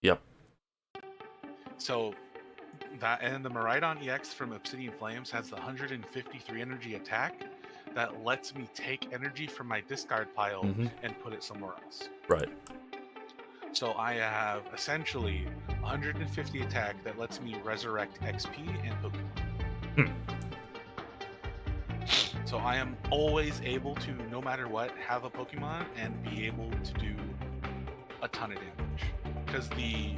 Yep. So that, and the Miraidon EX from Obsidian Flames has the 153 energy attack that lets me take energy from my discard pile Mm-hmm. and put it somewhere else. Right. So I have essentially 150 attack that lets me resurrect XP and Pokemon. Hmm. So I am always able to, no matter what, have a Pokemon and be able to do a ton of damage. Because the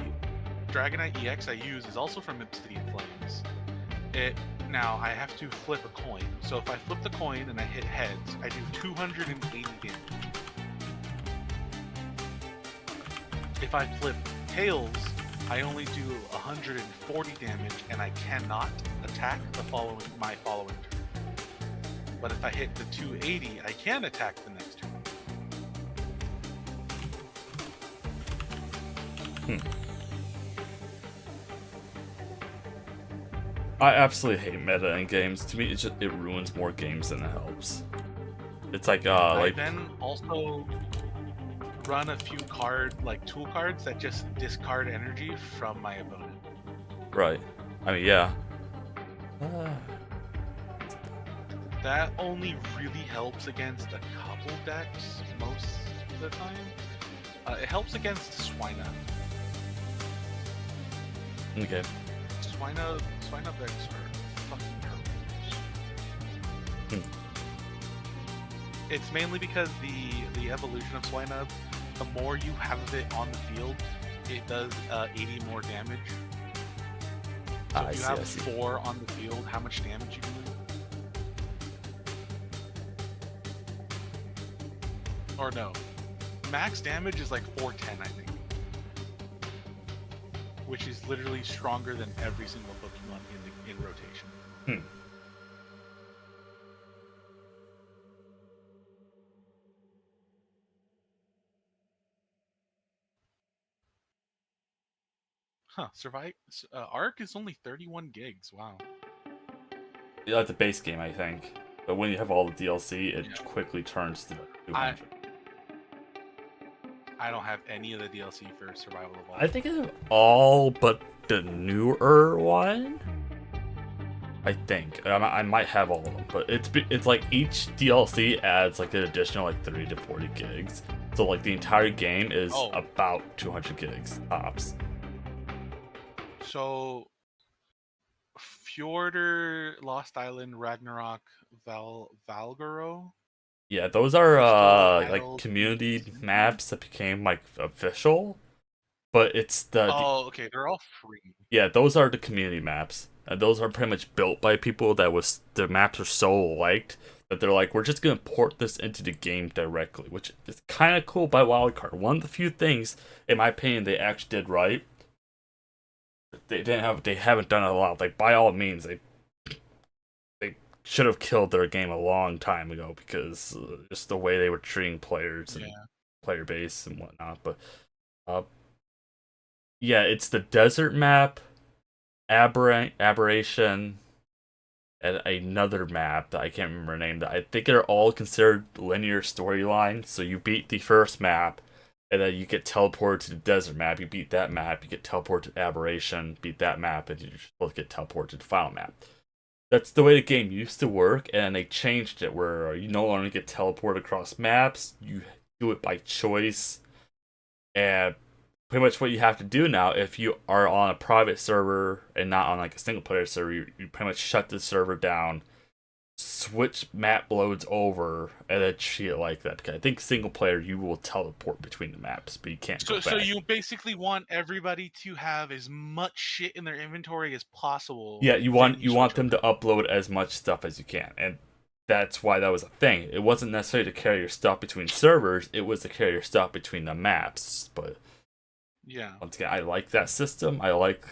Dragonite EX I use is also from Obsidian Flames. Now I have to flip a coin. So if I flip the coin and I hit heads, I do 280 damage. If I flip tails, I only do 140 damage, and I cannot attack my following turn. But if I hit the 280, I can attack the next turn. I absolutely hate meta in games. To me, it ruins more games than it helps. It's like I then also run a few tool cards that just discard energy from my opponent. right. I mean, yeah. That only really helps against a couple decks most of the time. It helps against Swina. Okay. Swina decks are fucking horrendous. It's mainly because the evolution of Swinub, the more you have of it on the field, it does 80 more damage. So if you have 4 on the field, how much damage you do? Or no, max damage is like 410, I think, which is literally stronger than every single Pokemon in rotation. Huh, Arc is only 31 gigs. Wow. You like the base game, I think. But when you have all the DLC, it quickly turns to 200. I don't have any of the DLC for Survival Evolved. I think it's all but the newer one. I think I might have all of them, but it's like each DLC adds like an additional like 30 to 40 gigs. So like the entire game is about 200 gigs tops. So Fjordur, Lost Island, Ragnarok, Valgaro. Yeah, those are like community maps that became like official, but it's okay, they're all free. Yeah, those are the community maps, and those are pretty much built by people the maps are so liked that they're like, we're just gonna port this into the game directly, which is kind of cool by Wildcard. One of the few things, in my opinion, they actually did right. They haven't done a lot. Like by all means, they should have killed their game a long time ago because just the way they were treating players and player base and whatnot. But yeah, it's the desert map, aberration, and another map that I can't remember the name. That I think they're all considered linear storylines. So you beat the first map, and then you get teleported to the desert map. You beat that map, you get teleported to aberration, beat that map, and you're supposed to get teleported to the final map. That's the way the game used to work, and they changed it where you no longer get teleported across maps. You do it by choice, and pretty much what you have to do now, if you are on a private server and not on like a single player server, you pretty much shut the server down, switch map loads over, and then treat it like that. Because I think single player you will teleport between the maps, but you can't go back. So you basically want everybody to have as much shit in their inventory as possible. Yeah, you want them to upload as much stuff as you can, and that's why that was a thing. It wasn't necessarily to carry your stuff between servers; it was to carry your stuff between the maps. But yeah, once again, I like that system. I like,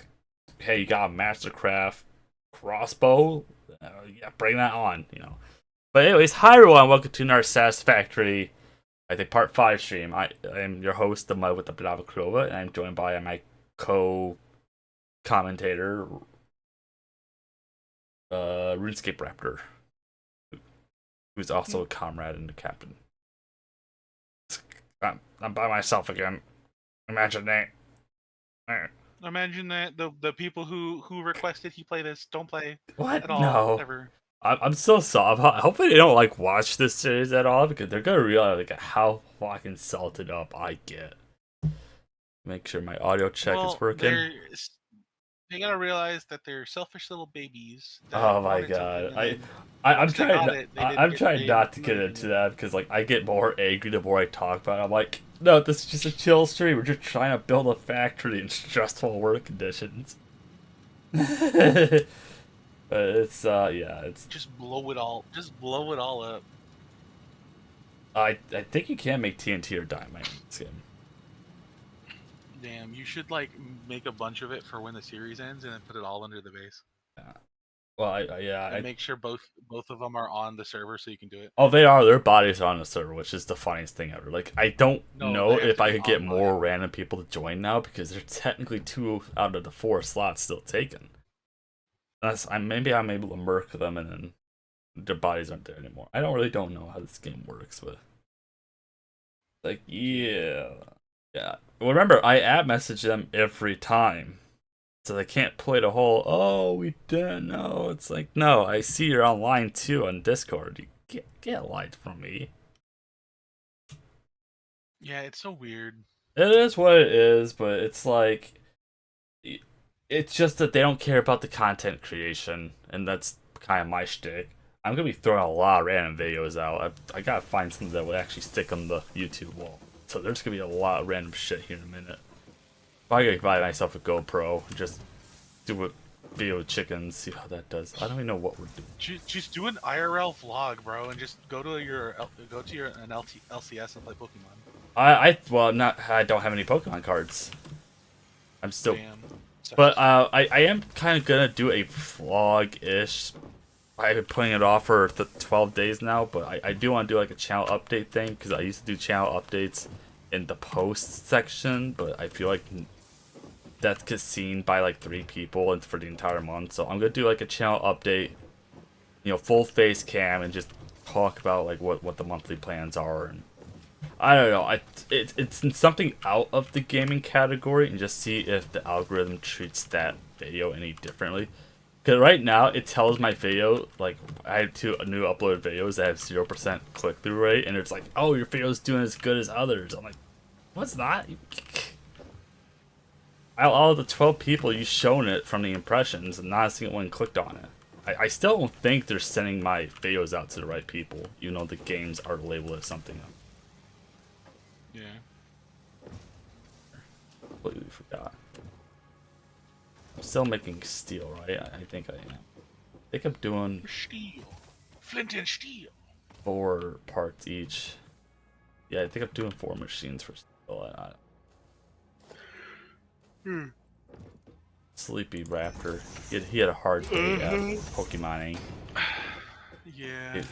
hey, you got a Mastercraft crossbow, yeah, bring that on, you know. But anyways, hi everyone, welcome to our Satisfactory, I think part 5 stream. I am your host, the Mud with the Brava Krova, and I'm joined by my co-commentator, RuneScape Raptor, who's also a comrade and a captain. I'm by myself again. Imagine that. Imagine that the people who requested he play this don't play What? at all No. ever. I'm so sorry. Hopefully they don't like watch this series at all because they're gonna realize like how fucking salted up I get. Make sure my audio check is Well, working. they gotta realize that they're selfish little babies that Oh my wanted something, god. and then I'm once they trying got not, it, they didn't I'm get trying they didn't not to do get anything into with it. that because like I get more angry the more I talk about it. I'm like, no, this is just a chill stream. We're just trying to build a factory in stressful work conditions. But it's yeah, it's Just blow it all. Just blow it all up. I think you can make TNT or dynamite in this game. Damn, you should like make a bunch of it for when the series ends, and then put it all under the base, Yeah. Well, and make sure both of them are on the server so you can do it. oh, they are. Their bodies are on the server, which is the funniest thing ever. Like, I don't No, know they have if to I be could get online. more random people to join now because there's technically 2 out of the 4 slots still taken. Maybe I'm able to murk them and then their bodies aren't there anymore. I don't know how this game works, but like, yeah. Well, remember, I app message them every time. So they can't play the whole, oh, we didn't know. It's like, no, I see you're online too on Discord. You get light from me. Yeah, it's so weird. It is what it is, but it's like, it's just that they don't care about the content creation, and that's kind of my shtick. I'm gonna be throwing a lot of random videos out. I gotta find something that would actually stick on the YouTube wall. So there's gonna be a lot of random shit here in a minute. I gotta buy myself a GoPro, just do a video with chickens, see how that does. I don't even know what we're doing. Just do an IRL vlog, bro, and just go to your LCS and play Pokemon. Well, not. I don't have any Pokemon cards. I'm still. Damn. But I am kind of gonna do a vlog-ish. I've been putting it off for 12 days now, but I do want to do like a channel update thing because I used to do channel updates in the post section, but I feel like that gets seen by like 3 people and for the entire month. So I'm gonna do like a channel update, full face cam, and just talk about like what the monthly plans are. And I don't know. It's something out of the gaming category, and just see if the algorithm treats that video any differently. Because right now it tells my video, like, I have 2 new uploaded videos that have 0% click through rate, and it's like, oh, your video's doing as good as others. I'm like, what's that? All of the 12 people you've shown it from the impressions, and not a single one clicked on it. I still don't think they're sending my videos out to the right people, even though the games are labeled as something. Yeah. Completely forgot. I'm still making steel, right? I think I am. I think I'm doing Steel. Flint and steel. 4 parts each. Yeah, I think I'm doing 4 machines for steel. Sleepy Raptor. He had a hard day at Pokemoning. Yeah.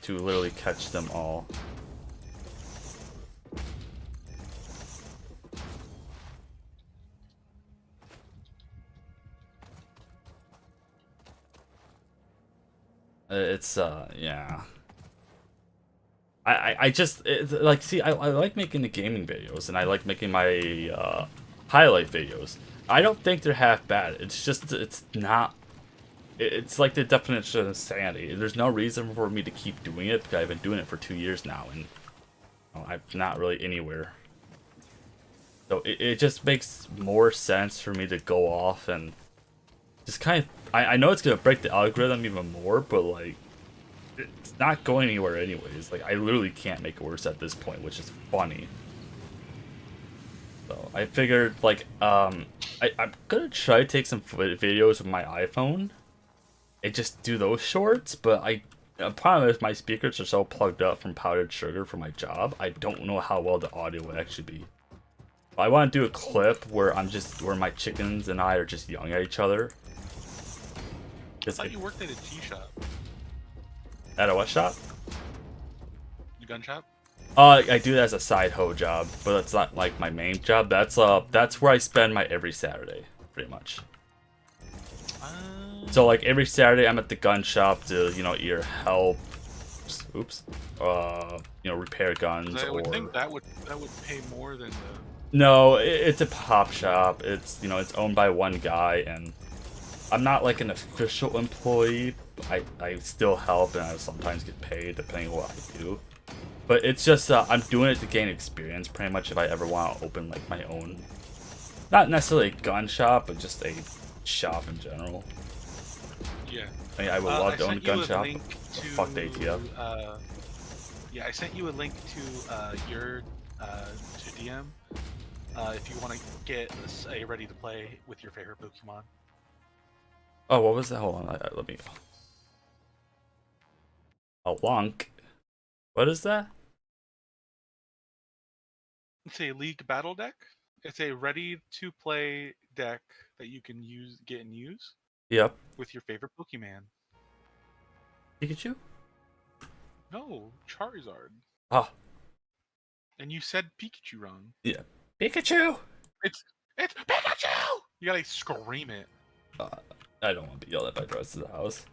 To literally catch them all. It's yeah. I just like, see, I like making the gaming videos, and I like making my highlight videos. I don't think they're half bad. It's just it's not. It's like the definition of insanity. There's no reason for me to keep doing it because I've been doing it for 2 years now, and I'm not really anywhere. So it just makes more sense for me to go off and just kind of. I know it's gonna break the algorithm even more, but like, it's not going anywhere anyways. Like, I literally can't make it worse at this point, which is funny. So I figured, like, I'm gonna try to take some videos with my iPhone and just do those shorts, but the problem is my speakers are so plugged up from powdered sugar for my job, I don't know how well the audio would actually be. I want to do a clip where my chickens and I are just yelling at each other. I thought you worked at a tea shop. At a what shop? The gun shop? I do that as a side hoe job, but that's not like my main job. That's where I spend my every Saturday, pretty much. So like every Saturday I'm at the gun shop to, either help, repair guns, I would or think that would pay more than No, it's a pop shop. It's it's owned by one guy, and I'm not like an official employee. I still help, and I sometimes get paid depending on what I do. But it's just I'm doing it to gain experience, pretty much. If I ever want to open like my own, not necessarily a gun shop, but just a shop in general. Yeah. I mean, I would love I to own a sent you gun a shop. link to. Fuck the ATF. Yeah, I sent you a link to your to DM. If you want to get a ready to play with your favorite Pokemon. Oh, what was that? Hold on, let me. A Lunk. What is that? It's a League battle deck. It's a ready to play deck that you can get and use Yep. with your favorite Pokemon. Pikachu? No, Charizard. Ah, And you said Pikachu wrong. yeah. Pikachu! It's Pikachu! You gotta scream it. Uh, I don't want to be yelled at by the rest of the house.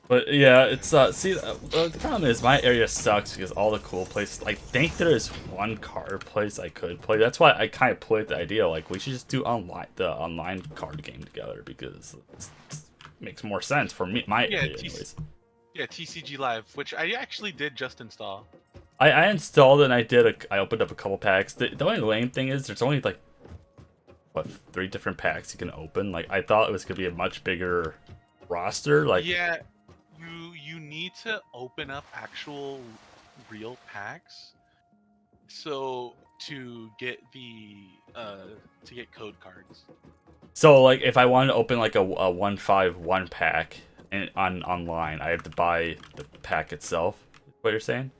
But yeah, it's see the problem is my area sucks because all the cool places. I think there is one card place I could play. That's why I kind of played the idea like we should just do the online card game together because it makes more sense for me my Yeah, area anyways. Yeah, TCG Live, which I actually did just install. I installed it and I opened up a couple packs. The only lame thing is there's only like what 3 different packs you can open. Like I thought it was gonna be a much bigger roster. Like Yeah, you need to open up actual real packs so to get to get code cards. so like if I wanted to open like a 151 pack on online, I have to buy the pack itself. What you're saying?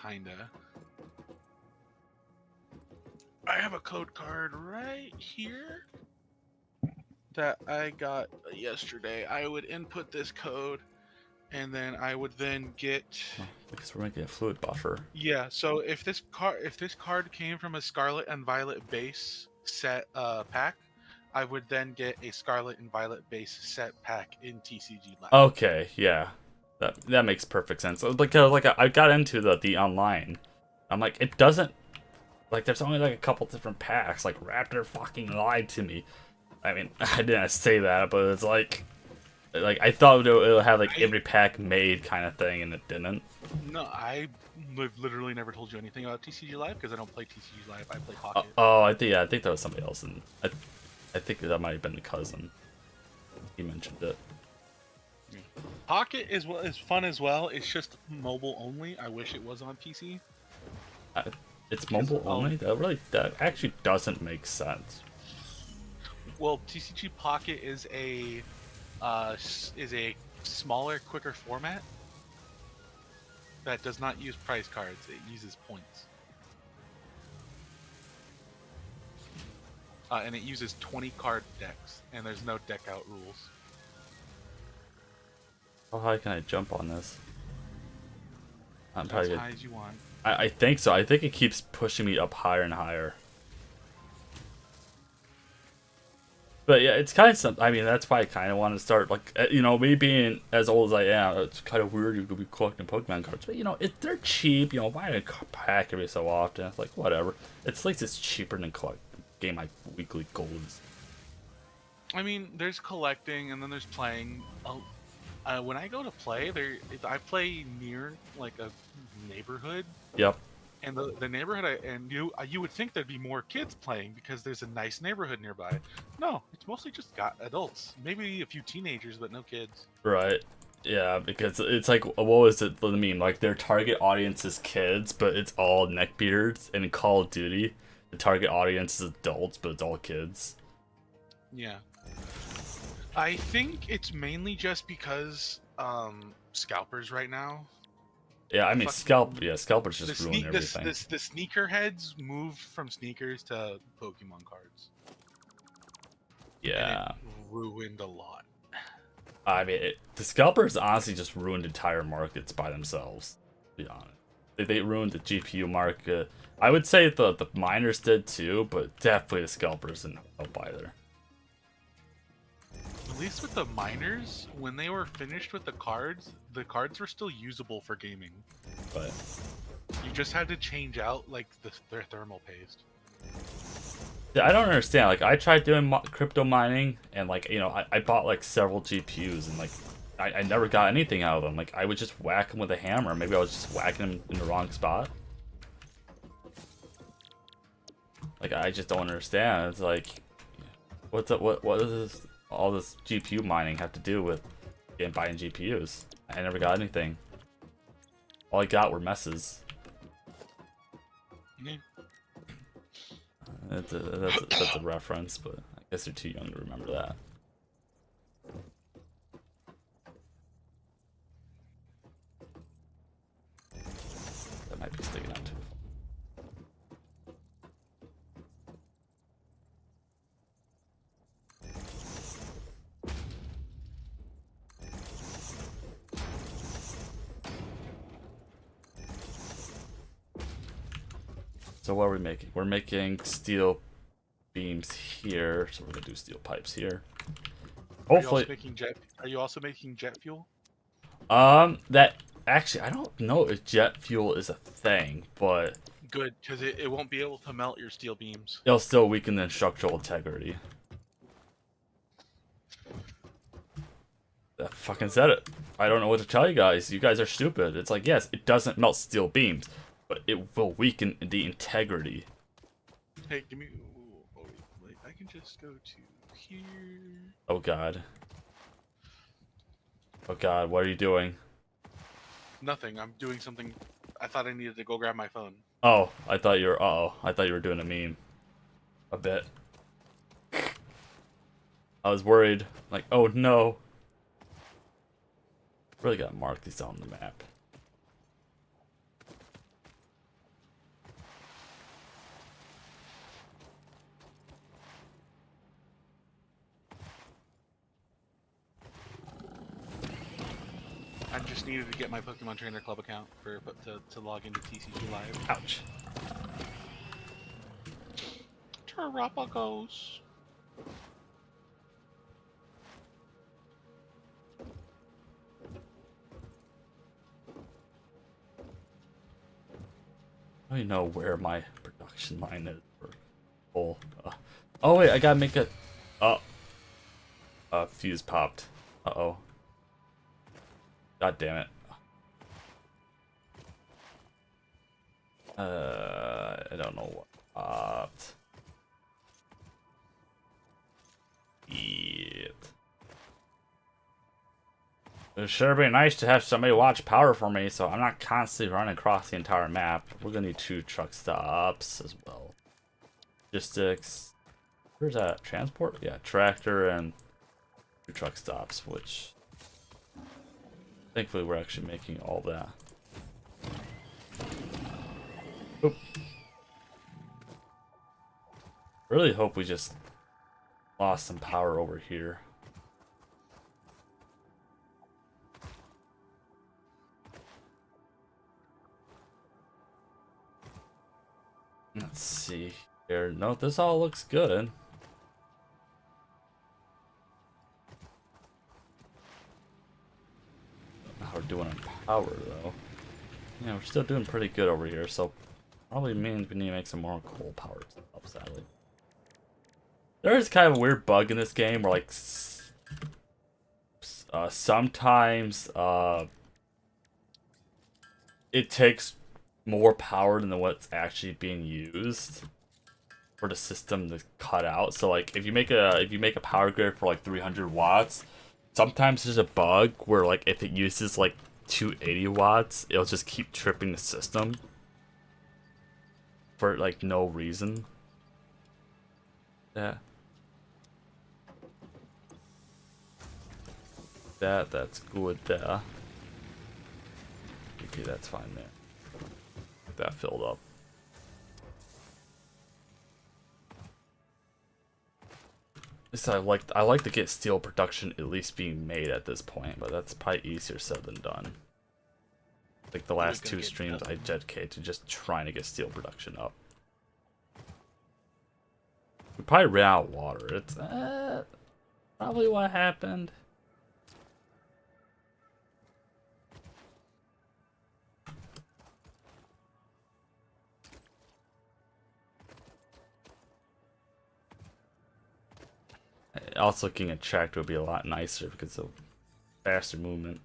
Kinda. I have a code card right here that I got yesterday. I would input this code and then I would then get Oh, because we're making a fluid buffer. yeah, so if this card came from a Scarlet and Violet base set pack, I would then get a Scarlet and Violet base set pack in TCG Live. Okay, yeah, that makes perfect sense. Like I got into the online. I'm like it doesn't like there's only like a couple different packs. Like Raptor fucking lied to me. I mean I didn't say that, but it's like I thought it would have like every pack made kind of thing, and it didn't. No, literally never told you anything about TCG Live because I don't play TCG Live. I play Pocket. Oh, I think that was somebody else, and I think that might have been the cousin. He mentioned it. Pocket is fun as well. It's just mobile only. I wish it was on PC. It's mobile only. That actually doesn't make sense. Well, TCG Pocket is a smaller, quicker format that does not use prize cards. It uses points. And it uses 20 card decks, and there's no deck out rules. How high can I jump on this? I'm As probably high as you want. I think so. I think it keeps pushing me up higher and higher. But yeah, it's kind of something. I mean, that's why I kind of want to start. Like, me being as old as I am, it's kind of weird you could be collecting Pokemon cards. But they're cheap. Buying a pack every so often, it's like whatever. At least it's cheaper than getting my weekly golds. I mean, there's collecting, and then there's playing. When I go to play, I play near like a neighborhood. Yep. And the neighborhood, you would think there'd be more kids playing because there's a nice neighborhood nearby. No, it's mostly just got adults, maybe a few teenagers, but no kids. Right. Yeah, because it's like, what was it? The meme like their target audience is kids, but it's all neckbeards. And in Call of Duty, the target audience is adults, but it's all kids. Yeah, I think it's mainly just because scalpers right now. Yeah, I mean, scalpers just ruin everything. The sneakerheads moved from sneakers to Pokemon cards. Yeah. And it ruined a lot. I mean, the scalpers honestly just ruined entire markets by themselves, to be honest. They ruined the GPU market. I would say the miners did too, but definitely the scalpers didn't help either. At least with the miners, when they were finished with the cards were still usable for gaming. But You just had to change out like their thermal paste. Yeah, I don't understand. Like, I tried doing crypto mining, and like, I bought like several GPUs, and like, I never got anything out of them. Like, I would just whack them with a hammer. Maybe I was just whacking them in the wrong spot. Like, I just don't understand. It's like, what does all this GPU mining have to do with buying GPUs? I never got anything. All I got were messes. Yeah. That's a reference, but I guess you're too young to remember that. That might be sticking out too. So what are we making? We're making steel beams here, so we're gonna do steel pipes here. Hopefully, Are you also making jet fuel? that actually I don't know if jet fuel is a thing, but Good, because it won't be able to melt your steel beams. it'll still weaken the structural integrity. That fucking said it. I don't know what to tell you guys. You guys are stupid. It's like, yes, it doesn't melt steel beams, but it will weaken the integrity. Hey, give me. Oh, wait, I can just go to here. Oh god. Oh god, what are you doing? Nothing. I'm doing something. I thought I needed to go grab my phone. Oh, I thought you were. Uh-oh, I thought you were doing a meme. A bit. I was worried. Like, oh no. Really gotta mark these on the map. I just needed to get my Pokemon Trainer Club account to log into TCG Live. Ouch. Terrapagos. I don't even know where my production line is. Oh, oh wait, I gotta make a. Oh, fuse popped. Uh-oh. God damn it. I don't know what popped. It would sure be nice to have somebody watch power for me, so I'm not constantly running across the entire map. We're gonna need 2 truck stops as well. Logistics. Where's that? Transport? Yeah, tractor and 2 truck stops, which thankfully we're actually making all that. Oop. Really hope we just lost some power over here. Let's see here. No, this all looks good. How we're doing on power though. Yeah, we're still doing pretty good over here, so probably means we need to make some more coal power stuff, sadly. There is kind of a weird bug in this game where like sometimes it takes more power than what's actually being used for the system to cut out. So like if you make a power grid for like 300 watts, sometimes there's a bug where like if it uses like 280 watts, it'll just keep tripping the system for like no reason. Yeah. That's good there. Okay, that's fine there. Get that filled up. So I like to get steel production at least being made at this point, but that's probably easier said than done. Like the last 2 streams I dedicated to just trying to get steel production up. We probably ran out of water. It's probably what happened. Also, getting a tractor would be a lot nicer because of faster movement.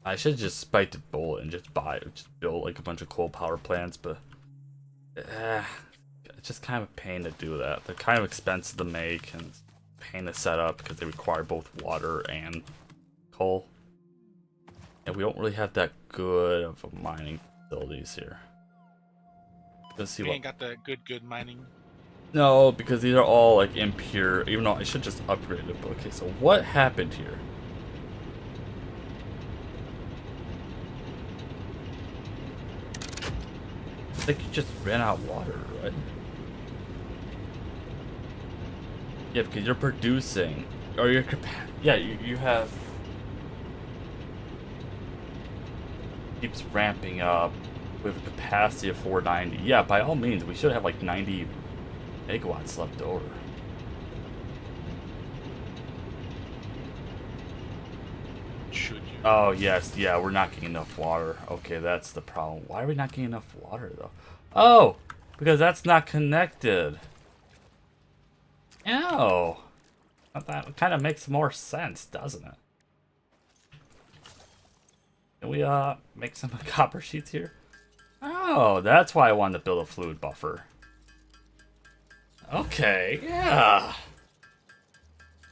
I should just bite the bullet and just build like a bunch of coal power plants, but it's just kind of a pain to do that. They're kind of expensive to make and a pain to set up because they require both water and coal. And we don't really have that good of a mining facilities here. Let's see We what. ain't got that good mining. No, because these are all like impure. Even though I should just upgrade it. But okay, so what happened here? I think you just ran out of water, right? Yeah, because you're producing, or you're yeah, you have keeps ramping up with a capacity of 490. Yeah, by all means, we should have like 90 megawatts left over. Should you? Oh yes, yeah, we're not getting enough water. Okay, that's the problem. Why are we not getting enough water though? Oh, because that's not connected. Oh, that kind of makes more sense, doesn't it? Can we make some copper sheets here? Oh, that's why I wanted to build a fluid buffer. Okay, yeah.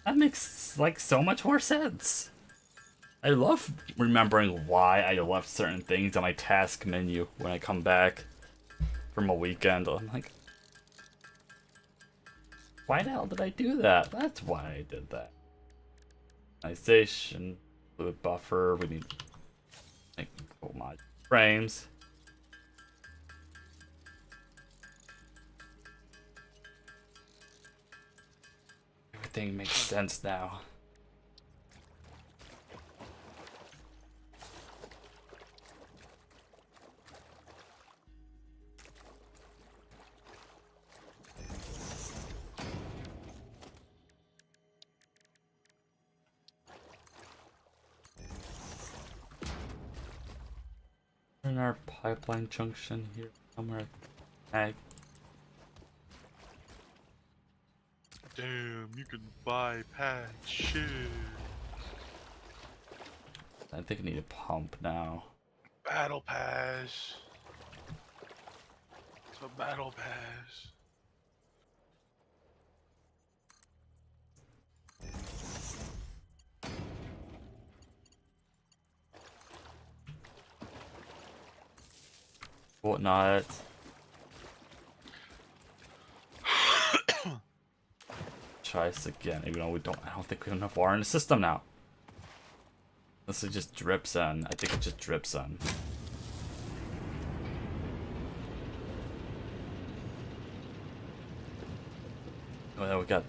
That makes like so much more sense. I love remembering why I left certain things on my task menu when I come back from a weekend. I'm like, why the hell did I do that? That's why I did that. Ionization, fluid buffer, we need like mod frames. Everything makes sense now. In our pipeline junction here somewhere. Ag. Damn, you can bypass shit. I think I need a pump now. Battle pass. It's a battle pass. Whatnot. Try this again, even though I don't think we have enough water in the system now. This is just drips in. I think it just drips in. Oh yeah, we got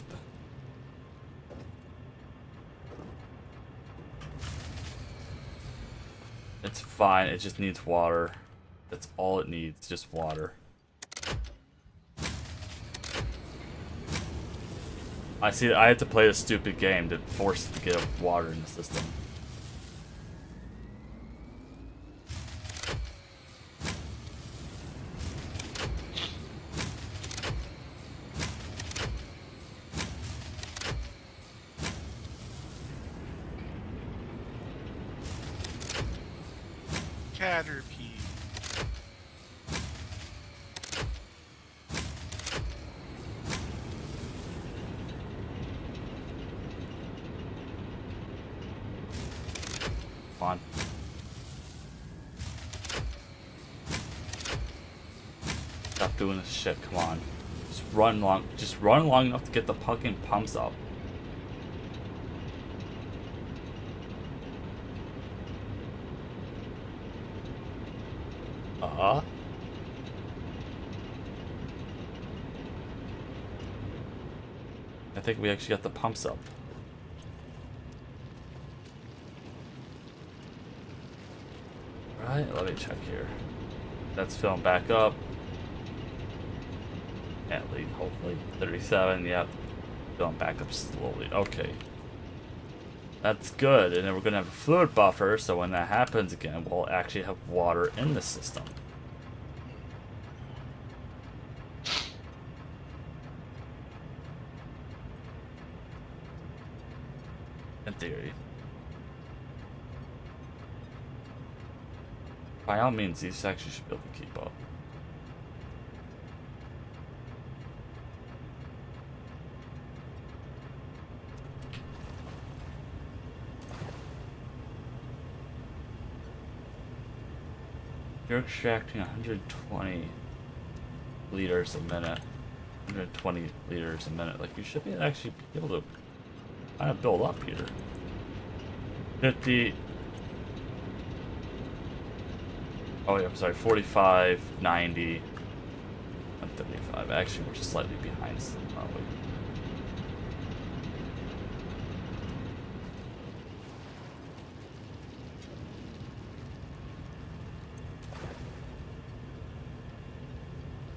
it's fine, it just needs water. That's all it needs, just water. I see. I had to play this stupid game to force it to get water in the system. Caterpie. Come on. Stop doing this shit. Come on. Just run long enough to get the fucking pumps up. I think we actually got the pumps up. Let me check here. That's filling back up. At least, hopefully. 37, yep. Filling back up slowly. Okay. That's good. And then we're going to have a fluid buffer, so when that happens again, we'll actually have water in the system. In theory. By all means, these actually should be able to keep up. You're extracting 120 liters a minute. 120 liters a minute. Like, you should be actually be able to kind of build up here. 50. Oh, yeah, I'm sorry. 45, 90, and 35. Actually, we're just slightly behind, aren't we?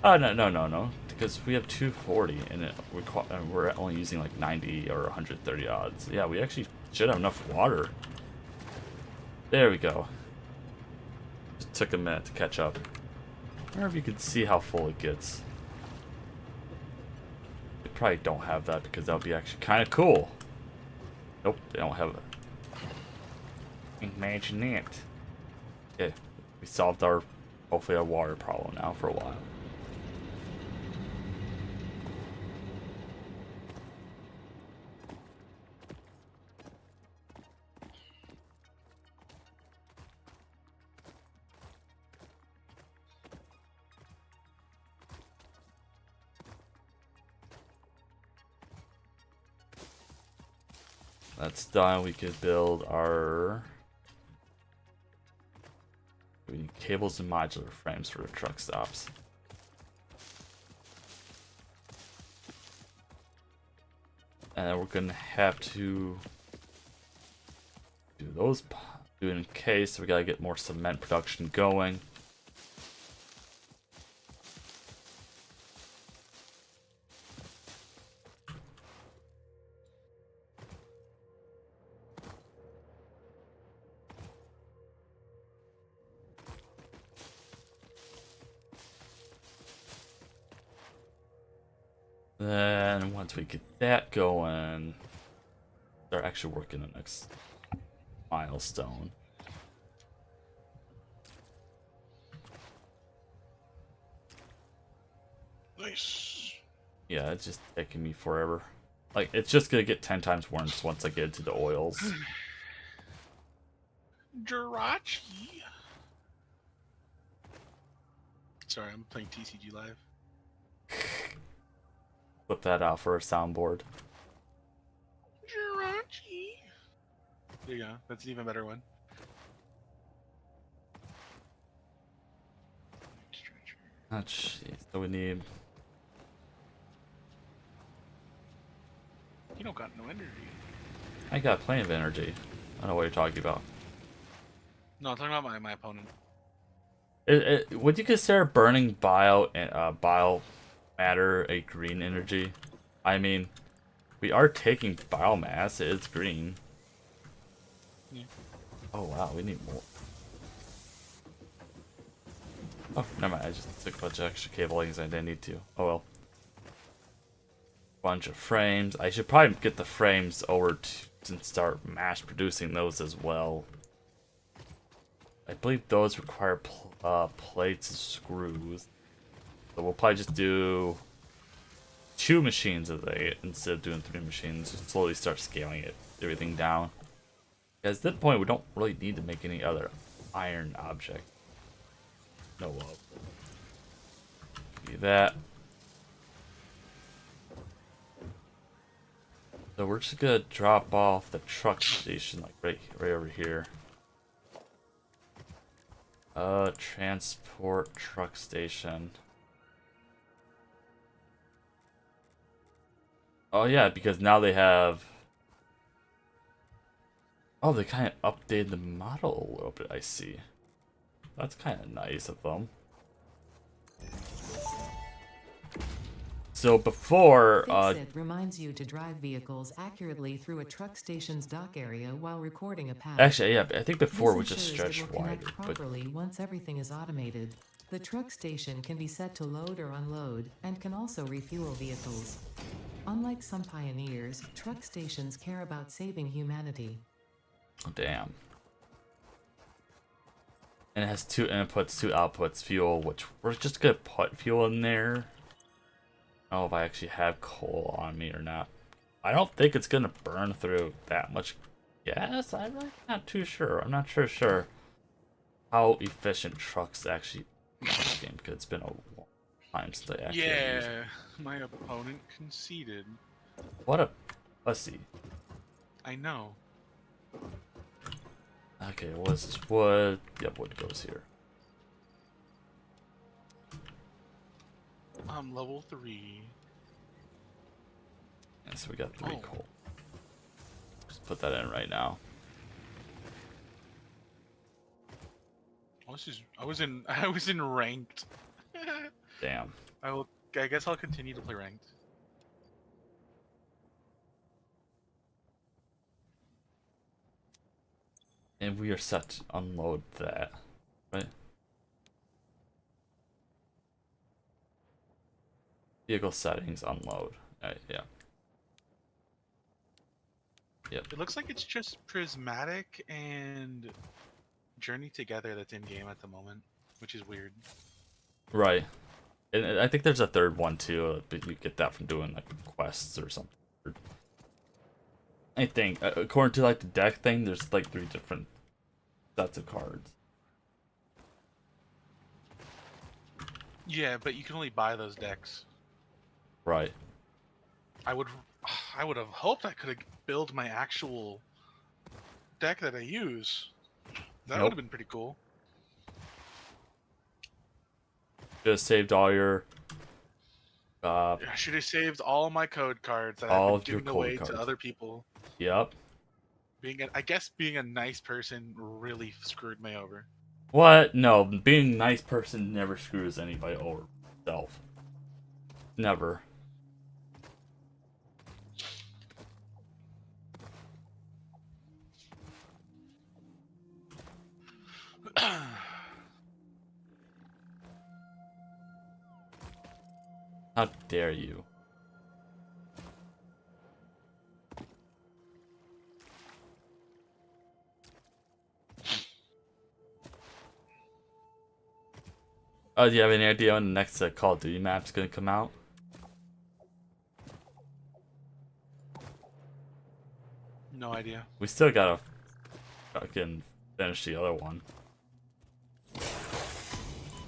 Oh, no. Because we have 240 and we're only using like 90 or 130 odds. Yeah, we actually should have enough water. There we go. Just took a minute to catch up. I wonder if you can see how full it gets. They probably don't have that because that would be actually kind of cool. Nope, they don't have it. Imagine it. Okay, we solved our, hopefully our water problem now for a while. That's done. We could build our... We need cables and modular frames for the truck stops. And then we're gonna have to do those in case. We gotta get more cement production going. Then once we get that going, they're actually working the next milestone. Nice. Yeah, it's just taking me forever. Like, it's just gonna get 10 times worse once I get into the oils. Jirachi. Sorry, I'm playing TCG Live. Put that out for a soundboard. Jirachi. There you go. That's an even better one. Oh, jeez. So we need... You don't got no energy. I got plenty of energy. I don't know what you're talking about. No, I'm talking about my opponent. Would you consider burning bile and bile matter a green energy? I mean, we are taking biomass. It's green. Yeah. Oh wow, we need more. Oh, never mind. I just took a bunch of extra cablings I didn't need to. Oh well. Bunch of frames. I should probably get the frames over to and start mass producing those as well. I believe those require plates and screws. So we'll probably just do 2 machines a day instead of doing 3 machines. Just slowly start scaling everything down. Because at that point, we don't really need to make any other iron object. No, do that. So we're just gonna drop off the truck station, like right over here. Transport truck station. Oh yeah, because now they have... Oh, they kind of updated the model a little bit, I see. That's kind of nice of them. So before, Fixit reminds you to drive vehicles accurately through a truck station's dock area while recording a path. actually, yeah, I think before This we just ensures it stretched will connect wider, but properly once everything is automated. The truck station can be set to load or unload, and can also refuel vehicles. Unlike some pioneers, truck stations care about saving humanity. oh, damn. And it has 2 inputs, 2 outputs, fuel, which we're just gonna put fuel in there. I don't know if I actually have coal on me or not. I don't think it's gonna burn through that much gas. I'm really not too sure. I'm not sure how efficient trucks actually are in this game, because it's been a long time since I actually have used it. Yeah, my opponent conceded. What a pussy. I know. Okay, what is this? Wood. Yep, wood goes here. I'm level 3. And so we got 3 Oh. coal. Just put that in right now. I was in I was in ranked. Damn. I guess I'll continue to play ranked. And we are set to unload that, right? Vehicle settings, unload. Alright, yeah. Yep. It looks like it's just Prismatic and Journey Together that's in game at the moment, which is weird. Right. And I think there's a third one too, but you get that from doing like quests or something. I think, according to like the deck thing, there's like 3 different sets of cards. Yeah, but you can only buy those decks. Right. I would have hoped I could have built my actual deck that I use. That Nope. would have been pretty cool. Just saved all your I should have saved all my code cards that all I've of been your giving code away cards. to other people. Yep. I guess being a nice person really screwed me over. What? No, being a nice person never screws anybody over himself. Never. How dare you? Oh, do you have any idea when the next Call of Duty map's gonna come out? No idea. We still gotta fucking finish the other one.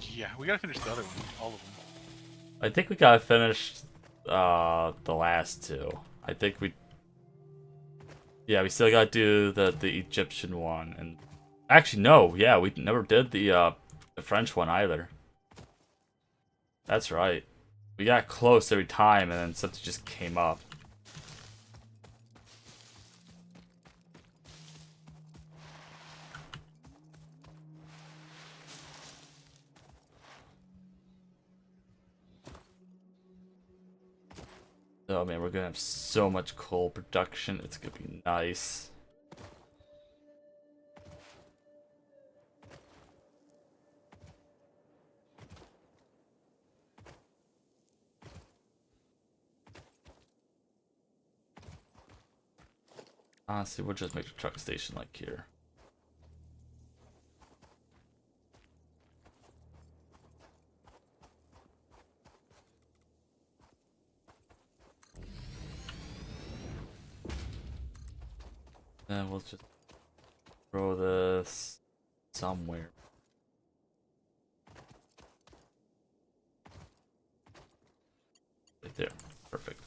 Yeah, we gotta finish the other one, all of them. I think we gotta finish the last 2. I think we. Yeah, we still gotta do the Egyptian one, and actually no, yeah, we never did the French one either. That's right. We got close every time, and then something just came up. Oh man, we're gonna have so much coal production. It's gonna be nice. Honestly, we'll just make the truck station like here. Then we'll just throw this somewhere. Right there. Perfect.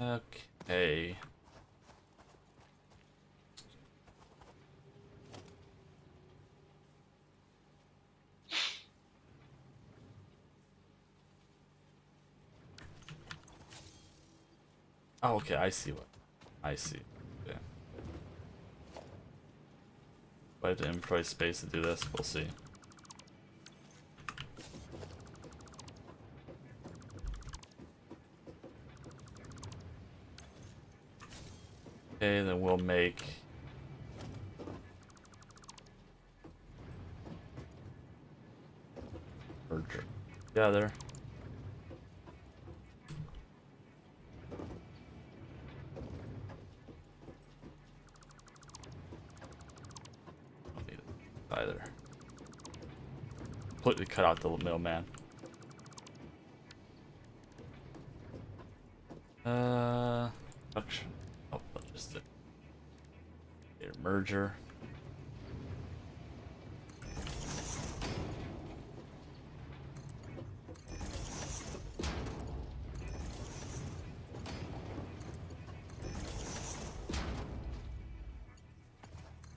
Okay. Oh, okay, I see what. I see. Okay. Do I have to improvise space to do this? We'll see. Okay, then we'll make... merger together. Don't need it either. Completely cut out the middleman. Function. Oh, just a merger.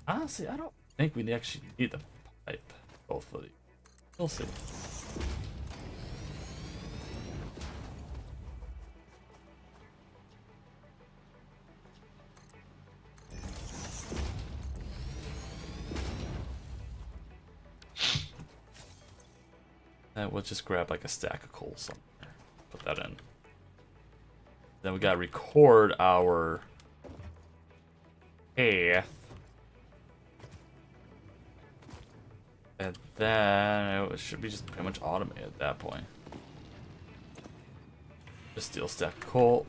Honestly, I don't think we actually need the pipe. Both of these. We'll see. And we'll just grab like a stack of coal somewhere. Put that in. Then we gotta record our path. And then it should be just pretty much automated at that point. Just steal stack of coal.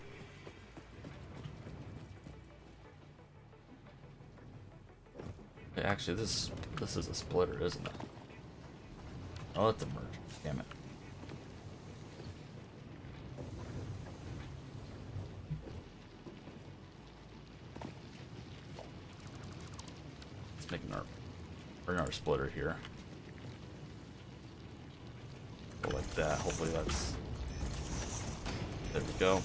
Okay, actually, this is a splitter, isn't it? I'll let them merge. Damn it. Let's make another splitter here. Go like that. Hopefully that's... There we go.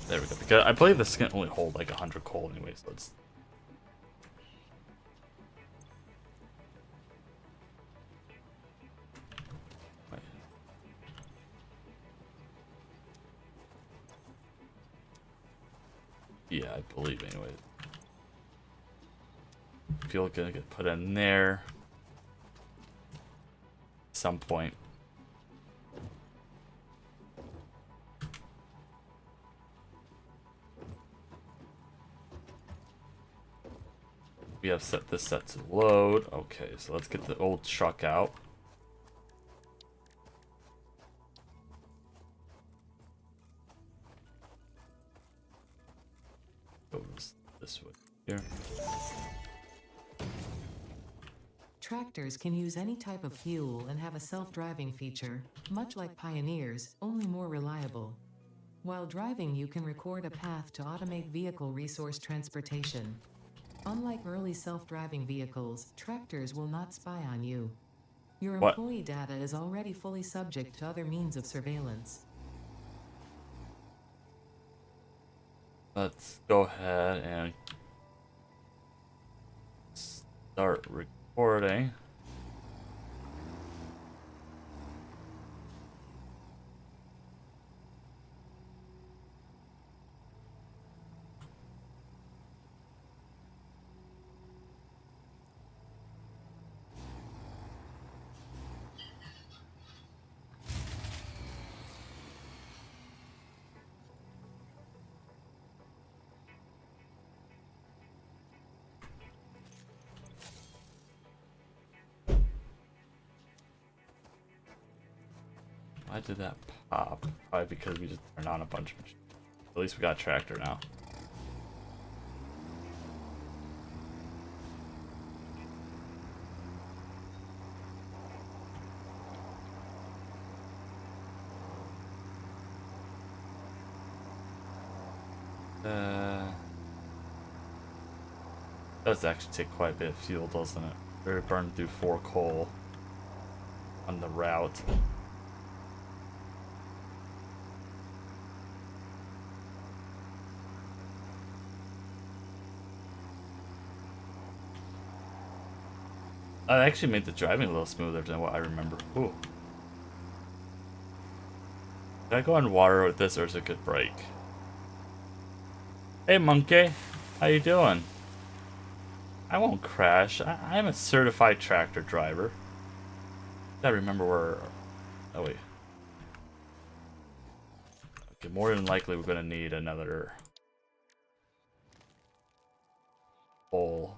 There we go. Because I believe this can only hold like 100 coal anyway, so it's... Wait. Yeah, I believe anyway. Fuel gonna get put in there at some point. We have set this set to load. Okay, so let's get the old truck out. Goes this way here. Tractors can use any type of fuel and have a self-driving feature, much like Pioneers, only more reliable. While driving, you can record a path to automate vehicle resource transportation. Unlike early self-driving vehicles, tractors will not spy on you. Your What? employee data is already fully subject to other means of surveillance. Let's go ahead and start recording. Why did that pop? Probably because we just turned on a bunch of machines. At least we got a tractor now. Does actually take quite a bit of fuel, doesn't it? We're burning through 4 coal on the route. I actually made the driving a little smoother than what I remember. Ooh. Did I go on water with this, or is it a good break? Hey, monkey. How you doing? I won't crash. I'm a certified tractor driver. Gotta remember where... Oh, wait. Okay, more than likely we're gonna need another... coal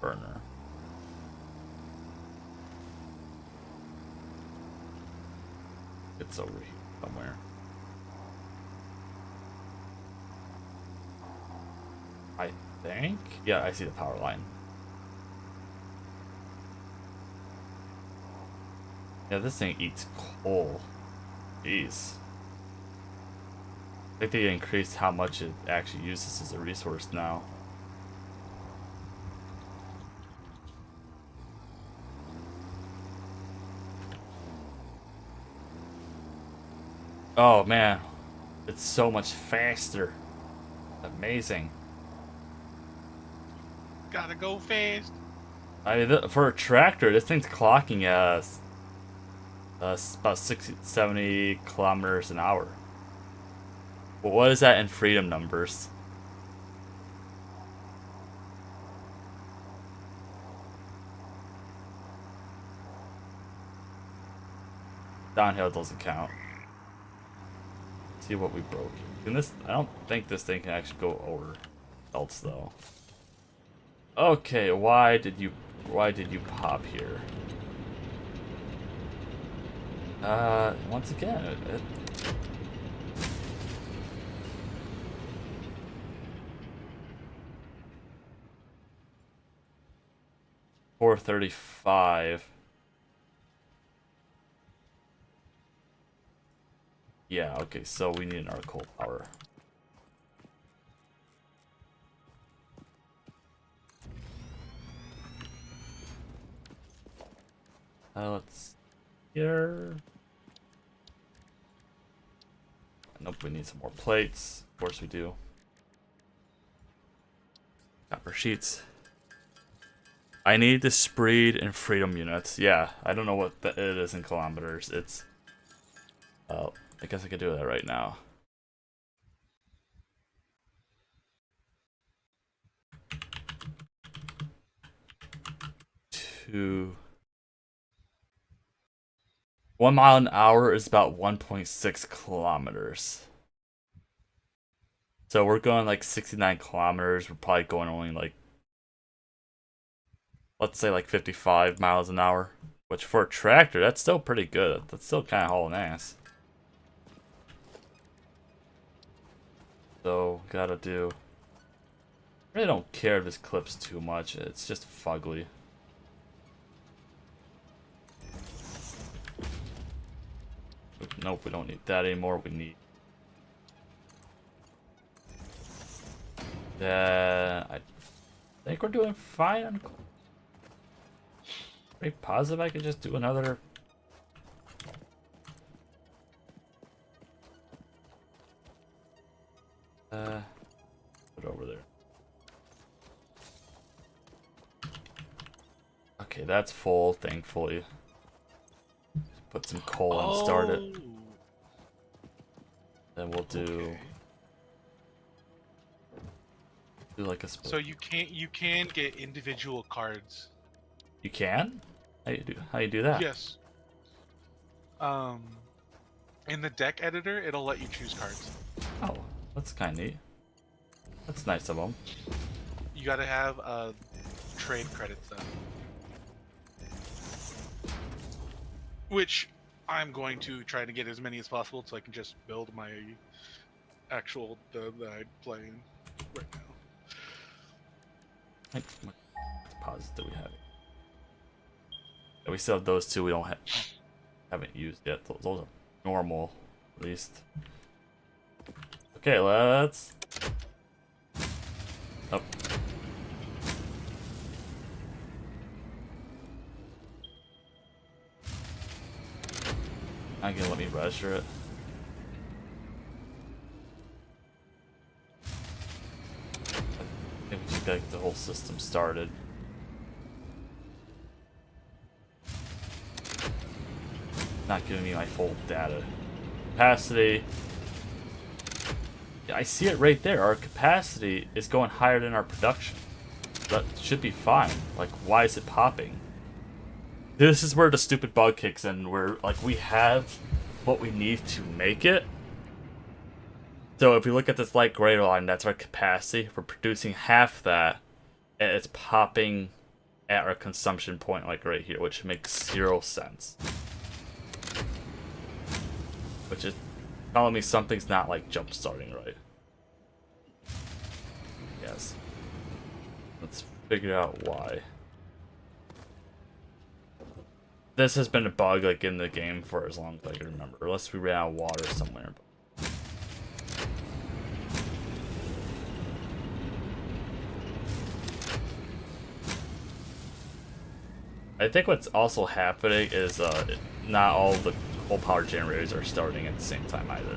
burner. It's over here somewhere. I think? Yeah, I see the power line. Yeah, this thing eats coal. Jeez. I think they increased how much it actually uses as a resource now. Oh man, it's so much faster. Amazing. Gotta go fast. I mean, for a tractor, this thing's clocking about 60, 70 kilometers an hour. But what is that in freedom numbers? Downhill doesn't count. See what we broke. Can this? I don't think this thing can actually go over else though. Okay, why did you pop here? Once again, it 435. Yeah, okay, so we need another coal power. Let's here. Nope, we need some more plates. Of course we do. Copper sheets. I need the speed and freedom units. Yeah, I don't know what it is in kilometers. It's... I guess I could do that right now. Two... 1 mile an hour is about 1.6 kilometers. So we're going like 69 kilometers. We're probably going only like, let's say like 55 miles an hour. Which for a tractor, that's still pretty good. That's still kind of hauling ass. So, gotta do... I really don't care if this clips too much. It's just fugly. Nope, we don't need that anymore. We need... I think we're doing fine on... Pretty positive I could just do another... put it over there. Okay, that's full, thankfully. Put some coal and start it. Then we'll do... Do like a split. So you can get individual cards. You can? How you do that? Yes. In the deck editor, it'll let you choose cards. Oh, that's kind of neat. That's nice of them. You gotta have trade credits though. Which I'm going to try to get as many as possible so I can just build my actual that I play in right now. What deposits do we have? Yeah, we still have those two we don't haven't used yet. Those are normal, at least. Okay, let's. Oh. Not gonna let me register it. I think we just gotta get the whole system started. Not giving me my full data capacity. Yeah, I see it right there. Our capacity is going higher than our production. That should be fine. Like, why is it popping? This is where the stupid bug kicks in, where like we have what we need to make it. So if we look at this light gray line, that's our capacity. We're producing half that, and it's popping at our consumption point, like right here, which makes 0 sense. Which is telling me something's not like jump starting right. Yes. Let's figure out why. This has been a bug like in the game for as long as I can remember, unless we ran out of water somewhere. I think what's also happening is not all the coal power generators are starting at the same time either.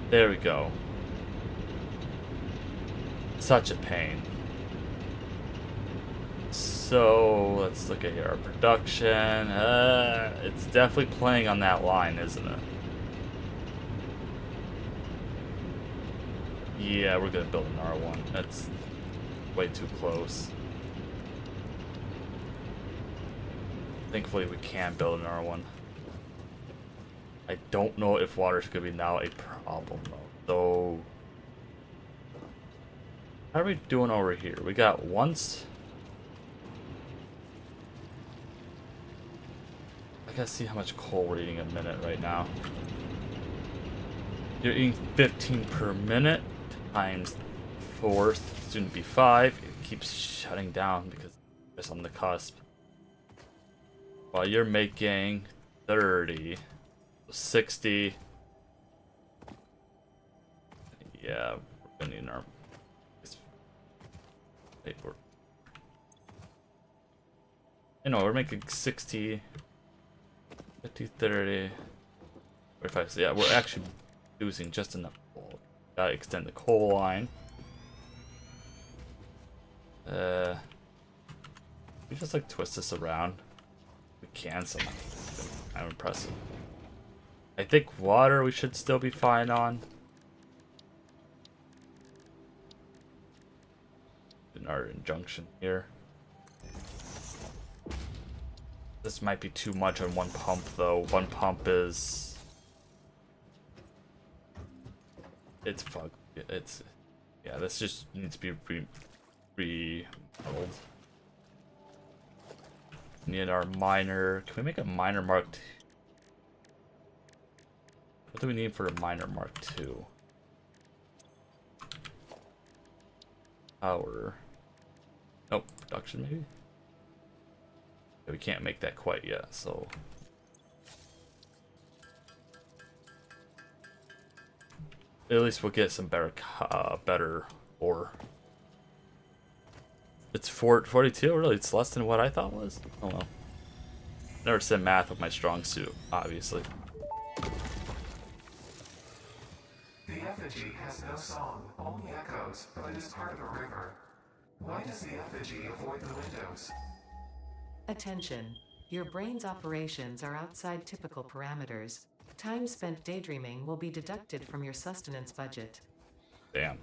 There we go. Such a pain. So let's look at here. Our production. It's definitely playing on that line, isn't it? Yeah, we're gonna build an R1. That's way too close. Thankfully, we can build an R1. I don't know if water's gonna be now a problem though. So, how are we doing over here? We got once. I gotta see how much coal we're eating a minute right now. You're eating 15 per minute times 4, soon to be 5. It keeps shutting down because it's on the cusp. While you're making 30, 60. Yeah, we're gonna need our. Wait, we're making 60, 50, 30, 45. So yeah, we're actually losing just enough coal. Gotta extend the coal line. We just like twist this around. We can somehow. I'm impressive. I think water we should still be fine on. In our injunction here. This might be too much on one pump though. One pump is... It's fucked. It's... Yeah, this just needs to be remodeled. Need our miner. Can we make a miner Mark 2? What do we need for a miner Mark 2? Power. Nope, production maybe? Yeah, we can't make that quite yet, so... At least we'll get some better ore. It's 42? Really? It's less than what I thought was? Oh well. Never said math with my strong suit, obviously. The effigy has no song, only echoes, but it is part of a river. Why does the effigy avoid the windows? Attention. Your brain's operations are outside typical parameters. Time spent daydreaming will be deducted from your sustenance budget. Damn.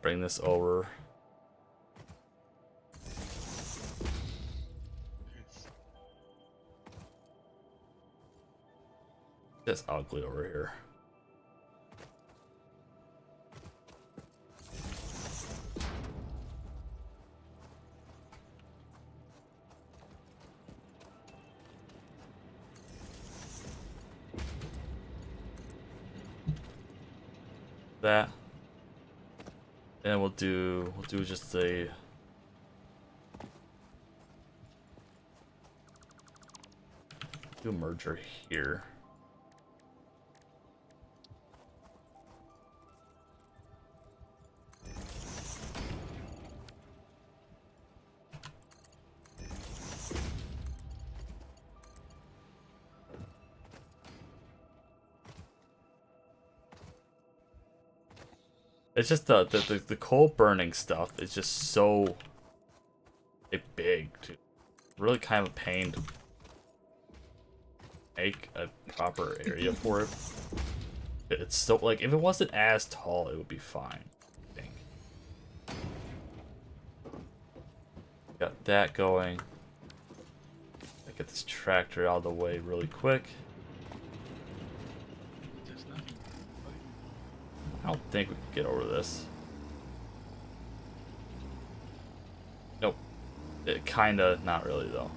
Bring this over. Just ugly over here. That. And we'll do just a do a merger here. It's just the coal burning stuff is just so big, dude. Really kind of a pain to make a proper area for it. It's so like if it wasn't as tall, it would be fine. I think. Got that going. I get this tractor out of the way really quick. There's nothing. I don't think we can get over this. Nope. It kinda, not really though.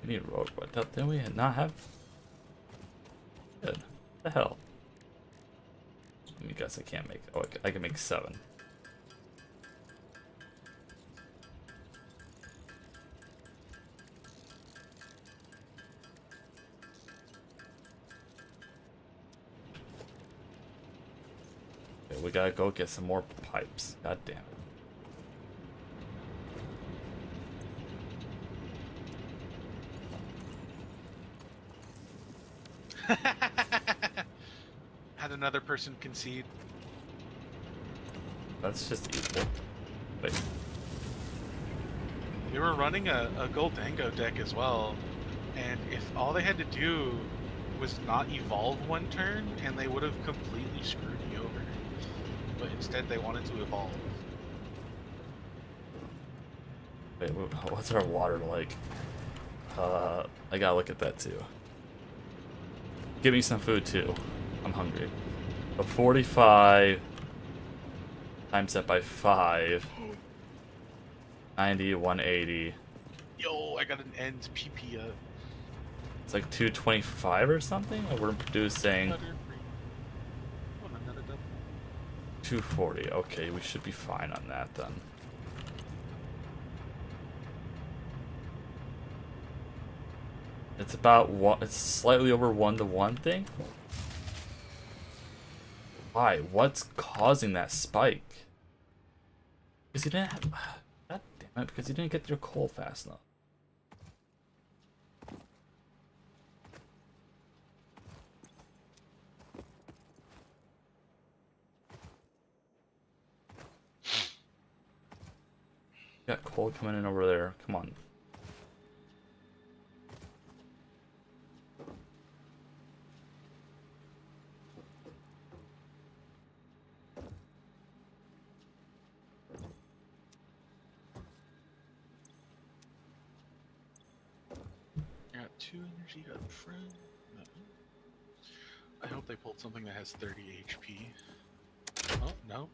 We need a road, but did we not have? Good. What the hell? I guess I can't make. Oh, I can make 7. Okay, we gotta go get some more pipes. God damn it. Had another person concede. That's just equal. Wait. They were running a Goldango deck as well, and if all they had to do was not evolve one turn, and they would have completely screwed me over. But instead, they wanted to evolve. Wait, what's our water like? I gotta look at that too. Give me some food too. I'm hungry. A 45 times that by 5. 90, 180. Yo, I got an end PP up. It's like 225 or something? And we're producing 240. Okay, we should be fine on that then. It's about one. It's slightly over 1-to-1 thing. Why? What's causing that spike? Because you didn't have. God damn it! Because you didn't get your coal fast enough. Got coal coming in over there. Come on. Got 2 energy up front. I hope they pulled something that has 30 HP. Oh, no.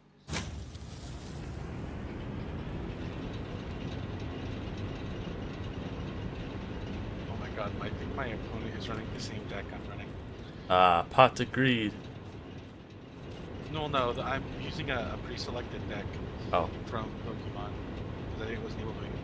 Oh my god, I think my opponent is running the same deck I'm running. Pot to greed. No, I'm using a pre-selected deck Oh. from Pokemon. Because I wasn't able to make it.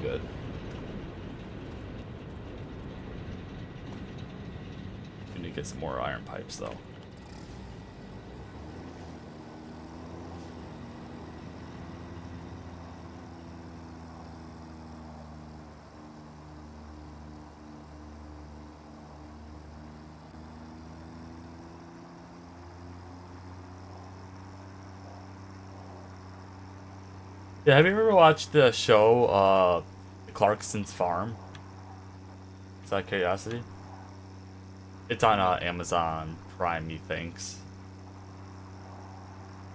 Good. We need to get some more iron pipes though. Yeah, have you ever watched the show Clarkson's Farm? Is that curiosity? It's on Amazon Prime, methinks.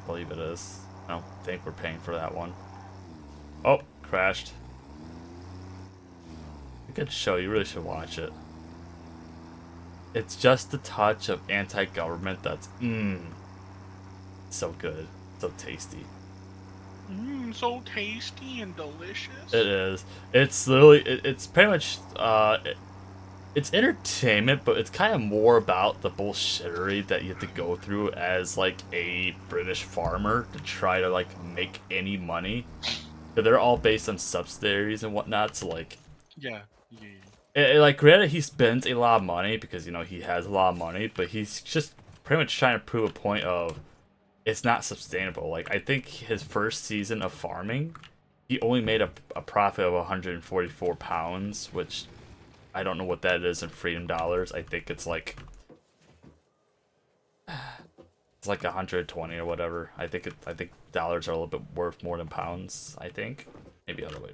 I believe it is. I don't think we're paying for that one. Oh, crashed. A good show. You really should watch it. It's just a touch of anti-government that's so good, so tasty. So tasty and delicious. It is. It's literally. It's pretty much. It's entertainment, but it's kind of more about the bullshittery that you have to go through as like a British farmer to try to like make any money. They're all based on subsidiaries and whatnot. So like, Yeah. like granted, he spends a lot of money because he has a lot of money, but he's just pretty much trying to prove a point of it's not sustainable. Like I think his first season of farming, he only made a profit of 144 pounds, which I don't know what that is in freedom dollars. I think it's like 120 or whatever. I think dollars are a little bit worth more than pounds. I think maybe other way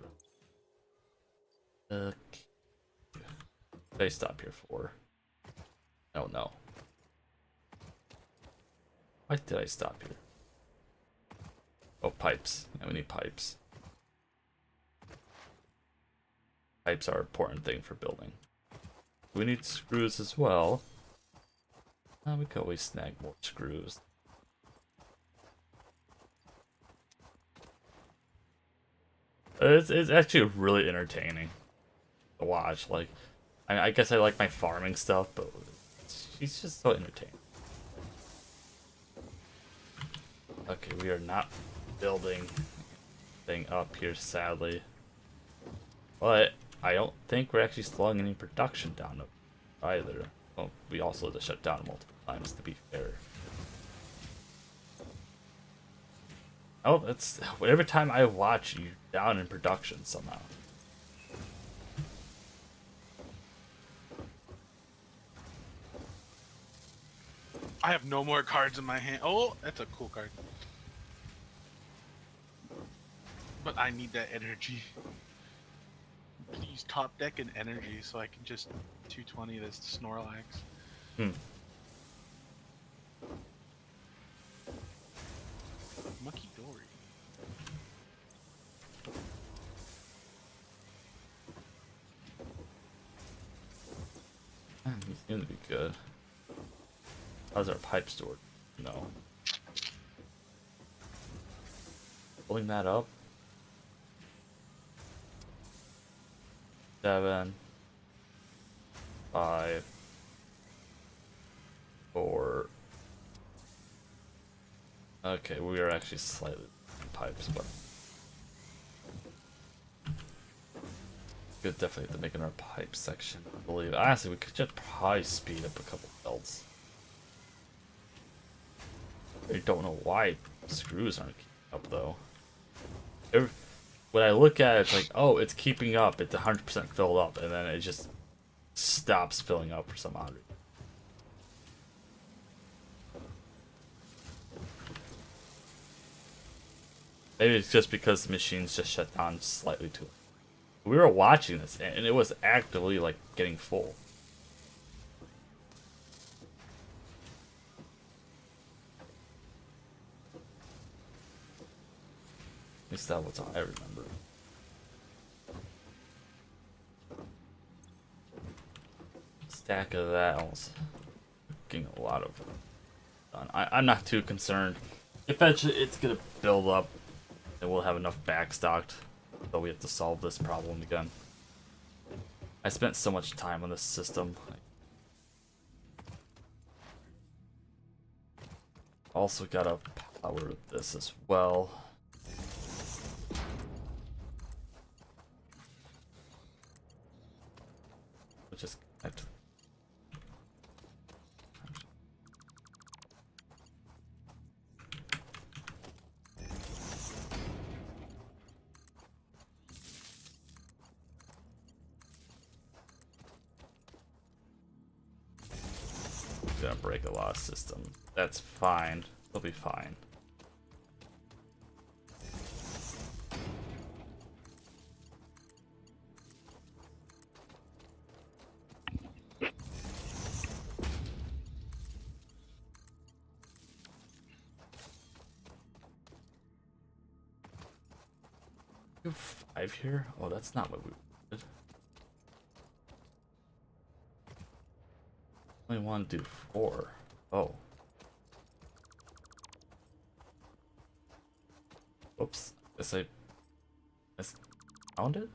around. What did I stop here for? Oh no. Why did I stop here? Oh, pipes. Yeah, we need pipes. Pipes are an important thing for building. We need screws as well. We could always snag more screws. It's actually really entertaining to watch. Like, I guess I like my farming stuff, but she's just so entertaining. Okay, we are not building thing up here, sadly. But I don't think we're actually slowing any production down either. Well, we also had to shut down multiple times, to be fair. Oh, it's every time I watch you down in production somehow. I have no more cards in my hand. Oh, that's a cool card. But I need that energy. Please top deck an energy so I can just 220 this Snorlax. Monkey Dory. He's gonna be good. How's our pipe stored? No. Pulling that up. 7, 5, 4. Okay, we are actually slightly in pipes, but could definitely have to make in our pipe section. I believe. Honestly, we could just probably speed up a couple belts. I don't know why screws aren't keeping up though. When I look at it, it's like, oh, it's keeping up. It's 100% filled up, and then it just stops filling up for some odd reason. Maybe it's just because the machines just shut down slightly too. We were watching this, and it was actively like getting full. At least that was all I remember. Stack of that, almost getting a lot of done. I'm not too concerned. Eventually, it's gonna build up, and we'll have enough backstocked. But we have to solve this problem again. I spent so much time on this system. Also gotta power this as well. Just connect. Gonna break a lot of system. That's fine. They'll be fine. do 5 here? Oh, that's not what we did. Only want to do 4. Oh. Oops. Guess I found it?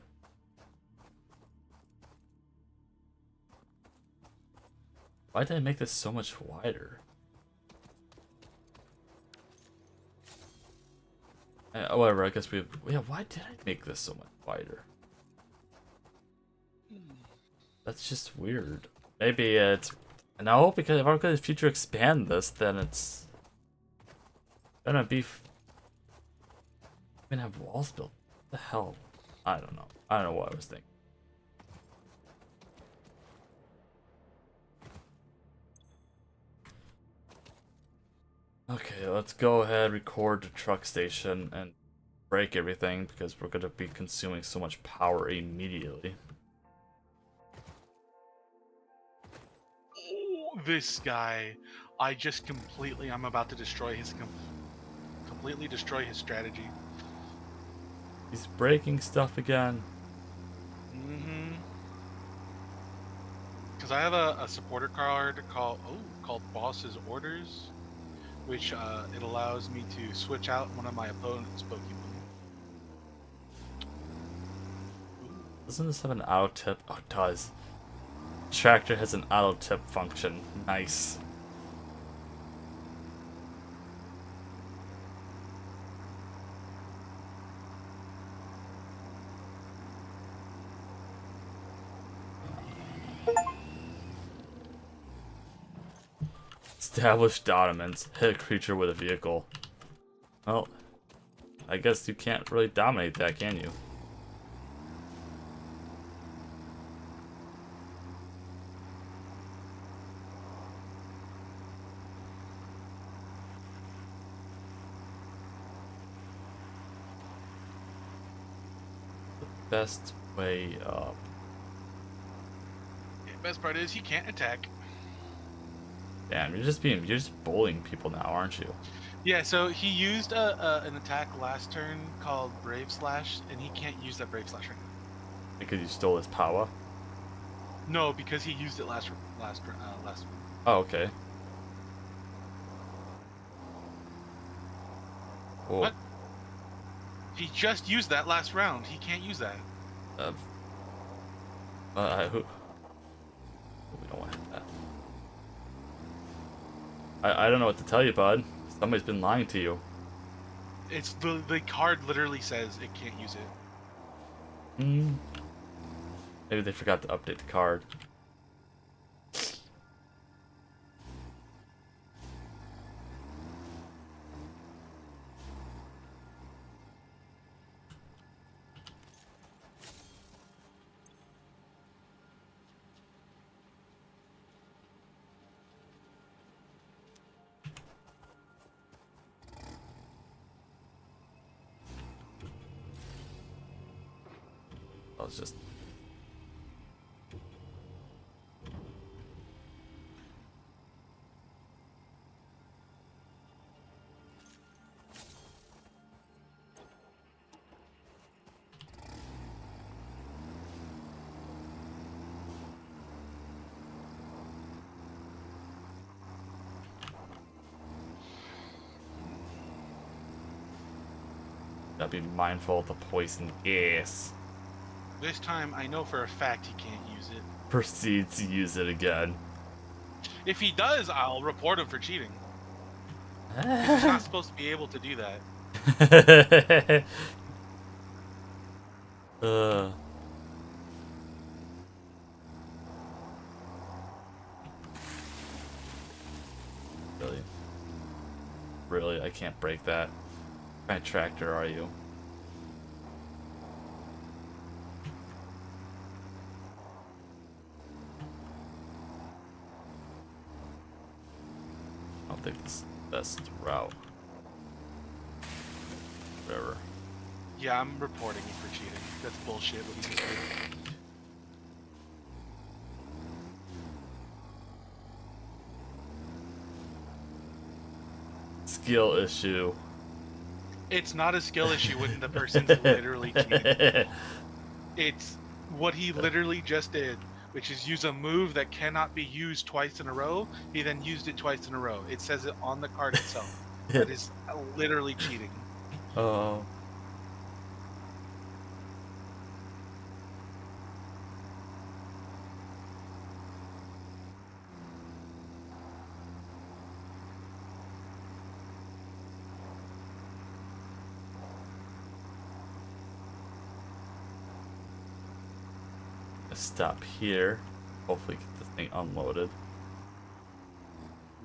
Why did I make this so much wider? Whatever, I guess we... Yeah, why did I make this so much wider? That's just weird. Maybe it's... No, because if I'm going to future expand this, then it's... gonna be... I'm gonna have walls built. What the hell? I don't know. I don't know what I was thinking. Okay, let's go ahead, record the truck station, and break everything because we're gonna be consuming so much power immediately. Oh, this guy. I'm about to destroy his... completely destroy his strategy. He's breaking stuff again. Mm-hmm. Because I have a supporter card called Boss's Orders, which it allows me to switch out one of my opponent's Pokemon. Doesn't this have an auto tip? Oh, it does. Tractor has an auto tip function. Nice. Establish dominance. Hit a creature with a vehicle. Well, I guess you can't really dominate that, can you? The best way up. The best part is he can't attack. Damn, you're just bullying people now, aren't you? Yeah, so he used an attack last turn called Brave Slash, and he can't use that Brave Slash right now. Because you stole his power? No, because he used it last. Oh, okay. Cool. What? He just used that last round. He can't use that. Who? We don't want that. I don't know what to tell you, bud. Somebody's been lying to you. It's the card literally says it can't use it. Maybe they forgot to update the card. I was just... Gotta be mindful of the poison gas. This time, I know for a fact he can't use it. Proceeds to use it again. If he does, I'll report him for cheating. He's not supposed to be able to do that. Really? Really? I can't break that. What kind of tractor are you? I don't think this is the best route. Whatever. Yeah, I'm reporting him for cheating. That's bullshit what he just did. Skill issue. It's not a skill issue when the person's literally cheating. It's what he literally just did, which is use a move that cannot be used twice in a row. He then used it twice in a row. It says it on the card itself. That is literally cheating. Oh. Stop here. Hopefully get this thing unloaded.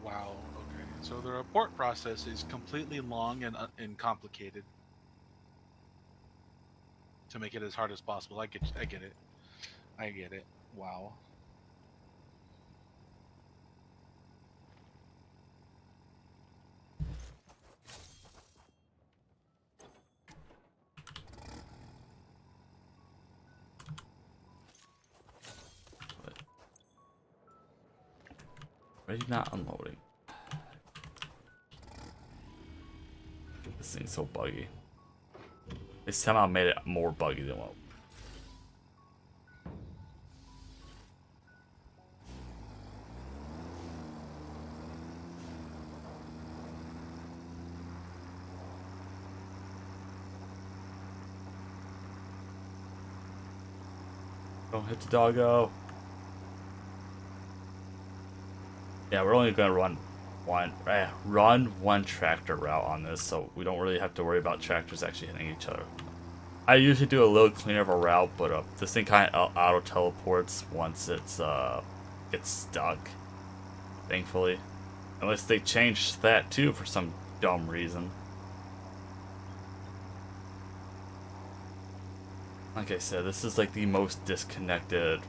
Wow. Okay. So the report process is completely long and complicated to make it as hard as possible. I get it. I get it. Wow. Why are you not unloading? This thing's so buggy. They somehow made it more buggy than what. Don't hit the doggo. Yeah, we're only gonna run one tractor route on this, so we don't really have to worry about tractors actually hitting each other. I usually do a little cleaner of a route, but this thing kind of auto teleports once it's gets stuck. Thankfully, unless they changed that too for some dumb reason. Like I said, this is like the most disconnected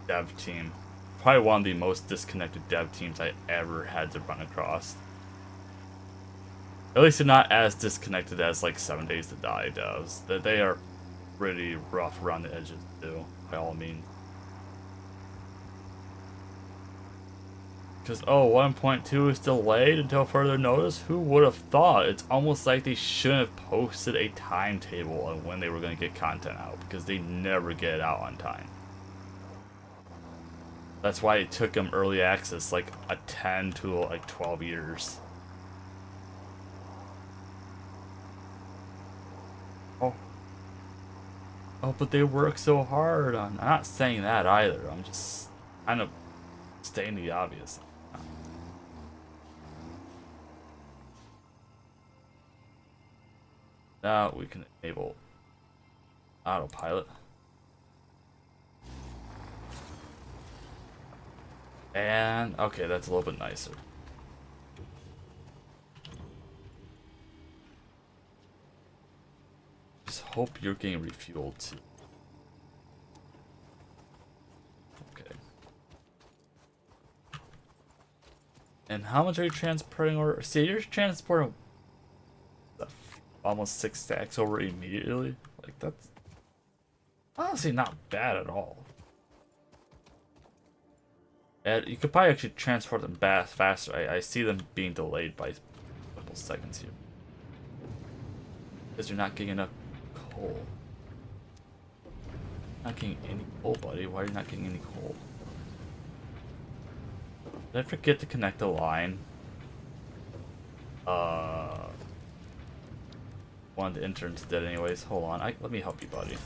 dev team. Probably one of the most disconnected dev teams I ever had to run across. At least they're not as disconnected as like 7 Days to Die devs. That they are pretty rough around the edges too, by all means. Because, oh, 1.2 is delayed until further notice? Who would have thought? It's almost like they shouldn't have posted a timetable on when they were going to get content out, because they never get it out on time. That's why it took them early access like a 10 to like 12 years. Oh. Oh, but they work so hard on... I'm not saying that either. I'm just kind of stating the obvious. Now we can enable autopilot. And, okay, that's a little bit nicer. Just hope you're getting refueled too. Okay. And how much are you transporting over? See, you're transporting almost 6 stacks over immediately. Like, that's honestly not bad at all. And you could probably actually transport them faster. I see them being delayed by a couple seconds here. Because you're not getting enough coal. Not getting any coal, buddy. Why are you not getting any coal? Did I forget to connect the line? One of the interns did anyways. Hold on. Let me help you, buddy.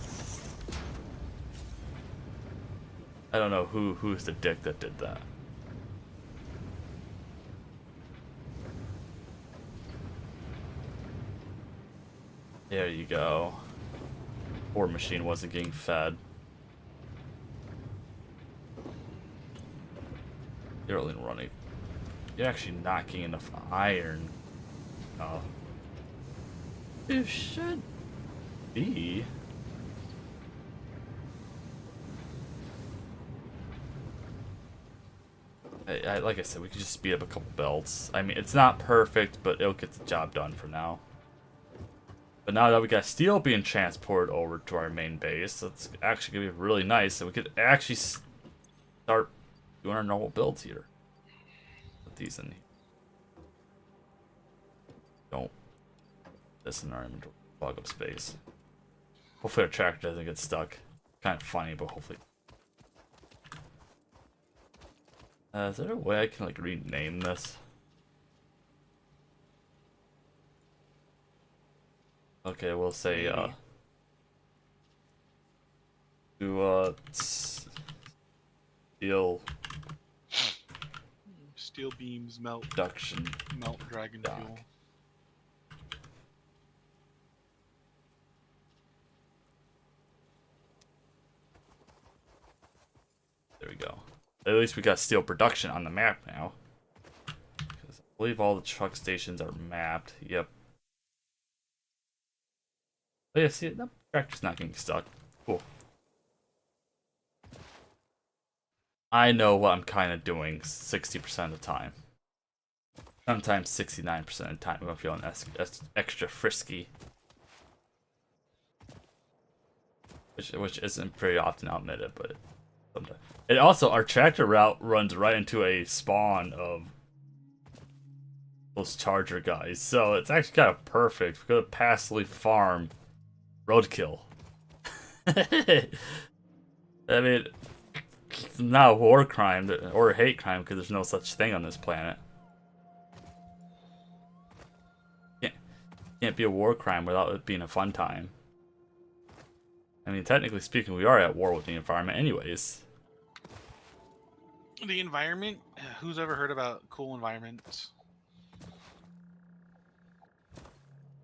I don't know who's the dick that did that. There you go. Poor machine wasn't getting fed. You're only running. You're actually not getting enough iron. Oh. You should be. Like I said, we could just speed up a couple belts. I mean, it's not perfect, but it'll get the job done for now. But now that we got steel being transported over to our main base, that's actually gonna be really nice. So we could actually start doing our normal builds here. Put these in here. Don't this in our inventory. Clog up space. Hopefully our tractor doesn't get stuck. Kind of funny, but hopefully. Is there a way I can like rename this? Okay, we'll say Steel beams melt production. dragon dock. fuel. There we go. At least we got steel production on the map now. Because I believe all the truck stations are mapped. Yep. Oh yeah, see, the tractor's not getting stuck. Cool. I know what I'm kind of doing 60% of the time. Sometimes 69% of the time if I'm feeling extra frisky. Which isn't very often, I'll admit it, but sometimes. And also, our tractor route runs right into a spawn of those charger guys. So it's actually kind of perfect. We're going to passively farm roadkill. I mean, it's not a war crime or a hate crime because there's no such thing on this planet. Can't be a war crime without it being a fun time. I mean, technically speaking, we are at war with the environment anyways. The environment? Who's ever heard about cool environments?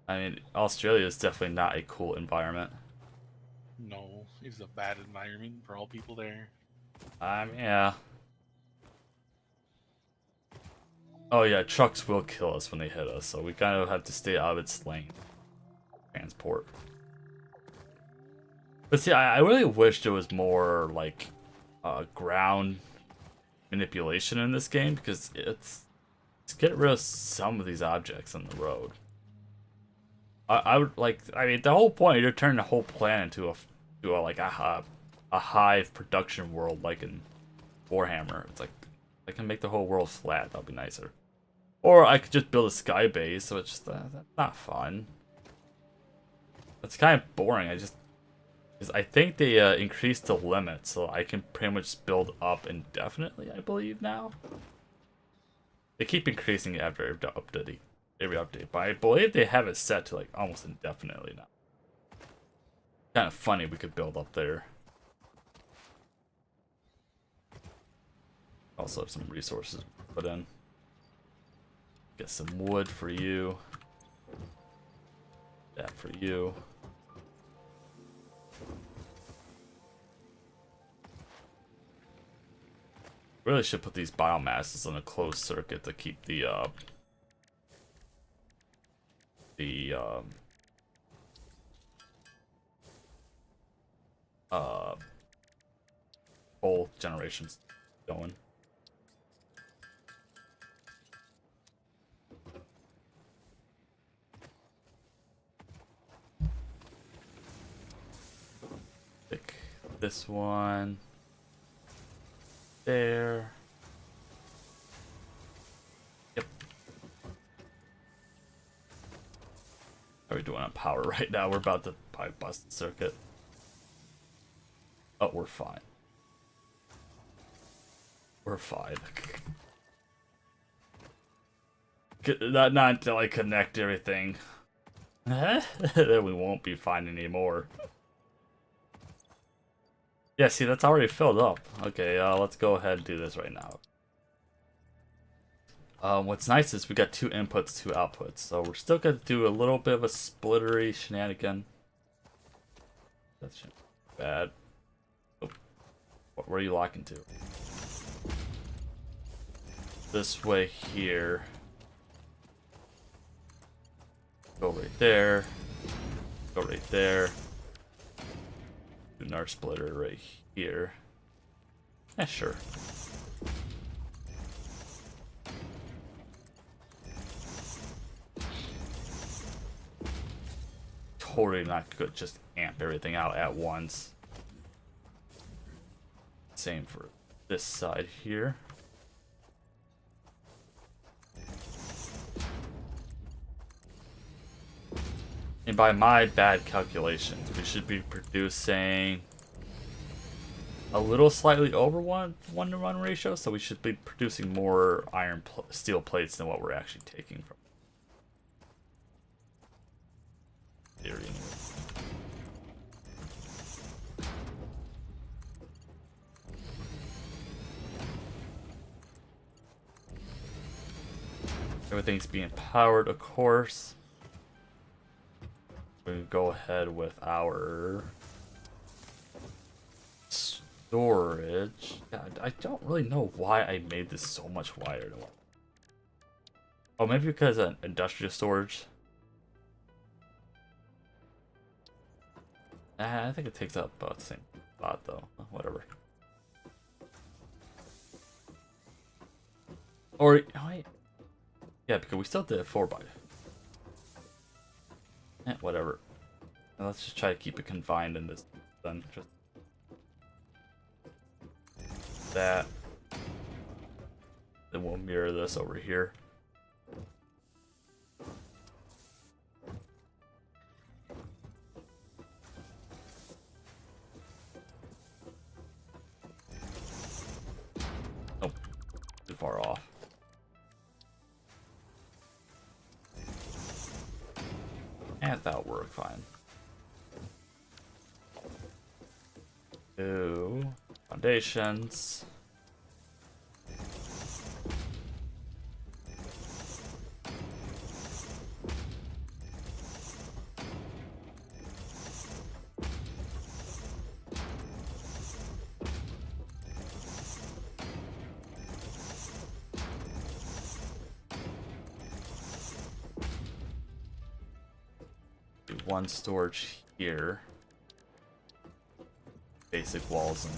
I mean, Australia is definitely not a cool environment. No, it's a bad environment for all people there. Yeah. Oh yeah, trucks will kill us when they hit us, so we kind of have to stay out of its lane. Transport. But see, I really wish there was more, like, ground manipulation in this game, because it's get rid of some of these objects on the road. I would like, I mean, the whole point, you're turning the whole planet into a hive production world like in Warhammer. It's like, I can make the whole world flat, that'd be nicer. Or I could just build a sky base, so it's just, that's not fun. That's kind of boring, because I think they increased the limit, so I can pretty much build up indefinitely, I believe, now. They keep increasing it after every update, but I believe they have it set to like almost indefinitely now. Kind of funny we could build up there. Also have some resources to put in. Get some wood for you. That for you. Really should put these biomasses on a closed circuit to keep the whole generations going. Pick this one there. Yep. How are we doing on power right now? We're about to probably bust the circuit. Oh, we're fine. We're fine. Not until I connect everything. Then we won't be fine anymore. Yeah, see, that's already filled up. Okay, let's go ahead and do this right now. What's nice is we got 2 inputs, 2 outputs, so we're still gonna do a little bit of a splittery shenanigan. That's bad. Oh. Where are you locking to? This way here. Go right there. Go right there. Do another splitter right here. Yeah, sure. Totally not good. Just amp everything out at once. Same for this side here. And by my bad calculations, we should be producing a little slightly over 1:1 ratio, so we should be producing more steel plates than what we're actually taking from theory. Anyway. Everything's being powered, of course. We go ahead with our storage. Yeah, I don't really know why I made this so much wider than what. Oh, maybe because of industrial storage. I think it takes up about the same spot though. Whatever. Or oh, wait. Yeah, because we still did a 4x. Whatever. Now let's just try to keep it confined in this then. Just that. Then we'll mirror this over here. Nope. Too far off. And that'll work fine. Two foundations. Do one storage here. Basic walls and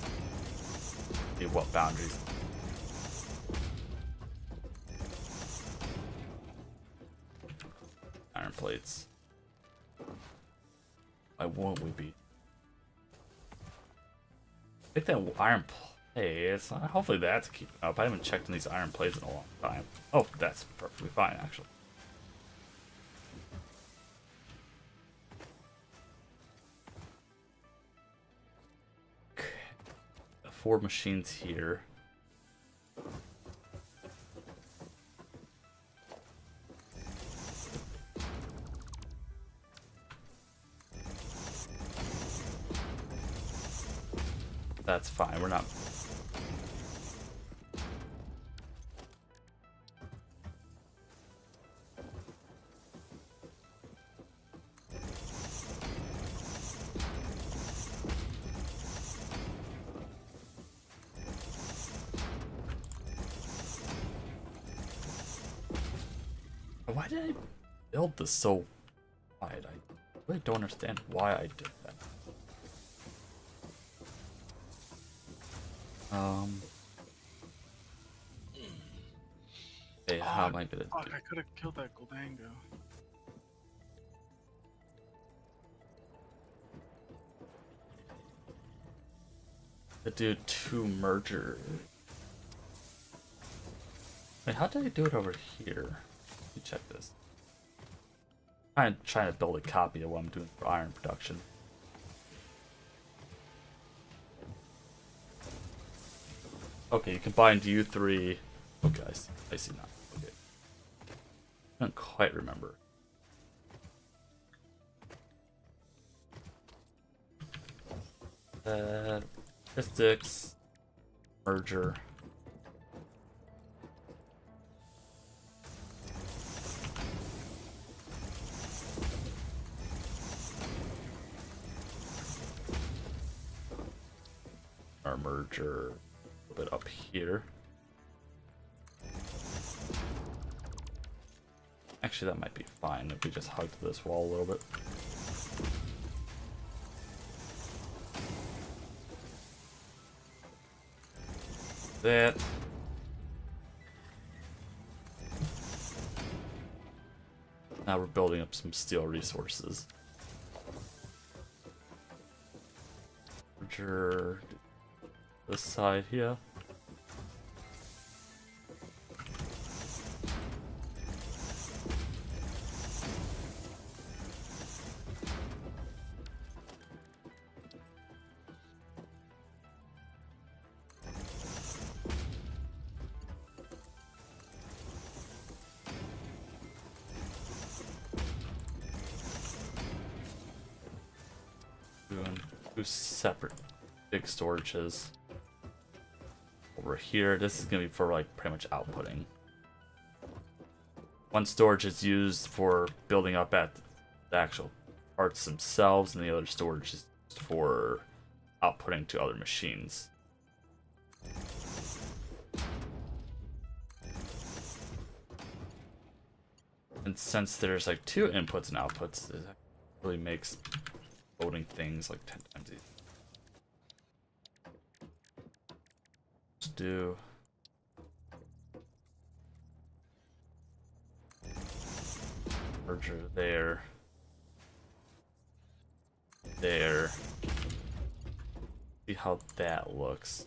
see what boundaries. Iron plates. Why won't we be? I think that iron plates. Hopefully that's keeping up. I haven't checked on these iron plates in a long time. Oh, that's perfectly fine actually. The 4 machines here. That's fine, we're not. Why did I build this so wide? I really don't understand why I did that. Hey, how am I gonna do? Fuck, I could have killed that Goldango. To do 2 mergers. Wait, how did I do it over here? Let me check this. I'm trying to build a copy of what I'm doing for iron production. Okay, you combined U3. Okay, I see now. Okay. I don't quite remember. Statistics. Merger. Our merger a little bit up here. Actually, that might be fine if we just hugged this wall a little bit. That. Now we're building up some steel resources. Merger this side here. doing two separate big storages. Over here, this is gonna be for like pretty much outputting. One storage is used for building up at the actual parts themselves, and the other storage is used for outputting to other machines. And since there's like two inputs and outputs, it really makes loading things like 10 times easier. Let's do merger there. There. See how that looks.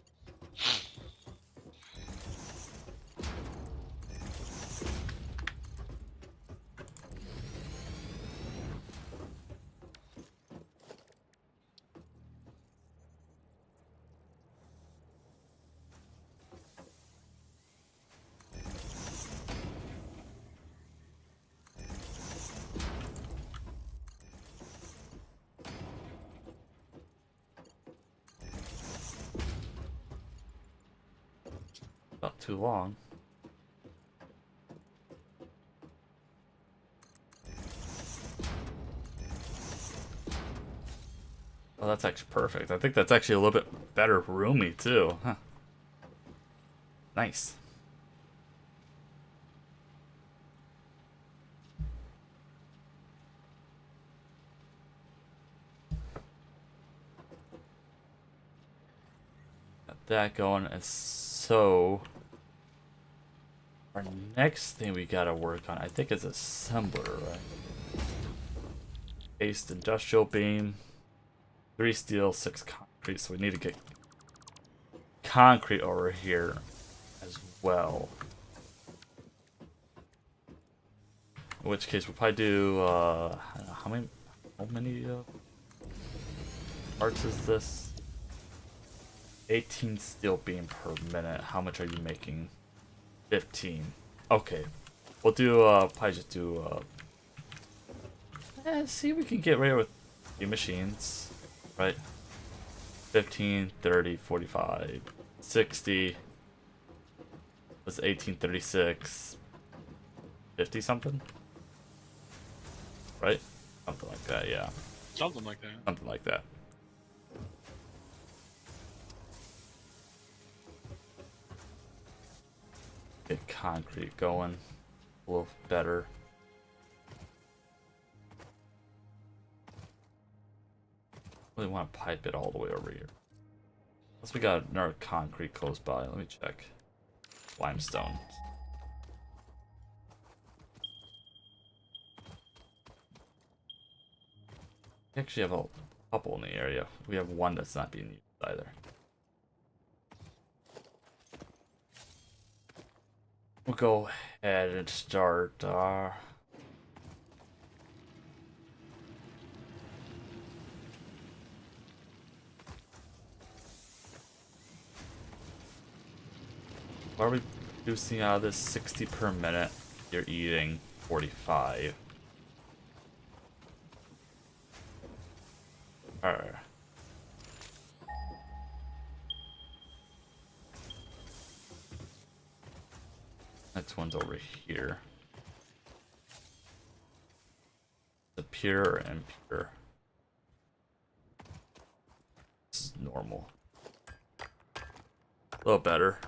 Not too long. Oh, that's actually perfect. I think that's actually a little bit better roomy too. Huh. Nice. Got that going, and so our next thing we gotta work on, I think, is assembler, right? Based industrial beam, 3 steel, 6 concrete. So we need to get concrete over here as well. In which case we'll probably do I don't know, how many parts is this? 18 steel beam per minute. How much are you making? 15. Okay. We'll do probably just do see if we can get rid with 3 machines. Right? 15, 30, 45, 60. Was 18, 36, 50 something? Right? Something like that, yeah. Something like that. Something like that. Get concrete going a little better. Really want to pipe it all the way over here. Unless we got another concrete close by. Let me check. Limestone. We actually have a couple in the area. We have one that's not being used either. We'll go ahead and start what are we producing out of this? 60 per minute. You're eating 45. Alright. Next one's over here. The pure or impure? This is normal. A little better.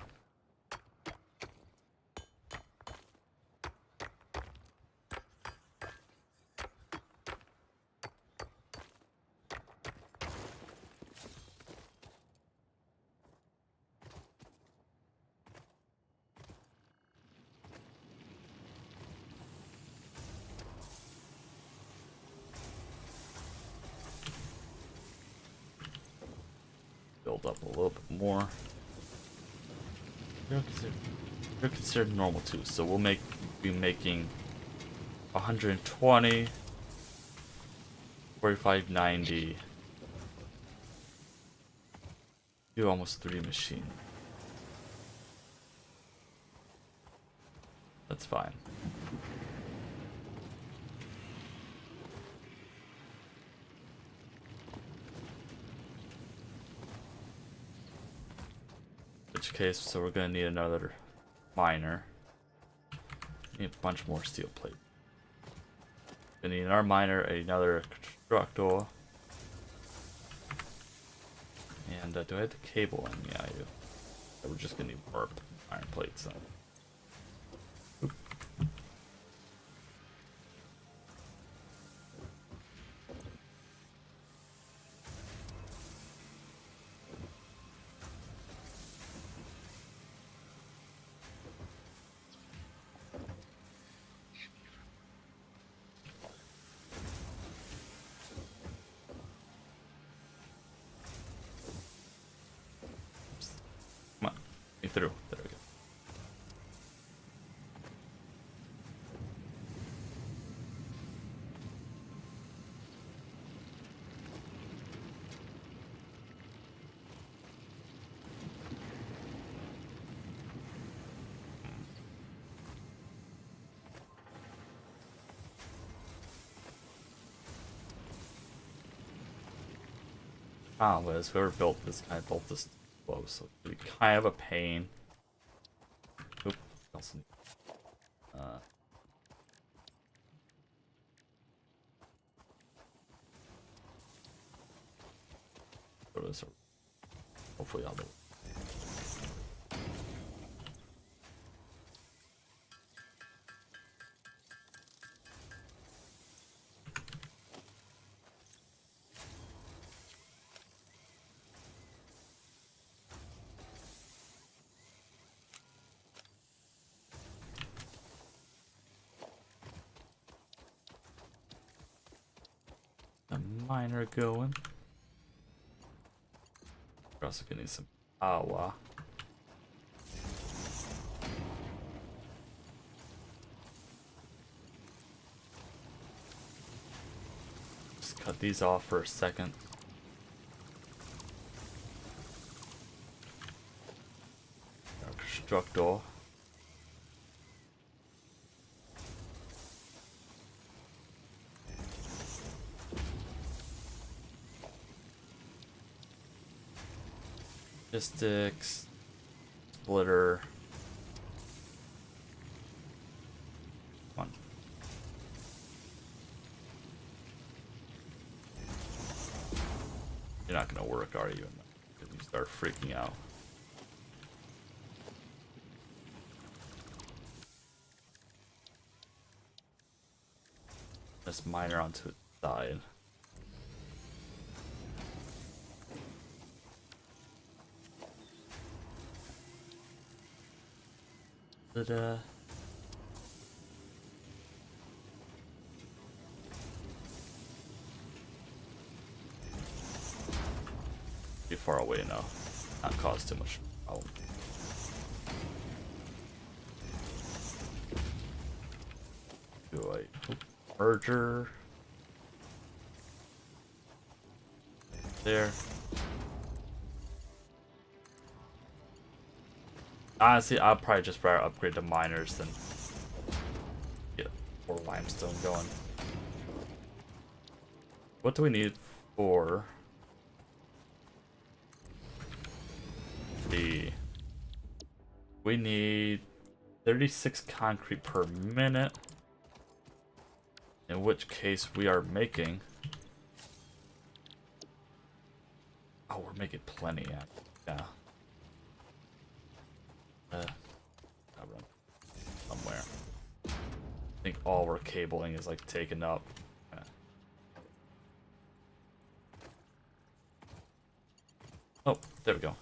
Build up a little bit more. They're considered normal too, so we'll be making 120, 45, 90. Do almost 3 machines. That's fine. which case, so we're gonna need another miner. Need a bunch more steel plate. Gonna need another miner, another constructor. And do I have the cable in? Yeah, I do. So we're just gonna need more iron plates. So. Oop. Come on, get through. There we go. Was whoever built this guy built this close, so it'd be kind of a pain. Oop, also need, throw this over. Hopefully I'll do it. A miner going. We're also gonna need some power. Just cut these off for a second. Our constructor. Logistics, splitter. Come on. You're not gonna work, are you? Because you start freaking out. This miner onto its side. But, be far away now. Not cause too much problem. Do I merger? There. Honestly, I'll probably just rather upgrade the miners than get more limestone going. What do we need for the... We need 36 concrete per minute. In which case we are making... Oh, we're making plenty, yeah. I'll run somewhere. I think all our cabling is like taken up. Oh, there we go.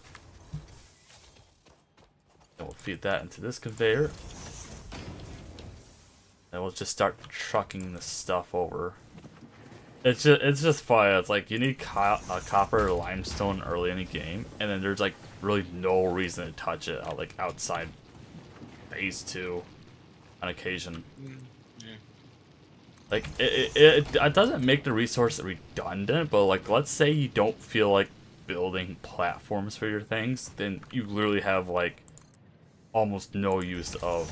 Then we'll feed that into this conveyor. And we'll just start trucking this stuff over. It's just fun. It's like you need copper or limestone early in the game, and then there's like really no reason to touch it like outside phase 2 on occasion. Yeah. Like it doesn't make the resource redundant, but like let's say you don't feel like building platforms for your things, then you literally have like almost no use of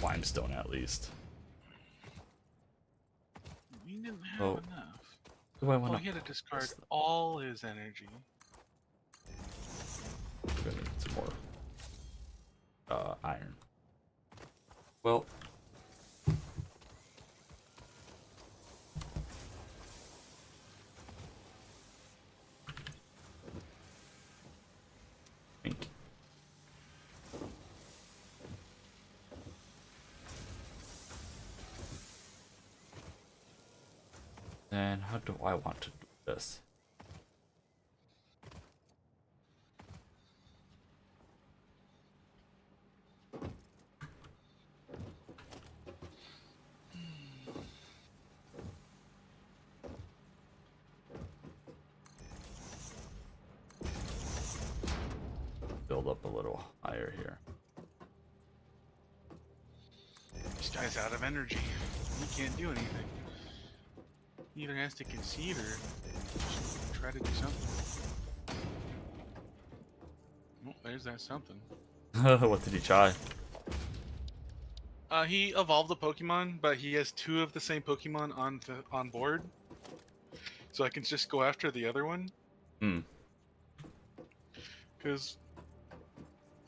limestone at least. We didn't have Oh. enough. Do I want Oh, he had to discard all his energy. Gonna need some more iron. Well, thank you. Then how do I want to do this? Build up a little higher here. This guy's out of energy. He can't do anything. He either has to concede or try to do something. Oh, there's that something. What did he try? He evolved a Pokemon, but he has 2 of the same Pokemon on board. So I can just go after the other one. Hmm. Because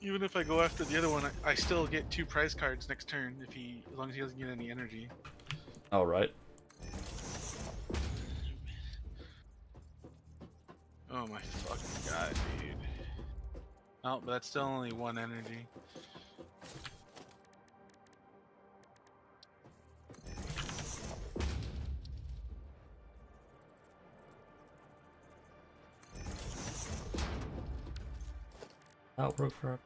even if I go after the other one, I still get 2 prize cards next turn as long as he doesn't get any energy. All right. Oh my fucking god, dude. Oh, but that's still only 1 energy. That'll work for.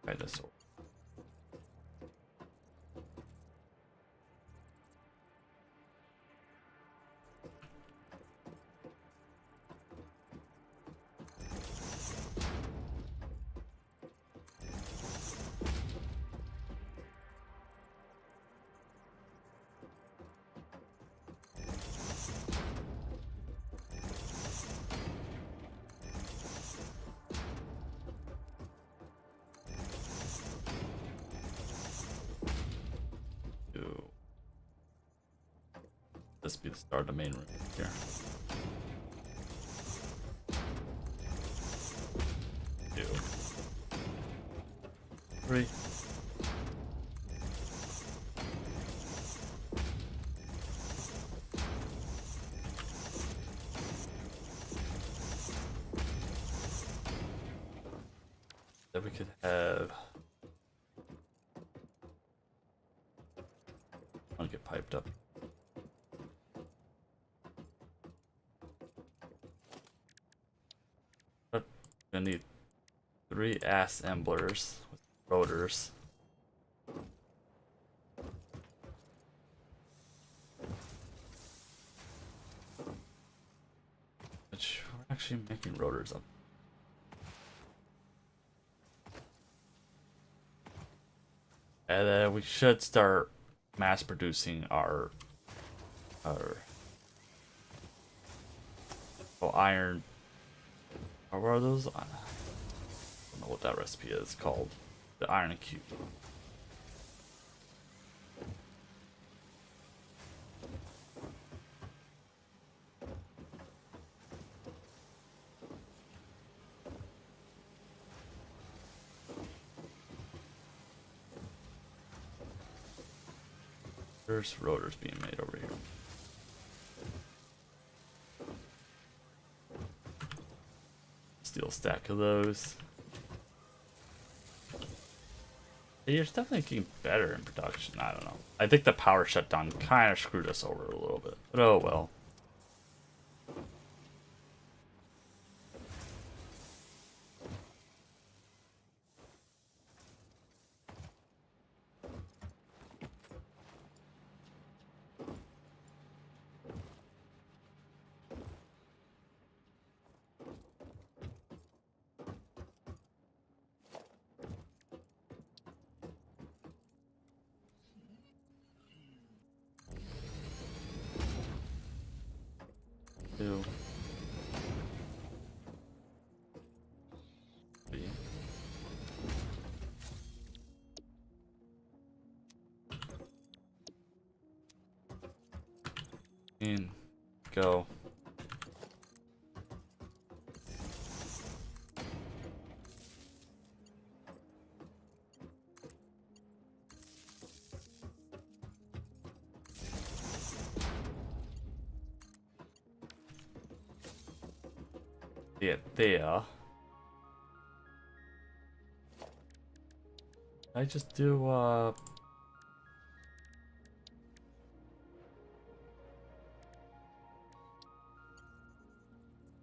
Try this one. This be the start of the main room here. Two. 3. Then we could have. I'll get piped up. Gonna need 3 assemblers with rotors. Which we're actually making rotors up. And then we should start mass producing our iron. Or what are those? I don't know what that recipe is called. The iron cube. There's rotors being made over here. Steel stack of those. You're definitely getting better in production. I don't know. I think the power shutdown kind of screwed us over a little bit. But oh well. And go. Yeah, there. I just do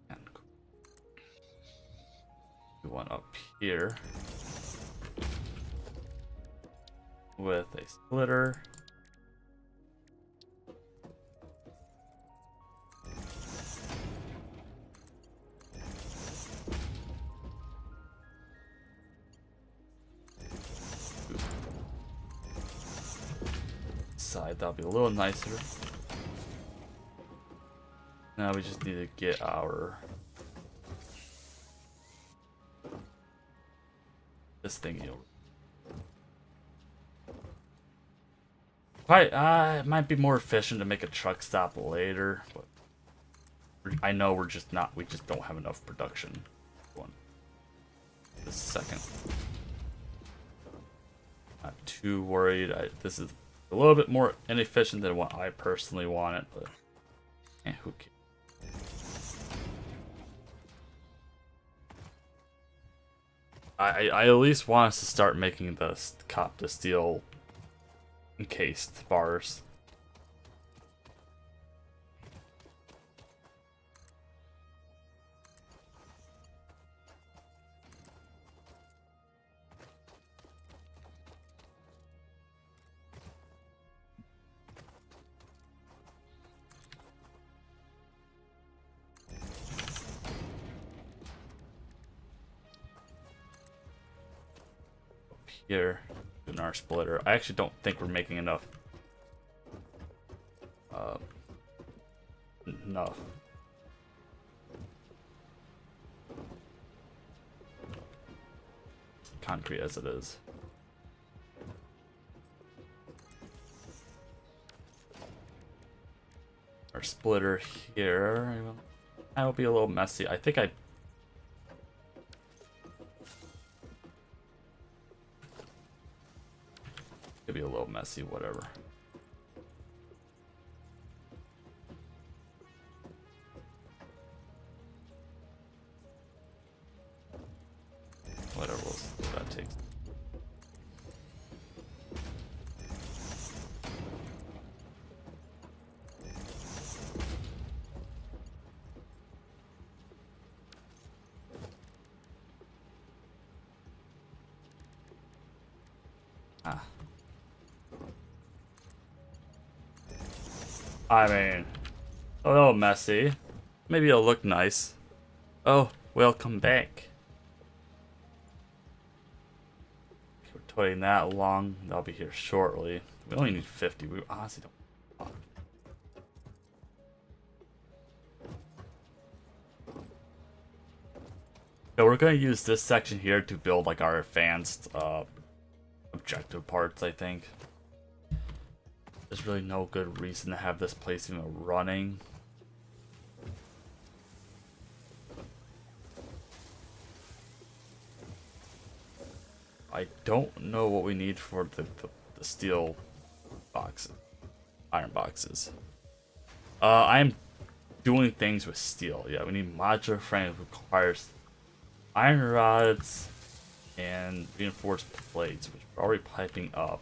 and do one up here with a splitter. Side, that'll be a little nicer. Now we just need to get our this thing over. It might be more efficient to make a truck stop later, but I know we just don't have enough production. One. This second. Not too worried. This is a little bit more inefficient than what I personally wanted, but who cares? I at least want us to start making the steel encased bars. Here in our splitter. I actually don't think we're making enough. Enough. Concrete as it is. Our splitter here. That will be a little messy. I think It'd be a little messy, whatever. Whatever, we'll see what that takes. I mean, a little messy. Maybe it'll look nice. Oh, welcome back. We're toiling that along. I'll be here shortly. We only need 50. We honestly don't. So we're going to use this section here to build like our advanced objective parts, I think. There's really no good reason to have this place even running. I don't know what we need for the steel boxes, iron boxes. I'm doing things with steel. Yeah, we need modular frame, requires iron rods and reinforced plates, which are already piping up.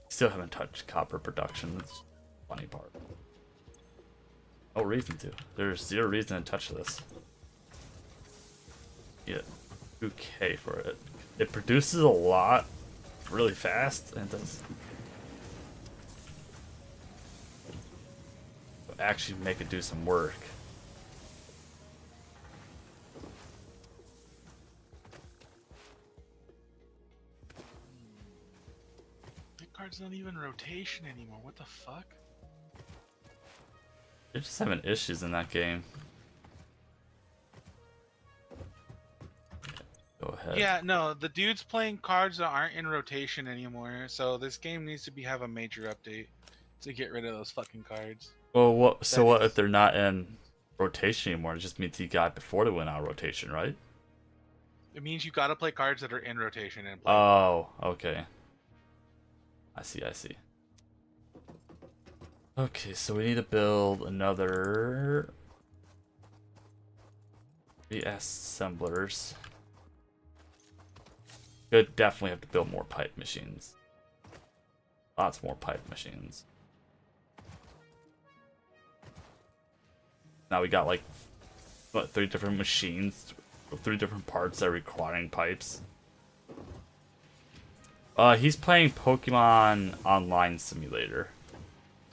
Still haven't touched copper production. That's the funny part. No reason to. There's zero reason to touch this. Get 2K for it. It produces a lot really fast and does actually make it do some work. Card's not even rotation anymore. What the fuck? They're just having issues in that game. Go ahead. Yeah, no, the dude's playing cards that aren't in rotation anymore, so this game needs to have a major update to get rid of those fucking cards. Well, what? So That what if is, they're not in rotation anymore? It just means he got before they went out of rotation, right? it means you gotta play cards that are in rotation and play. Oh, okay. I see. I see. Okay, so we need to build another 3 assemblers. Could definitely have to build more pipe machines. Lots more pipe machines. Now we got like, what, 3 different machines, 3 different parts that are requiring pipes. He's playing Pokemon Online Simulator.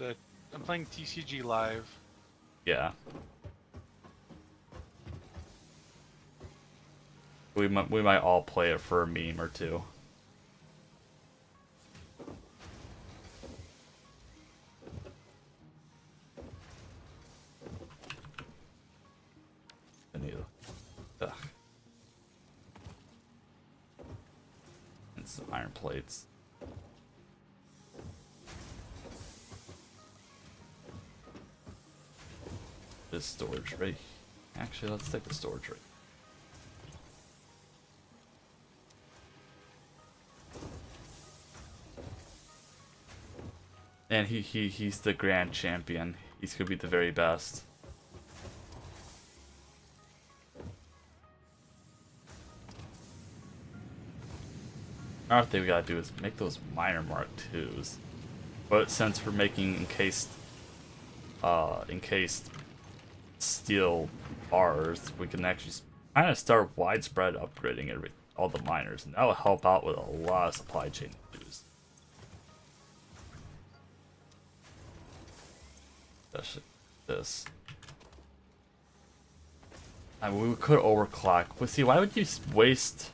I'm playing TCG Live. Yeah. We might all play it for a meme or two. Ugh. And some iron plates. This storage right. Actually, let's take the storage right. And he's the grand champion. He's gonna be the very best. Another thing we gotta do is make those minor Mark IIs. But since we're making encased steel bars, we can actually kind of start widespread upgrading all the miners, and that will help out with a lot of supply chain issues. Especially this. I mean, we could overclock, but see, why would you waste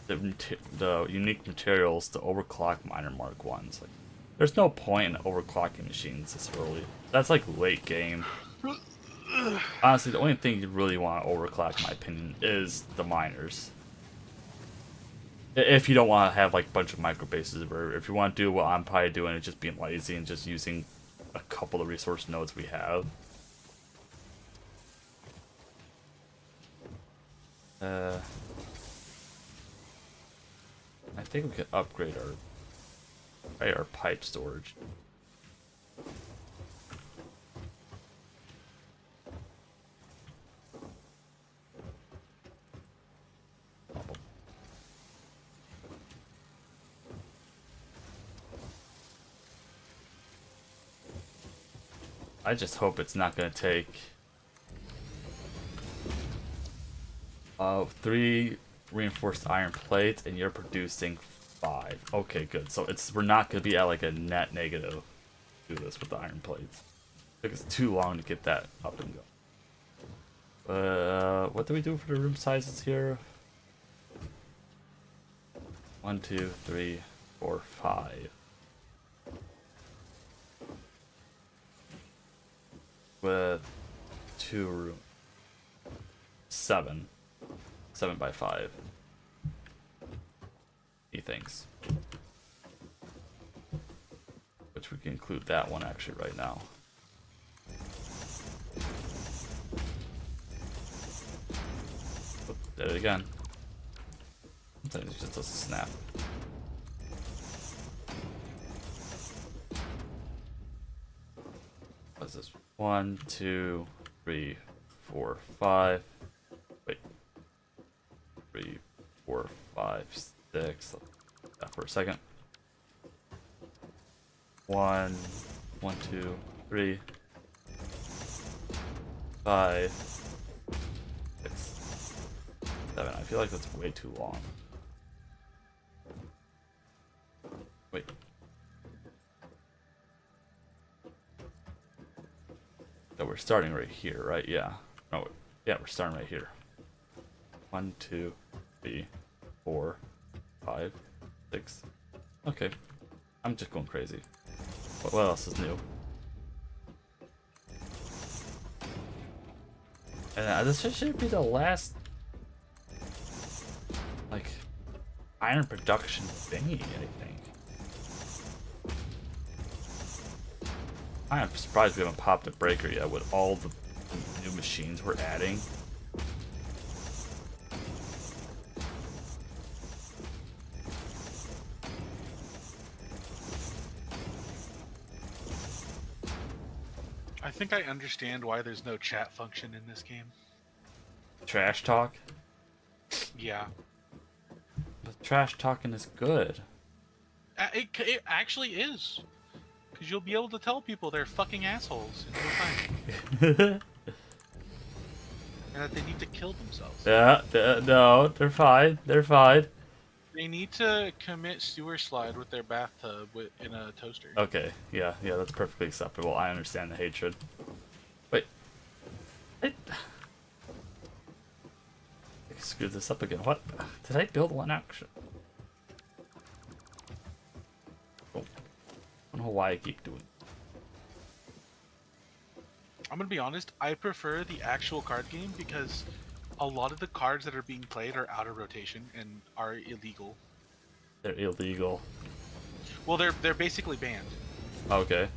the unique materials to overclock minor Mark 1s? Like, there's no point in overclocking machines this early. That's like late game. Honestly, the only thing you really want to overclock, in my opinion, is the miners. If you don't want to have like a bunch of micro bases, or if you want to do what I'm probably doing, and just being lazy and just using a couple of resource nodes we have. I think we can upgrade our pipe storage. I just hope it's not going to take 3 reinforced iron plates, and you're producing 5. Okay, good. So we're not going to be at like a net negative. Do this with the iron plates. It took us too long to get that up and go. What do we do for the room sizes here? 1, 2, 3, 4, 5. With 2 room. 7 by 5. Methinks. Which we can include that one actually right now. Oh, did it again. Sometimes it just doesn't snap. What's this? 1, 2, 3, 4, 5. Wait. 3, 4, 5, 6. That for a second. 1, 2, 3, 5, 6, 7. I feel like that's way too long. Wait. So we're starting right here, right? Yeah. No, yeah, we're starting right here. 1, 2, 3, 4, 5, 6. Okay. I'm just going crazy. What else is new? And this should be the last. Like, iron production thingy, I think. I'm surprised we haven't popped a breaker yet with all the new machines we're adding. I think I understand why there's no chat function in this game. Trash talk? Yeah. But trash talking is good. It actually is. Because you'll be able to tell people they're fucking assholes in real time. And that they need to kill themselves. Yeah, no, they're fine. They're fine. They need to commit sewer slide with their bathtub in a toaster. Okay, yeah, that's perfectly acceptable. I understand the hatred. Wait. I screwed this up again. What? Did I build one action? Oh. I don't know why I keep doing. I'm gonna be honest, I prefer the actual card game because a lot of the cards that are being played are out of rotation and are illegal. They're illegal. Well, they're basically banned, Okay.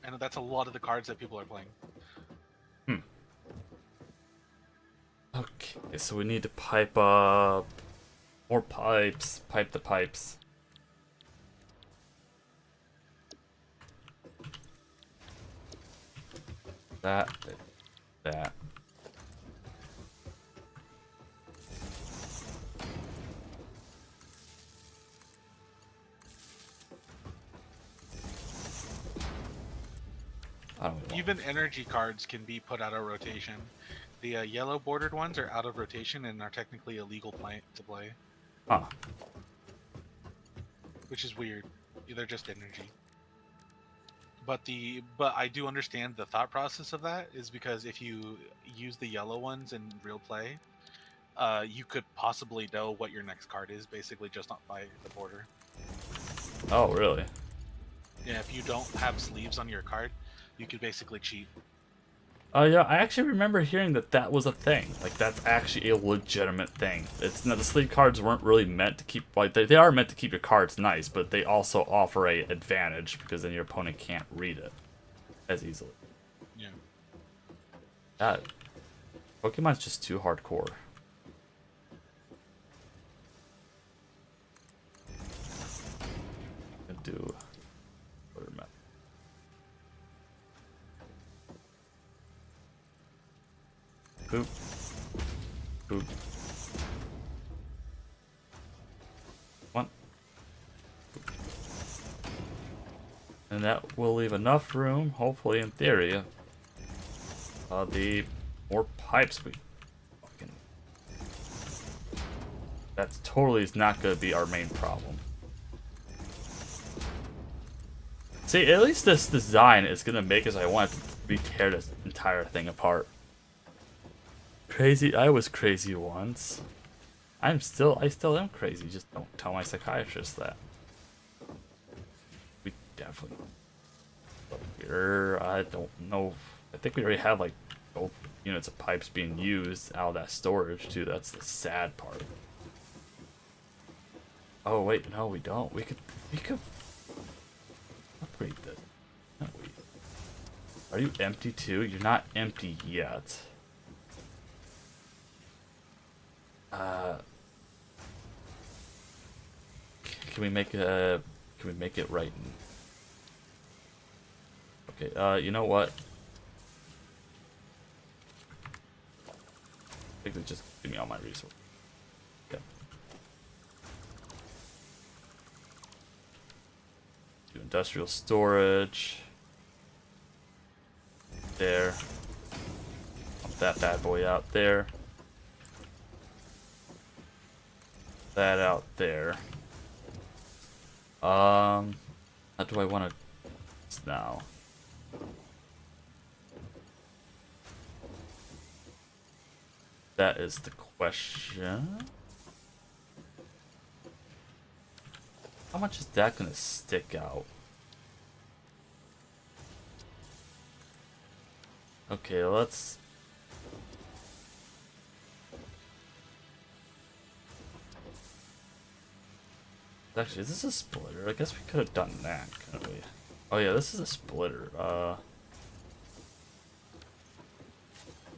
and that's a lot of the cards that people are playing. Okay, so we need to pipe up more pipes. Pipe the pipes. That. I don't know. Even energy cards can be put out of rotation. The yellow bordered ones are out of rotation and are technically illegal to play, Huh. which is weird. They're just energy. But I do understand the thought process of that is because if you use the yellow ones in real play, you could possibly know what your next card is, basically just not by the border. Oh, really? Yeah, if you don't have sleeves on your card, you could basically cheat. Oh, yeah, I actually remember hearing that was a thing. Like, that's actually a legitimate thing. It's not, the sleeve cards weren't really meant to keep, like, they are meant to keep your cards nice, but they also offer a advantage because then your opponent can't read it as easily. Yeah. That Pokemon's just too hardcore. Gonna do order map. Boop. Boop. One. Boop. And that will leave enough room, hopefully in theory, the more pipes we fucking... That's totally is not going to be our main problem. See, at least this design is going to make us I want to tear this entire thing apart. Crazy, I was crazy once. I still am crazy, just don't tell my psychiatrist that. We definitely... Up here, I don't know. I think we already have like both units of pipes being used out of that storage too. That's the sad part. Oh wait, no we don't. We could upgrade this. No, are you empty too? You're not empty yet. Can we make it right? Okay, you know what? I think just give me all my resources. Okay. Do industrial storage. There. Pump that bad boy out there. That out there. How do I want to now? That is the question. How much is that gonna stick out? Okay, let's... Actually, is this a splitter? I guess we could have done that, couldn't we? Oh yeah, this is a splitter.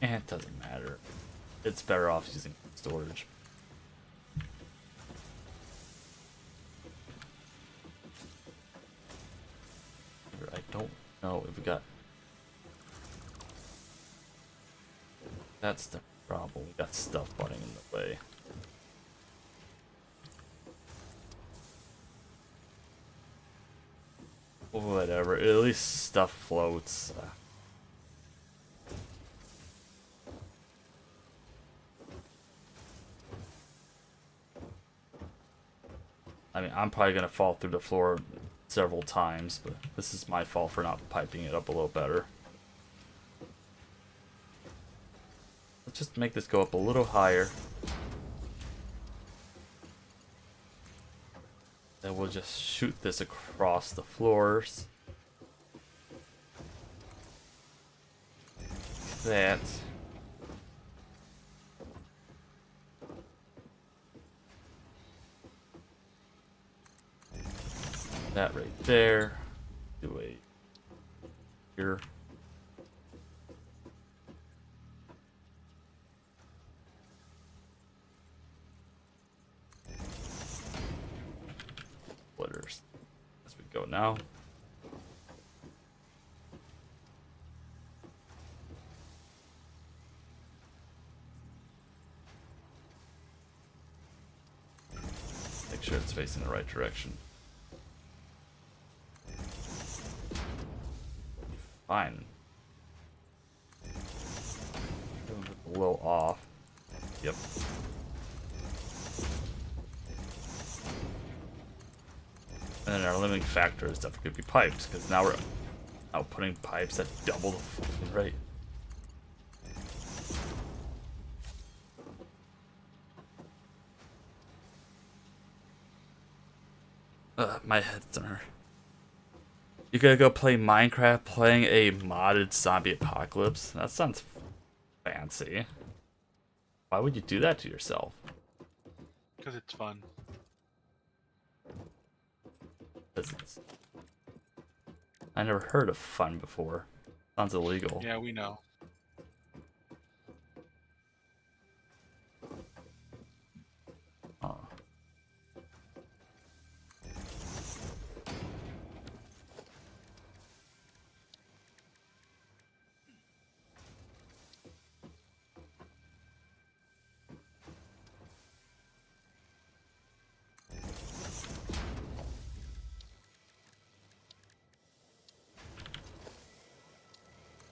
It doesn't matter. It's better off using storage. I don't know if we got... That's the problem. We got stuff butting in the way. Whatever. At least stuff floats. I mean, I'm probably gonna fall through the floor several times, but this is my fault for not piping it up a little better. Let's just make this go up a little higher. Then we'll just shoot this across the floors. That. That right there. Do a here. Splitters. As we go now. Make sure it's facing the right direction. Fine. A little off. Yep. And then our limiting factor is definitely going to be pipes, because now we're outputting pipes at double the fucking rate. My head's in her. You gotta go play Minecraft playing a modded zombie apocalypse? That sounds fancy. Why would you do that to yourself? Because it's fun. I never heard of fun before. Sounds illegal. Yeah, we know. Oh.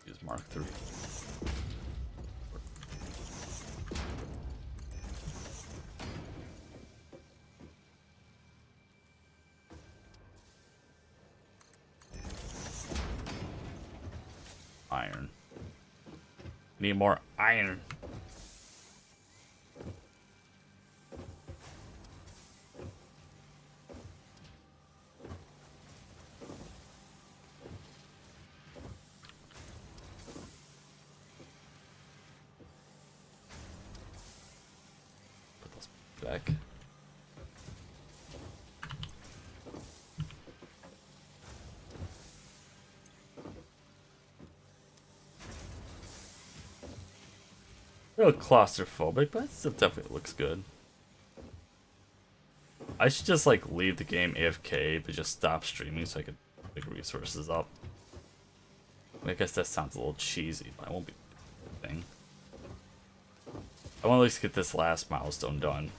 Use Mark III. Iron. Need more iron. Put those back. A little claustrophobic, but it still definitely looks good. I should just like leave the game AFK, but just stop streaming so I can pick resources up. I guess that sounds a little cheesy, but I won't be a thing. I want to at least get this last milestone done.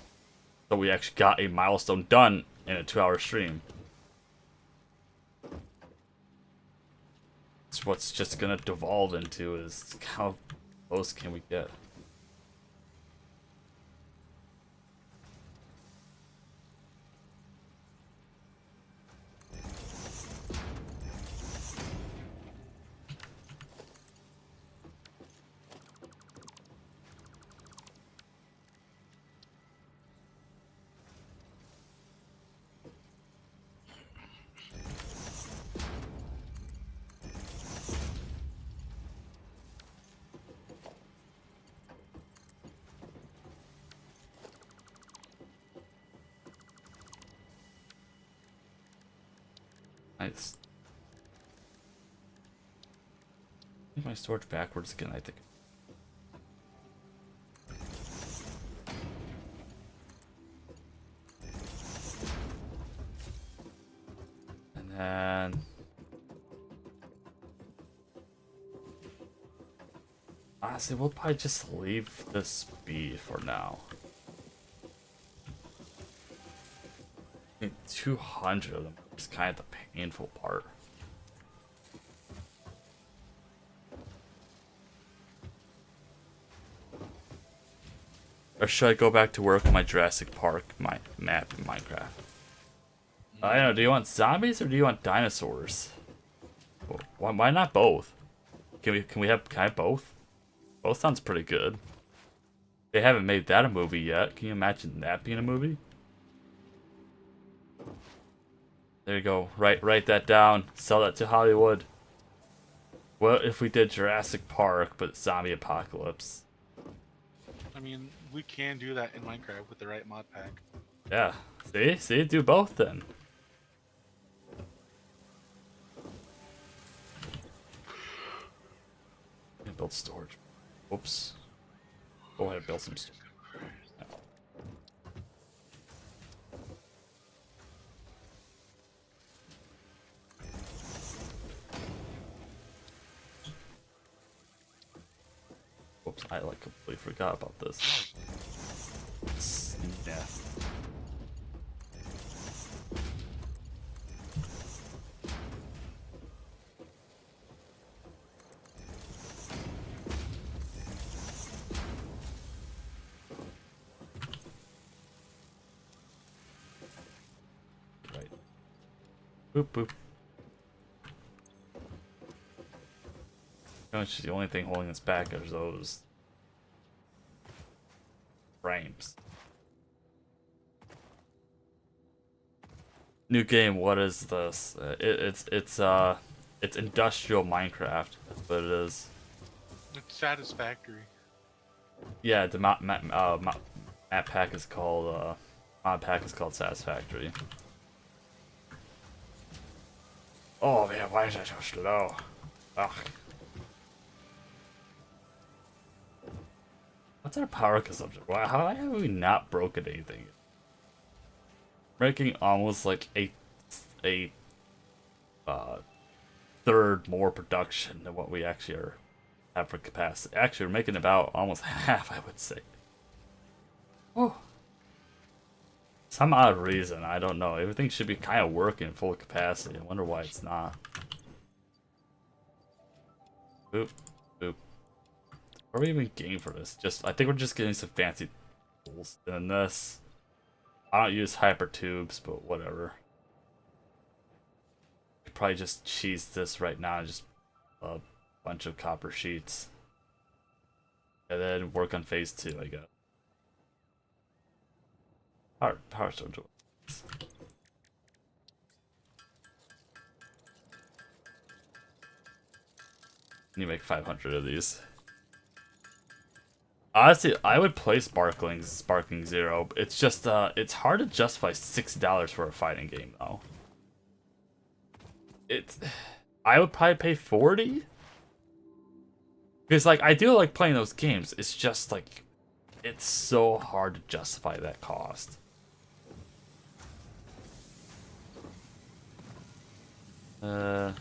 So we actually got a milestone done in a 2-hour stream. It's what's just gonna devolve into is how close can we get? Nice. Move my storage backwards again, I think. And then honestly, we'll probably just leave this be for now. I think 200 of them is kind of the painful part. Or should I go back to work on my Jurassic Park map in Minecraft? I don't know, do you want zombies or do you want dinosaurs? Why not both? Can I have both? Both sounds pretty good. They haven't made that a movie yet. Can you imagine that being a movie? There you go. Write that down. Sell that to Hollywood. What if we did Jurassic Park but zombie apocalypse? I mean, we can do that in Minecraft with the right mod pack. Yeah. See, do both then. Build storage. Oops. Go ahead and build some storage. Whoops, I like completely forgot about this. Yeah. Right. Boop boop. Pretty much the only thing holding us back are those frames. New game. What is this? It's industrial Minecraft. That's what it is. It's Satisfactory. Yeah, the map pack is called mod pack is called Satisfactory. Oh man, why is that so slow? Ugh. What's our power consumption? How have we not broken anything? Making almost like a third more production than what we actually have for capacity. Actually, we're making about almost half, I would say. Oh, some odd reason, I don't know. Everything should be kind of working full capacity. I wonder why it's not. Boop, boop. What are we even getting for this? I think we're just getting some fancy tools. And this, I don't use hyper tubes, but whatever. Could probably just cheese this right now and just a bunch of copper sheets. And then work on phase 2, I guess. Power storage. You make 500 of these. Honestly, I would play Sparkling Zero. It's just it's hard to justify $60 for a fighting game though. I would probably pay 40. Because like I do like playing those games. It's just like it's so hard to justify that cost. Snag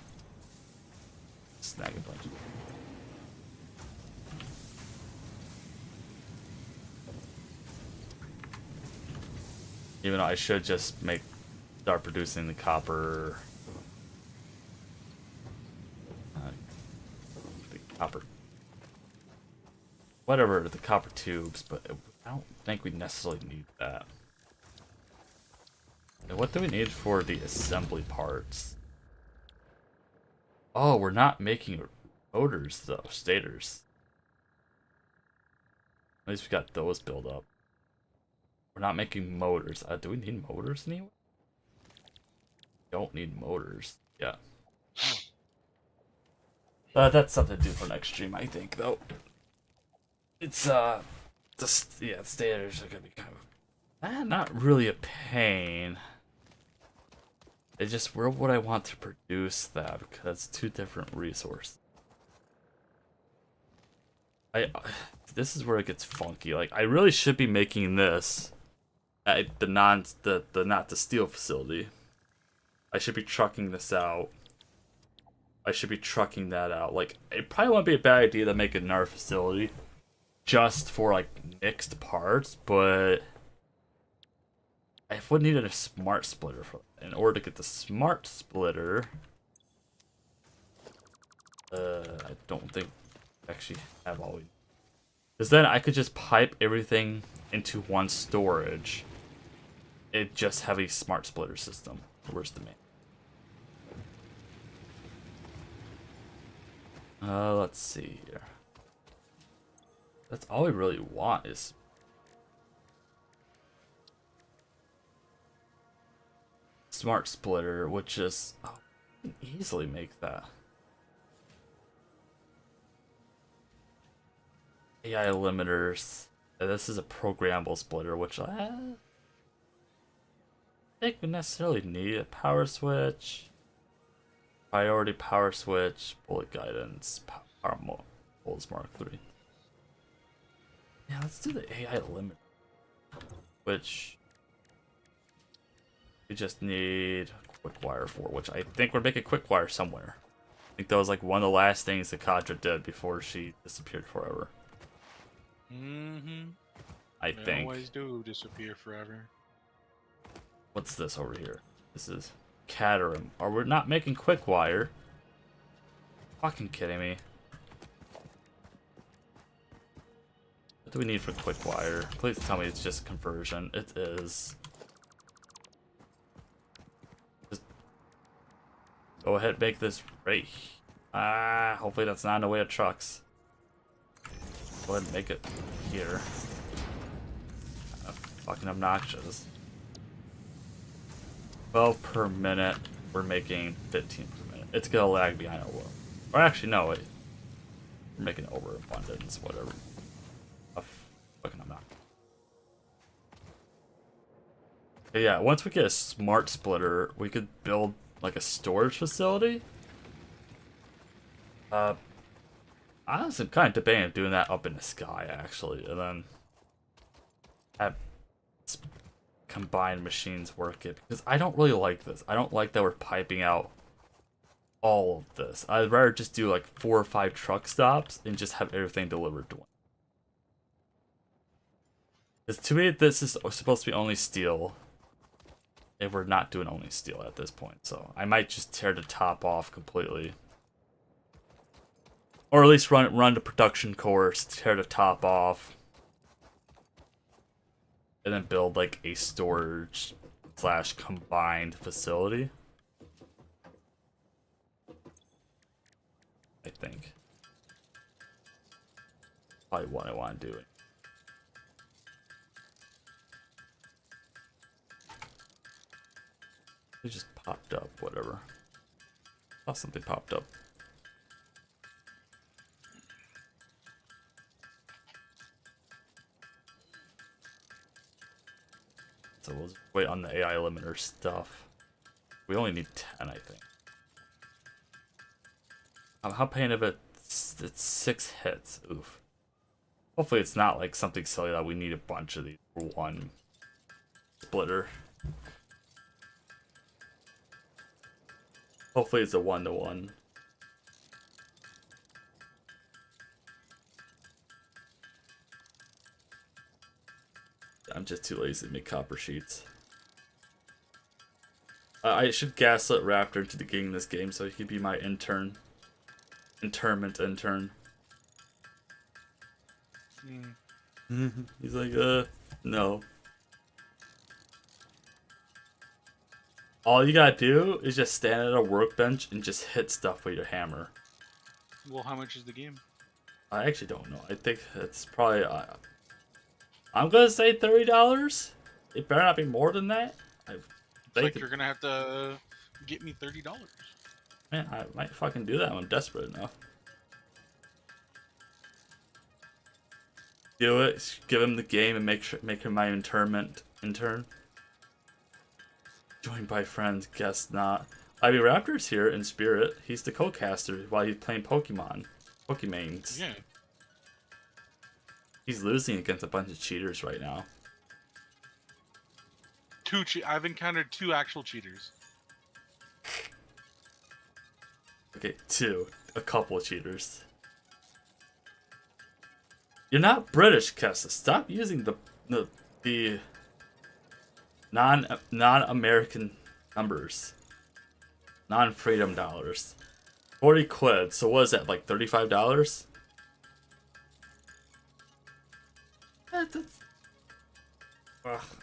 a bunch. Even though I should just start producing the copper. The copper. Whatever, the copper tubes, but I don't think we necessarily need that. And what do we need for the assembly parts? Oh, we're not making motors though, stators. At least we got those built up. We're not making motors. Do we need motors anyway? Don't need motors. Yeah. That's something to do for next stream, I think, though. It's yeah, stators are gonna be kind of not really a pain. It's just where would I want to produce that? Because it's two different resources. This is where it gets funky. Like I really should be making this at the not the steel facility. I should be trucking this out. I should be trucking that out. Like it probably wouldn't be a bad idea to make another facility just for like mixed parts, but I would need a smart splitter for that. In order to get the smart splitter. I don't think I actually have all we. Because then I could just pipe everything into one storage. It just have a smart splitter system. Where's the main? Let's see here. That's all we really want is smart splitter, which is we can easily make that. AI limiters. This is a programmable splitter, which I think we necessarily need a power switch, priority power switch, bullet guidance, power moles Mark 3. Yeah, let's do the AI limiter, which we just need quick wire for, which I think we're making quick wire somewhere. I think that was like one of the last things that Kadra did before she disappeared forever. Mm-hmm. I They think. always do disappear forever. What's this over here? This is Caterham. Are we not making quick wire? Fucking kidding me. What do we need for quick wire? Please tell me it's just conversion. It is. Just go ahead, make this right. Hopefully that's not in the way of trucks. Go ahead and make it here. Fucking obnoxious. 12 per minute. We're making 15 per minute. It's gonna lag behind our world. Or actually, no, wait. We're making overabundance, whatever. Fucking obnoxious. But yeah, once we get a smart splitter, we could build like a storage facility. Honestly, I'm kind of debating doing that up in the sky, actually, and then have combined machines work it, because I don't really like this. I don't like that we're piping out all of this. I'd rather just do like 4 or 5 truck stops and just have everything delivered to one. Because to me, this is supposed to be only steel, and we're not doing only steel at this point, so I might just tear the top off completely. Or at least run the production course, tear the top off, and then build like a storage / combined facility. I think. Probably what I want to do. It just popped up, whatever. Oh, something popped up. So we'll just wait on the AI limiter stuff. We only need 10, I think. How pain of it? It's 6 hits. Oof. Hopefully it's not like something silly that we need a bunch of these for one splitter. Hopefully it's a 1-to-1. I'm just too lazy to make copper sheets. I should gaslit Raptor into getting this game so he could be my intern. Internment intern. He's like, no. All you gotta do is just stand at a workbench and just hit stuff with your hammer. Well, how much is the game? I actually don't know. I think it's probably... I'm gonna say $30. It better not be more than that. It's like you're gonna have to get me $30. Man, I might fucking do that when I'm desperate enough. Do it. Give him the game and make him my intern. Joined by friends, guess not. Ivy Raptor's here in spirit. He's the co-caster while he's playing Pokemon. Pokemanes. Yeah. He's losing against a bunch of cheaters right now. I've encountered 2 actual cheaters. Okay, 2. A couple of cheaters. You're not British, Kessa. Stop using the non-American numbers. Non-freedom dollars. 40 quid. So what is that, like $35?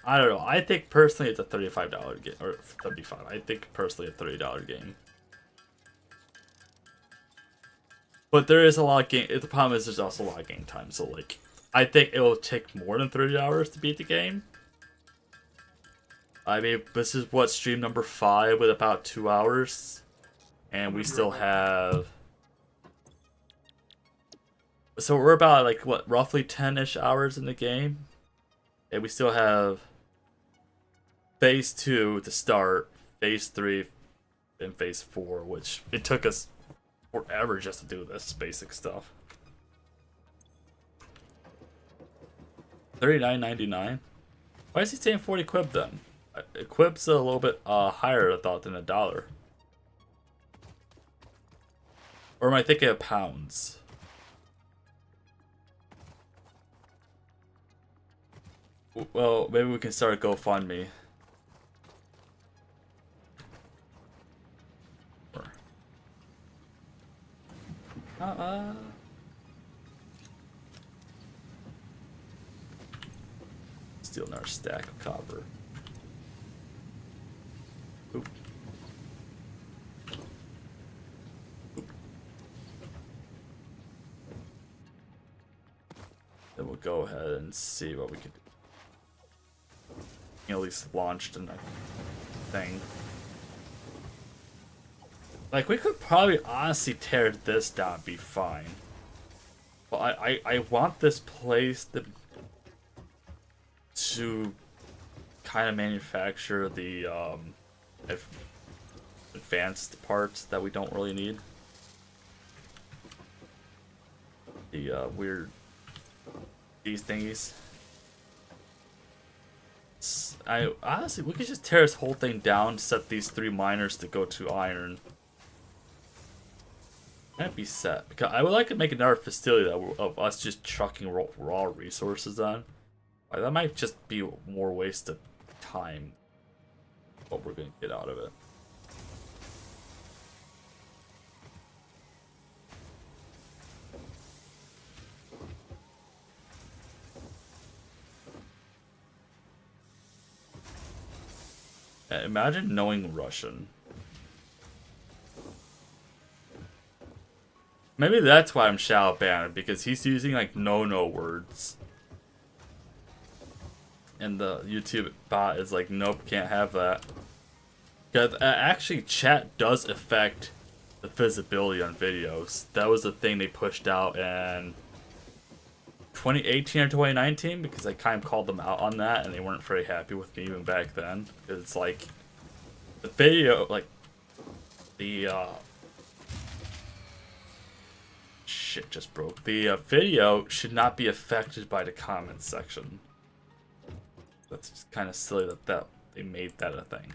I don't know. I think personally it's a $35 game, or 35. I think personally a $30 game. But there is a lot of game. The problem is there's also a lot of game time. So like, I think it will take more than 30 hours to beat the game. I mean, this is what, stream number 5 with about 2 hours, and we still have. So we're about like what, roughly 10-ish hours in the game, and we still have phase 2 to start, phase 3, and phase 4, which it took us forever just to do this basic stuff. $39.99. Why is he saying 40 quid then? Quib's a little bit higher, I thought, than $1. Or am I thinking of pounds? Well, maybe we can start a GoFundMe. Steal another stack of copper. Oop. Oop. Then we'll go ahead and see what we can do. At least launched in a thing. Like, we could probably honestly tear this down and be fine. But I want this place to kind of manufacture the advanced parts that we don't really need. The weird these thingies. I honestly, we could just tear this whole thing down, set these 3 miners to go to iron. Can't be set, because I would like to make another facility of us just trucking raw resources on. That might just be more waste of time. What we're gonna get out of it. Imagine knowing Russian. Maybe that's why I'm shadow banned, because he's using like no words. And the YouTube bot is like, nope, can't have that. Because actually chat does affect the visibility on videos. That was the thing they pushed out in 2018 or 2019, because I kind of called them out on that and they weren't very happy with me even back then. Because it's like, the video, like, the, shit just broke. The video should not be affected by the comments section. That's just kind of silly that they made that a thing.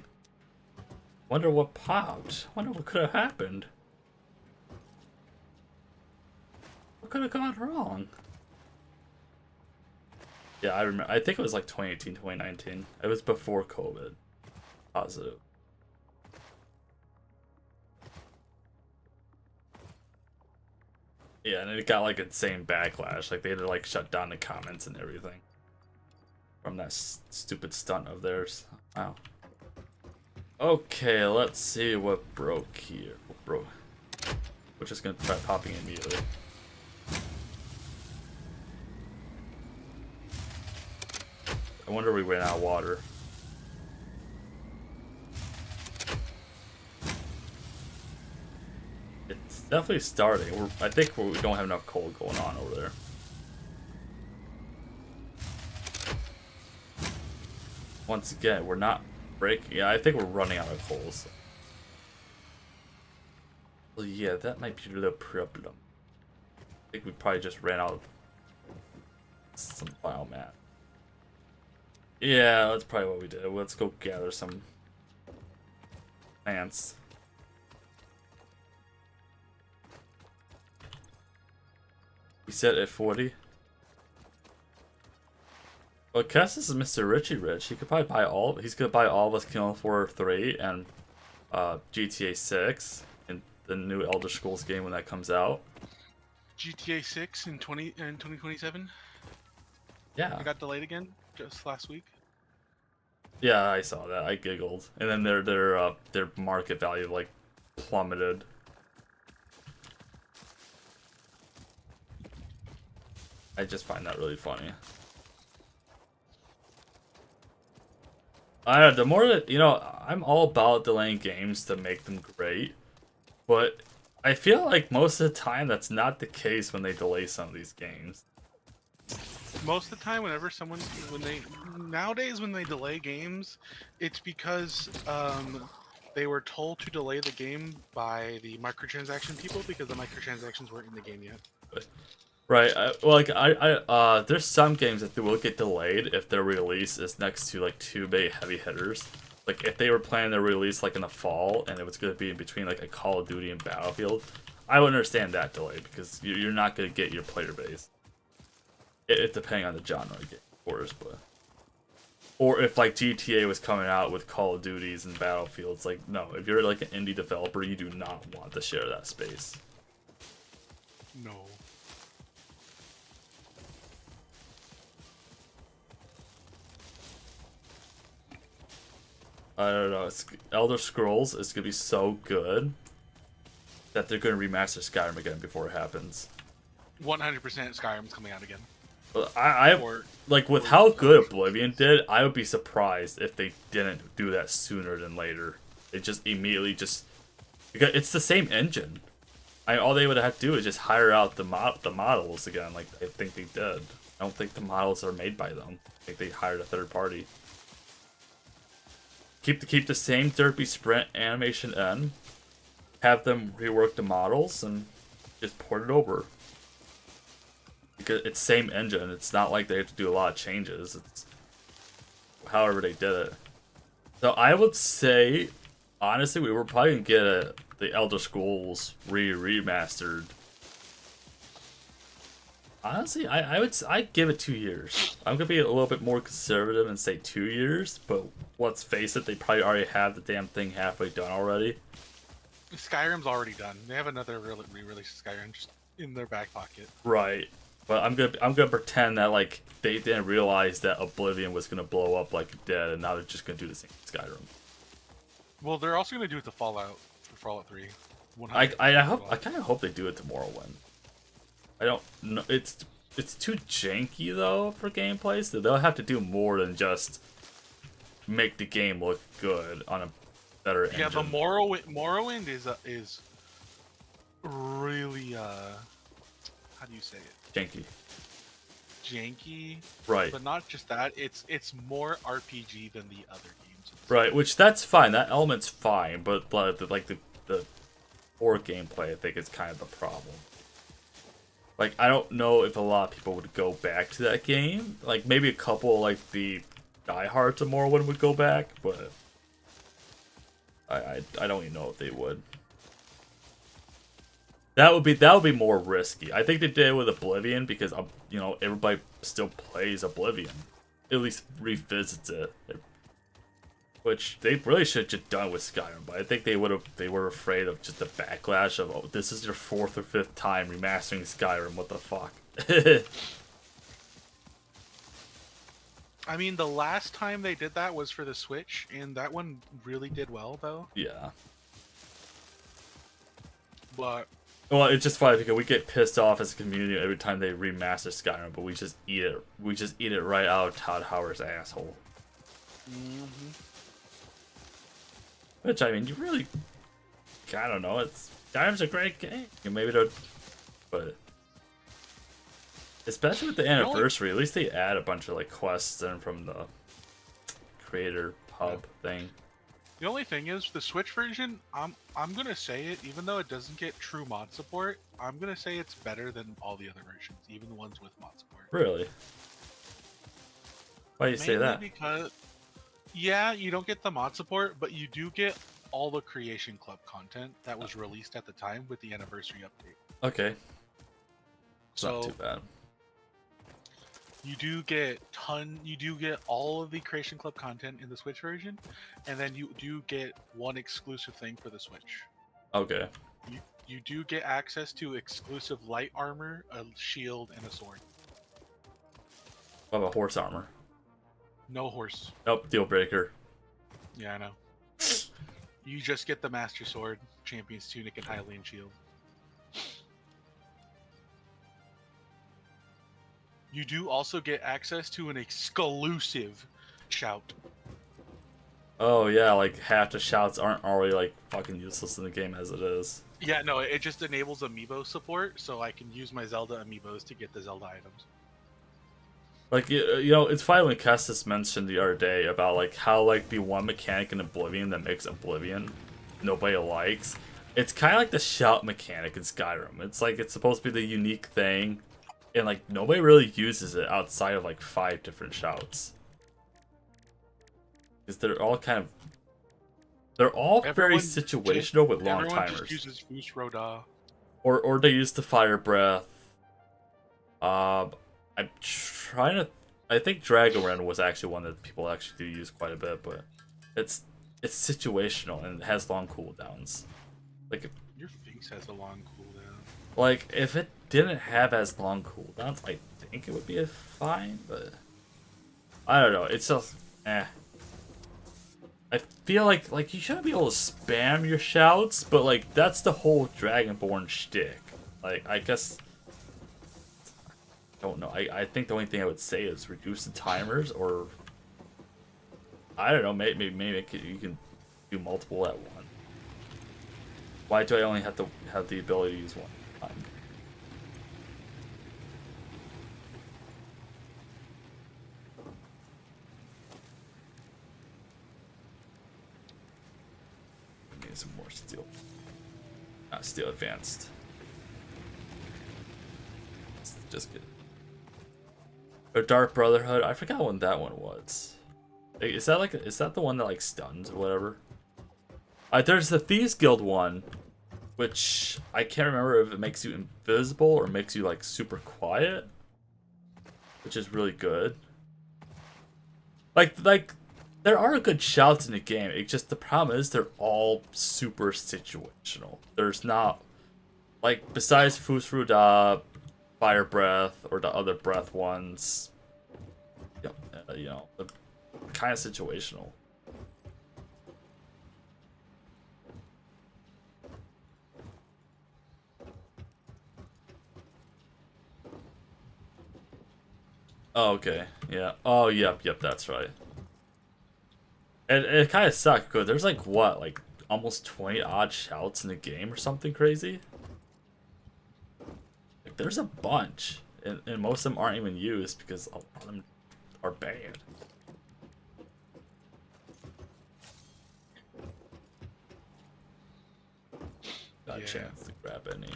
Wonder what popped. Wonder what could have happened. What could have gone wrong? Yeah, I remember. I think it was like 2018, 2019. It was before COVID. Positive. Yeah, and it got like insane backlash. Like they had to like shut down the comments and everything from that stupid stunt of theirs. Wow. Okay, let's see what broke here. What broke? We're just gonna try popping immediately. I wonder if we ran out of water. It's definitely starting. I think we don't have enough coal going on over there. Once again, we're not break. Yeah, I think we're running out of coals. Well, yeah, that might be the problem. I think we probably just ran out of some biomass. Yeah, that's probably what we did. Let's go gather some plants. We set at 40. Well, Cass is Mr. Richie Rich. He could probably buy all. He's gonna buy all of us Killing Floor 3 and GTA 6 and the new Elder Scrolls game when that comes out. GTA 6 in 2027. Yeah. It got delayed again just last week. Yeah, I saw that. I giggled. And then their market value like plummeted. I just find that really funny. I don't know, the more that, I'm all about delaying games to make them great, but I feel like most of the time that's not the case when they delay some of these games. Most of the time, nowadays when they delay games, it's because they were told to delay the game by the microtransaction people because the microtransactions weren't in the game yet. Right. There's some games that will get delayed if their release is next to like two big heavy hitters. Like if they were planning their release like in the fall and it was going to be in between like a Call of Duty and Battlefield, I would understand that delay because you're not going to get your player base. It depending on the genre, of course, but or if like GTA was coming out with Call of Duties and Battlefields, like no, if you're like an indie developer, you do not want to share that space. No. I don't know. Elder Scrolls is gonna be so good that they're gonna remaster Skyrim again before it happens. 100% Skyrim's coming out again. Like with how good Oblivion did, I would be surprised if they didn't do that sooner than later. They just immediately because it's the same engine. All they would have to do is just hire out the models again, like I think they did. I don't think the models are made by them. I think they hired a third party. Keep the same derpy sprint animation in. Have them rework the models and just port it over. Because it's same engine. It's not like they have to do a lot of changes. It's however they did it. So I would say, honestly, we were probably gonna get the Elder Scrolls remastered. Honestly, I'd give it 2 years. I'm gonna be a little bit more conservative and say 2 years, but let's face it, they probably already have the damn thing halfway done already. Skyrim's already done. They have another re-release of Skyrim just in their back pocket. Right. But I'm gonna pretend that like they didn't realize that Oblivion was gonna blow up like it did, and now they're just gonna do the same with Skyrim. Well, they're also gonna do it to Fallout for Fallout 3. I kind of hope they do it to Morrowind. I don't know. It's too janky though for gameplay, so they'll have to do more than just make the game look good on a better engine. Yeah, but Morrowind is really how do you say it? Janky. Janky. Right. But not just that. It's more RPG than the other games. Right, which that's fine. That element's fine, but the core gameplay, I think, is kind of the problem. Like, I don't know if a lot of people would go back to that game. Like, maybe a couple, like, the diehards of Morrowind would go back, but I don't even know if they would. That would be more risky. I think they did it with Oblivion because, everybody still plays Oblivion. At least revisits it. Which they really should have just done with Skyrim, but I think they were afraid of just the backlash of, oh, this is your 4th or 5th time remastering Skyrim, what the fuck. I mean, the last time they did that was for the Switch, and that one really did well, though. Yeah. But well, it's just funny because we get pissed off as a community every time they remaster Skyrim, but we just eat it. We just eat it right out of Todd Howard's asshole. Mm-hmm. Which, I mean, you really... I don't know. Skyrim's a great game. Maybe they're... But... Especially with the anniversary, at least they add a bunch of, like, quests in from the creator hub thing. The only thing is, the Switch version, I'm gonna say it, even though it doesn't get true mod support, I'm gonna say it's better than all the other versions, even the ones with mod support. Really? Why do you say Mainly that? because, yeah, you don't get the mod support, but you do get all the Creation Club content that was released at the time with the anniversary update. Okay. It's not So too bad. you do get all of the Creation Club content in the Switch version, and then you do get one exclusive thing for the Switch. Okay. You do get access to exclusive light armor, a shield, and a sword. What about horse armor? No horse. Nope, deal breaker. Yeah, I know. You just get the Master Sword, Champion's Tunic, and Hylian Shield. You do also get access to an exclusive shout. Oh yeah, like half the shouts aren't already like fucking useless in the game as it is. Yeah, no, it just enables amiibo support, so I can use my Zelda amiibos to get the Zelda items. Like you know, it's funny when Kestis mentioned the other day about like how like the one mechanic in Oblivion that makes Oblivion nobody likes. It's kind of like the shout mechanic in Skyrim. It's like it's supposed to be the unique thing, and like nobody really uses it outside of like 5 different shouts. Because they're all very situational with long everyone timers. just uses Fus Roda. Or they use the fire breath. I'm trying to. I think Dragon Ren was actually one that people actually do use quite a bit, but it's situational and it has long cooldowns. Like Your face has a long cooldown. like if it didn't have as long cooldowns, I think it would be fine, but I don't know. It's just I feel like you shouldn't be able to spam your shouts, but like that's the whole Dragonborn shtick. Like I guess I don't know. I think the only thing I would say is reduce the timers, or I don't know. Maybe you can do multiple at one. Why do I only have to have the ability to use one time? Need some more steel. Not steel advanced. Let's just get. Or Dark Brotherhood. I forgot when that one was. Is that the one that like stuns or whatever? There's the Thieves Guild one, which I can't remember if it makes you invisible or makes you like super quiet, which is really good. Like there are good shouts in the game. It just the problem is they're all super situational. There's not like besides Fusruda, Fire Breath, or the other breath ones. You know, kind of situational. Oh, okay. Yeah. Oh, yep, that's right. And it kind of sucked because there's like what, like almost 20 odd shouts in the game or something crazy. Like there's a bunch, and most of them aren't even used because a lot of them are banned. Got a chance to grab any.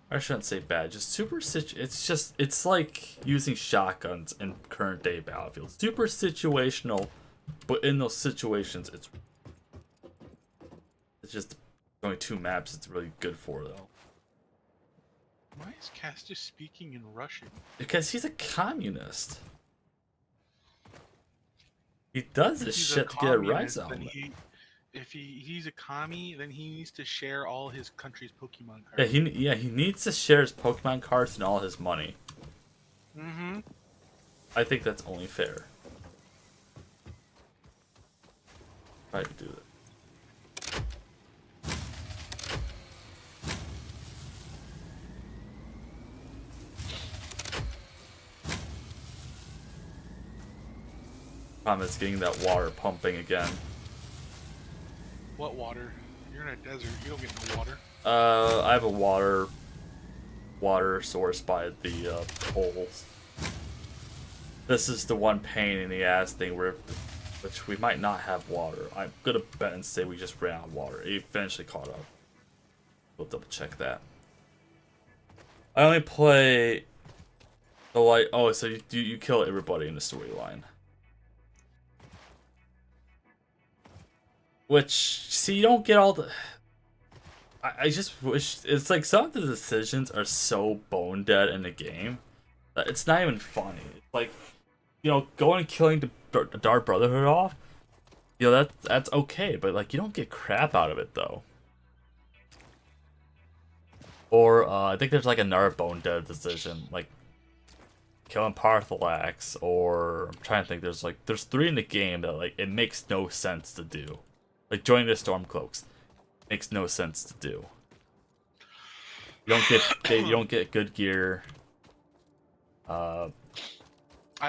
I shouldn't say bad, just super it's like using shotguns in current day Battlefield. Super situational, but in those situations it's just only 2 maps it's really good for though. Why is Castus speaking in Russian? Because he's a communist. He does this shit to get a rise on him. If he's a commie, then he needs to share all his country's Pokemon cards. He needs to share his Pokemon cards and all his money. Mm-hmm. I think that's only fair. Try to do that. Problem is getting that water pumping again. What water? You're in a desert. You don't get no water. I have a water source by the holes. This is the one pain in the ass thing where which we might not have water. I'm gonna bet and say we just ran out of water. It eventually caught up. We'll double check that. I only play the light. Oh, so you kill everybody in the storyline. Which, see, you don't get all the. I just wish it's like some of the decisions are so bone dead in the game that it's not even funny. It's like, going and killing the Dark Brotherhood off. That's okay, but like you don't get crap out of it though. Or I think there's like another bone dead decision, like killing Parthilax, or I'm trying to think. There's 3 in the game that like it makes no sense to do. Like joining the Stormcloaks makes no sense to do. You don't get good gear. I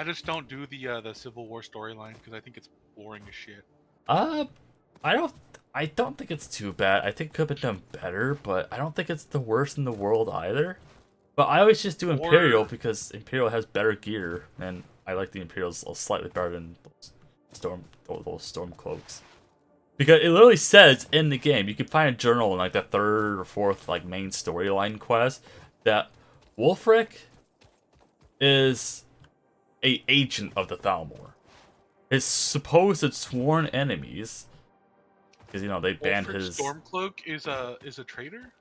just don't do the Civil War storyline because I think it's boring as shit. I don't think it's too bad. I think it could have been done better, but I don't think it's the worst in the world either. But I always just do Imperial because Imperial has better gear, and I like the Imperials slightly better than those Stormcloaks. Because it literally says in the game, you can find a journal in like the 3rd or 4th like main storyline quest that Wulfric is a agent of the Thalmor. His supposed sworn enemies, because they banned his Stormcloak is a traitor.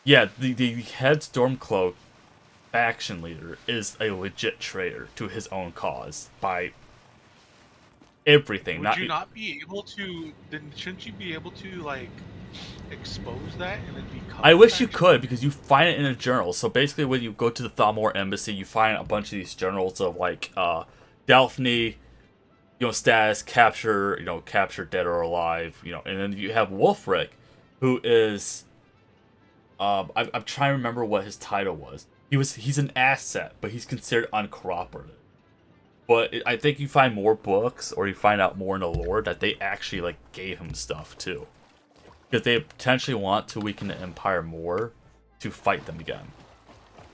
Yeah, the head Stormcloak faction leader is a legit traitor to his own cause by everything. Would you not be able to? Then shouldn't you be able to like expose that and then become? I wish you could, because you find it in a journal. So basically, when you go to the Thalmor embassy, you find a bunch of these journals of like Delphne, status, capture, capture dead or alive, and then you have Wulfric, who is, I'm trying to remember what his title was. He's an asset, but he's considered uncooperative. But I think you find more books, or you find out more in the lore that they actually like gave him stuff too, because they potentially want to weaken the Empire more to fight them again.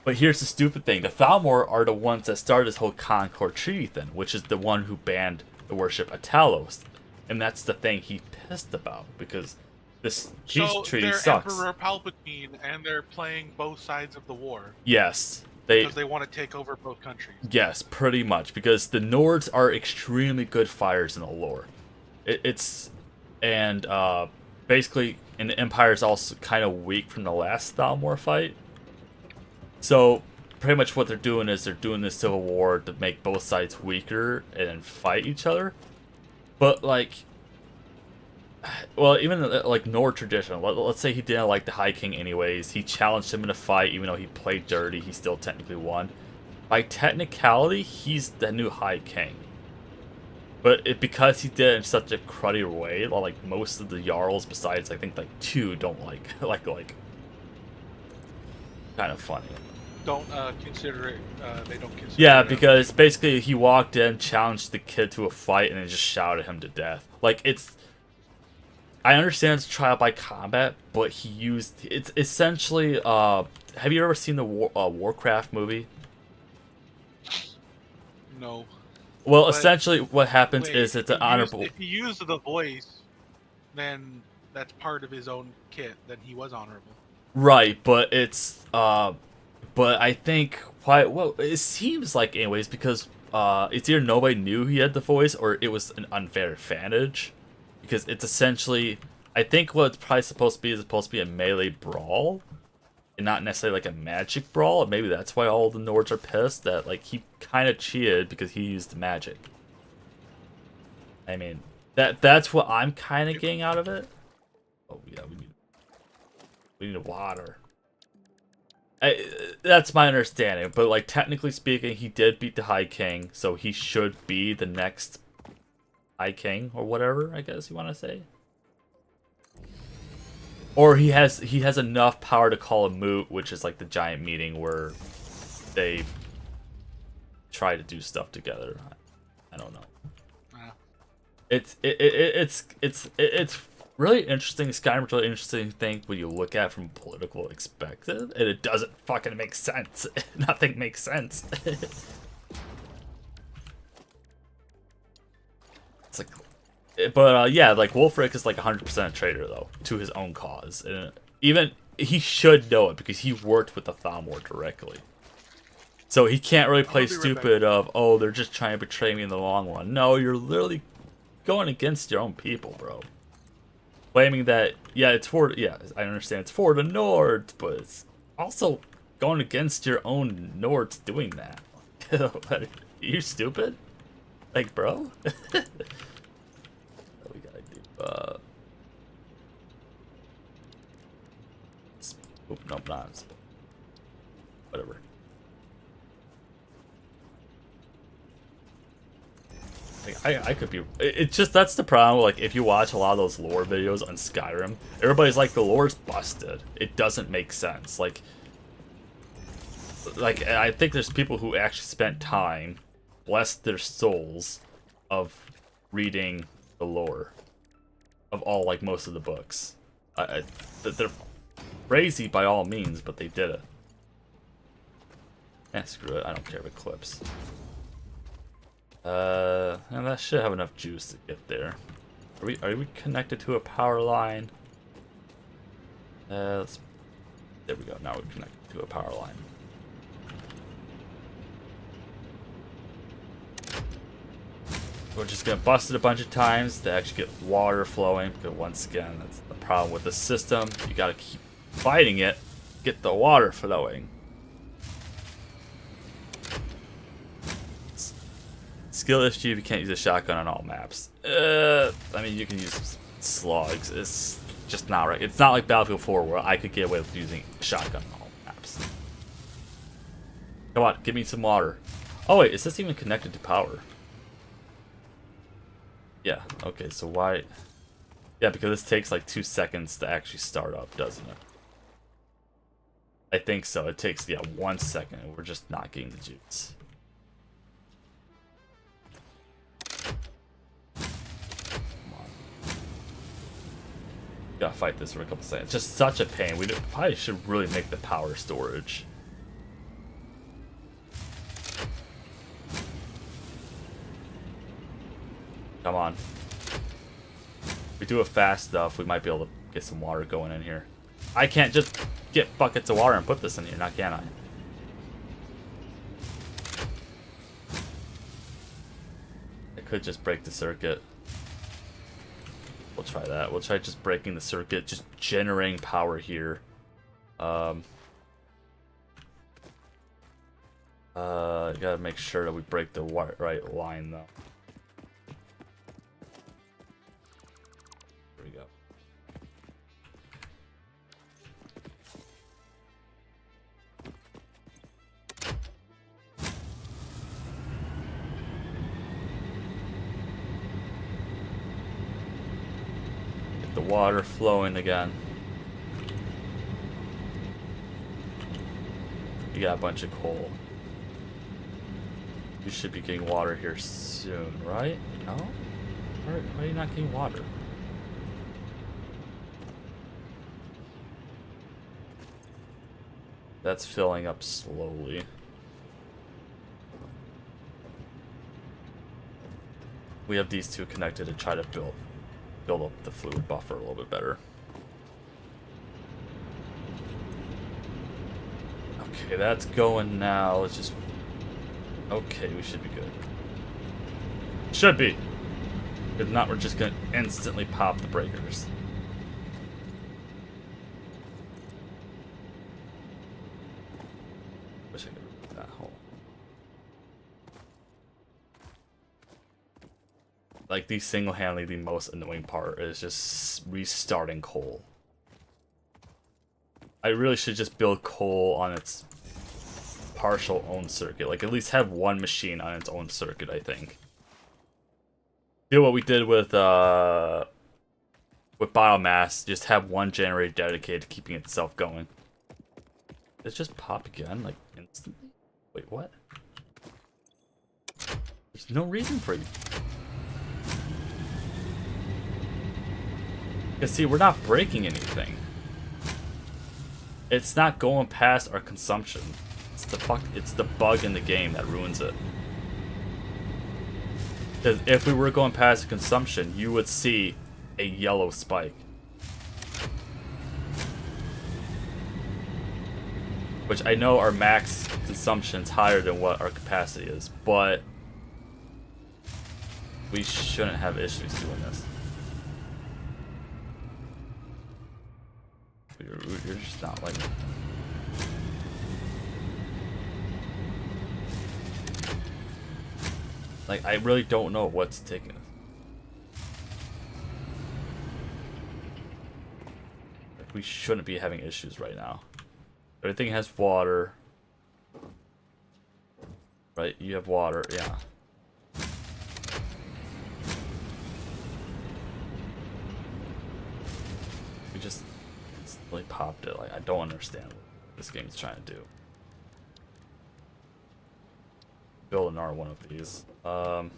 But here's the stupid thing: the Thalmor are the ones that started this whole Concord Treaty thing, which is the one who banned the worship of Talos, and that's the thing he pissed about, because this peace treaty sucks. Emperor Palpatine, and they're playing both sides of the war. Yes. Because they want to take over both countries. Yes, pretty much, because the Nords are extremely good fighters in the lore. Basically, and the Empire is also kind of weak from the last Thalmor fight. So pretty much what they're doing is they're doing this civil war to make both sides weaker and fight each other. But like, well, even like Nord tradition, let's say he didn't like the High King anyways, he challenged him in a fight, even though he played dirty, he still technically won. By technicality, he's the new High King. But because he did it in such a cruddy way, like most of the Jarls, besides I think like 2, don't like kind of funny. Don't consider it. They don't consider. Yeah, because basically he walked in, challenged the kid to a fight, and then just shouted him to death. Like I understand it's trial by combat, but it's essentially. Have you ever seen the Warcraft movie? No. Well, essentially, what happens is it's an honorable. If he used the voice, then that's part of his own kit. Then he was honorable. Right, but it's. But I think it seems like anyways, because it's either nobody knew he had the voice or it was an unfair advantage. Because it's essentially, I think what it's probably supposed to be is supposed to be a melee brawl, and not necessarily like a magic brawl. And maybe that's why all the Nords are pissed that like he kind of cheated because he used magic. I mean, that's what I'm kind of getting out of it. Oh yeah, we need water. That's my understanding, but like technically speaking, he did beat the High King, so he should be the next High King or whatever, I guess you want to say. Or he has enough power to call a moot, which is like the giant meeting where they try to do stuff together. I don't know. It's really interesting. Skyrim's really interesting thing when you look at it from a political perspective, and it doesn't fucking make sense. Nothing makes sense. It's like, but yeah, like Wolfric is like 100% a traitor though to his own cause, and even he should know it because he worked with the Thamor directly. So he can't really play stupid of, oh, they're just trying to betray me in the long run. No, you're literally going against your own people, bro. Claiming that, yeah, it's for, yeah, I understand it's for the Nords, but it's also going against your own Nords doing that. Are you stupid? Like, bro? What we gotta do? Oop, nope, not. Whatever. Like, I could be. It's just that's the problem. Like, if you watch a lot of those lore videos on Skyrim, everybody's like, the lore's busted. It doesn't make sense. Like I think there's people who actually spent time, blessed their souls, of reading the lore of all, like, most of the books. They're crazy by all means, but they did it. Screw it. I don't care if it clips. And that should have enough juice to get there. Are we connected to a power line? There we go. Now we're connected to a power line. We're just gonna bust it a bunch of times to actually get water flowing. Because once again, that's the problem with the system. You gotta keep fighting it, get the water flowing. Skill issue if you can't use a shotgun on all maps. I mean, you can use slugs. It's just not right. It's not like Battlefield 4 where I could get away with using a shotgun on all maps. Come on, give me some water. Oh wait, is this even connected to power? Yeah, okay, so why... Yeah, because this takes like 2 seconds to actually start up, doesn't it? I think so. It takes, yeah, 1 second, and we're just not getting the juice. Gotta fight this for a couple seconds. Just such a pain. We probably should really make the power storage. Come on. If we do it fast enough, we might be able to get some water going in here. I can't just get buckets of water and put this in here, now can I? I could just break the circuit. We'll try that. We'll try just breaking the circuit, just generating power here. Gotta make sure that we break the right line though. There we go. Get the water flowing again. We got a bunch of coal. We should be getting water here soon, right? No? Why are you not getting water? That's filling up slowly. We have these two connected to try to build up the fluid buffer a little bit better. Okay, that's going now. Let's just... Okay, we should be good. Should be. If not, we're just gonna instantly pop the breakers. Wish I could remove that hole. Like, the single-handedly the most annoying part is just restarting coal. I really should just build coal on its partial own circuit. Like, at least have one machine on its own circuit, I think. Do what we did with biomass. Just have one generator dedicated to keeping itself going. Did it just pop again, like, instantly? Wait, what? There's no reason for you. Because, see, we're not breaking anything. It's not going past our consumption. It's the bug in the game that ruins it. Because if we were going past consumption, you would see a yellow spike. Which I know our max consumption is higher than what our capacity is, but we shouldn't have issues doing this. You're just not like it. Like, I really don't know what's taking us. Like, we shouldn't be having issues right now. Everything has water. Right, you have water, yeah. We just instantly popped it. Like, I don't understand what this game's trying to do. Build another one of these. It'll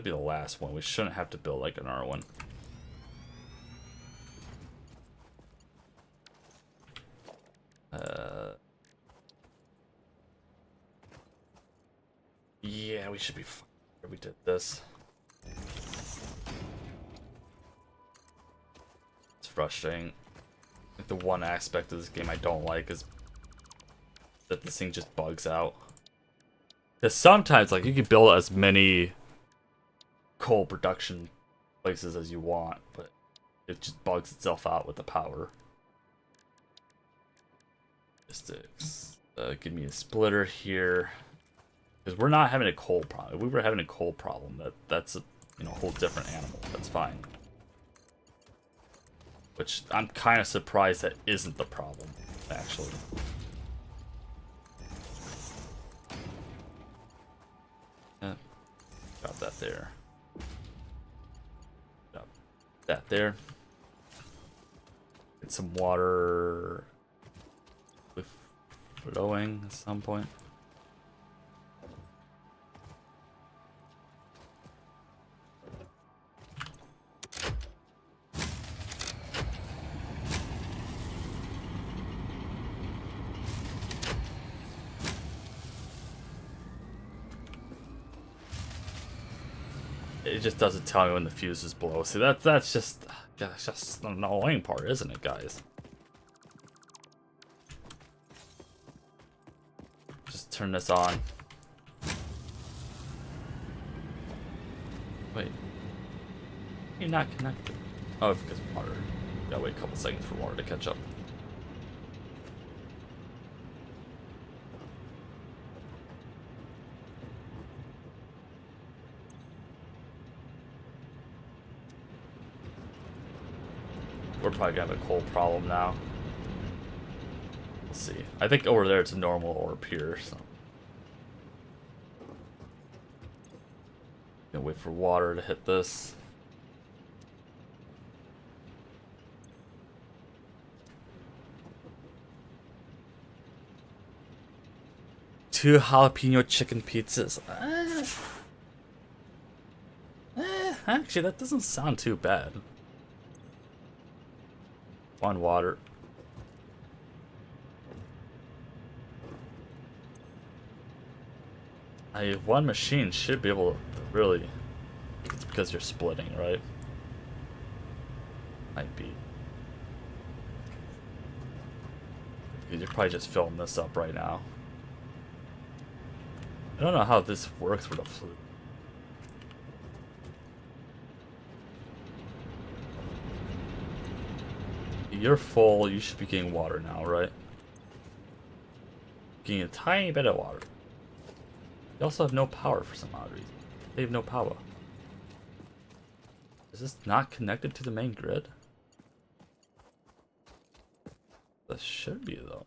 be the last one. We shouldn't have to build like another one. Yeah, we should be fine. We did this. It's frustrating. Like, the one aspect of this game I don't like is that this thing just bugs out. Because sometimes, like, you can build as many coal production places as you want, but it just bugs itself out with the power. Just to give me a splitter here. Because we're not having a coal problem. If we were having a coal problem, that's a whole different animal. That's fine. Which I'm kind of surprised that isn't the problem, actually. Drop that there. Drop that there. Get some water flowing at some point. It just doesn't tell me when the fuses blow. See, that's just an annoying part, isn't it, guys? Just turn this on. Wait, you're not connected. Oh, because of water. Gotta wait a couple seconds for water to catch up. We're probably gonna have a coal problem now. Let's see. I think over there it's a normal or pure, so. Gonna wait for water to hit this. Two jalapeno chicken pizzas. Actually, that doesn't sound too bad. On water. One machine should be able to really. It's because you're splitting, right? Might be. You're probably just filling this up right now. I don't know how this works with a flute. You're full, you should be getting water now, right? Getting a tiny bit of water. You also have no power for some odd reason. They have no power. Is this not connected to the main grid? This should be, though.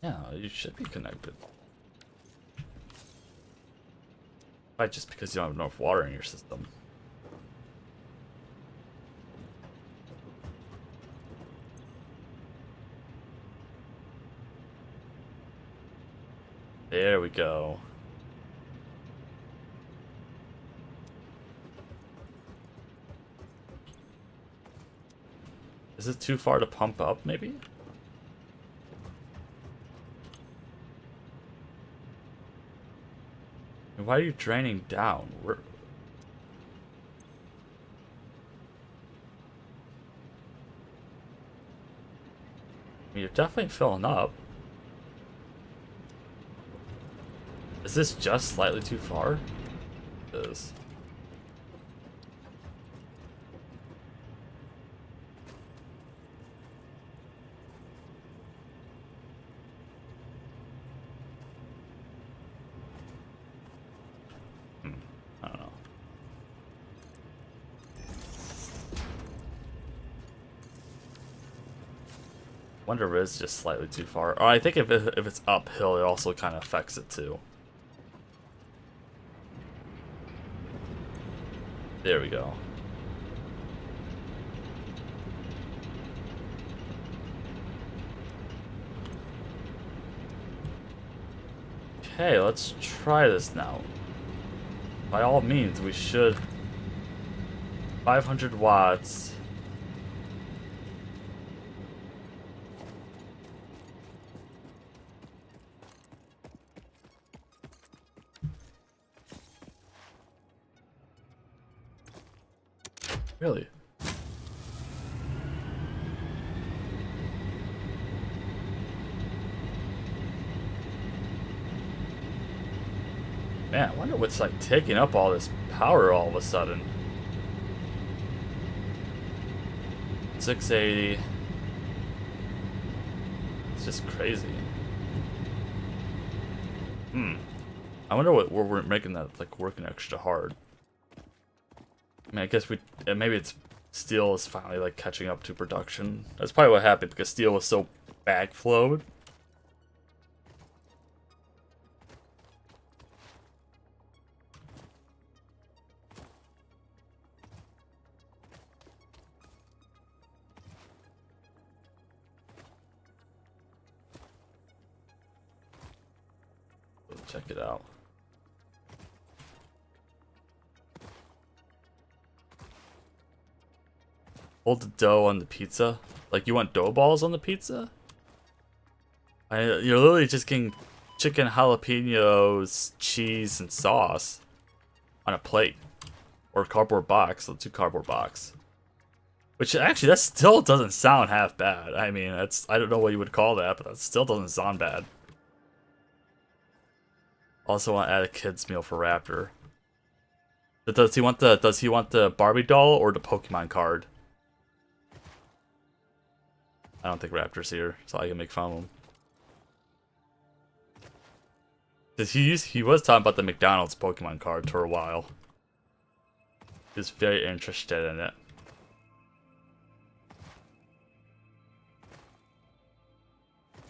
Yeah, you should be connected. Probably just because you don't have enough water in your system. There we go. Is it too far to pump up, maybe? And why are you draining down? You're definitely filling up. Is this just slightly too far? It is. I don't know. Wonder if it's just slightly too far. Or I think if it's uphill, it also kind of affects it too. There we go. Okay, let's try this now. By all means, we should. 500 watts. Really? Man, I wonder what's like taking up all this power all of a sudden. 680. It's just crazy. I wonder what we're making that like working extra hard. I mean, I guess maybe it's steel is finally like catching up to production. That's probably what happened because steel was so backflowed. Let's check it out. Hold the dough on the pizza. Like you want dough balls on the pizza? You're literally just getting chicken jalapenos, cheese, and sauce on a plate. Or cardboard box. Let's do cardboard box. Which actually, that still doesn't sound half bad. I mean, I don't know what you would call that, but that still doesn't sound bad. Also want to add a kid's meal for Raptor. But does he want the Barbie doll or the Pokemon card? I don't think Raptor's here, so I can make fun of him. Cause he was talking about the McDonald's Pokemon card for a while. He's very interested in it.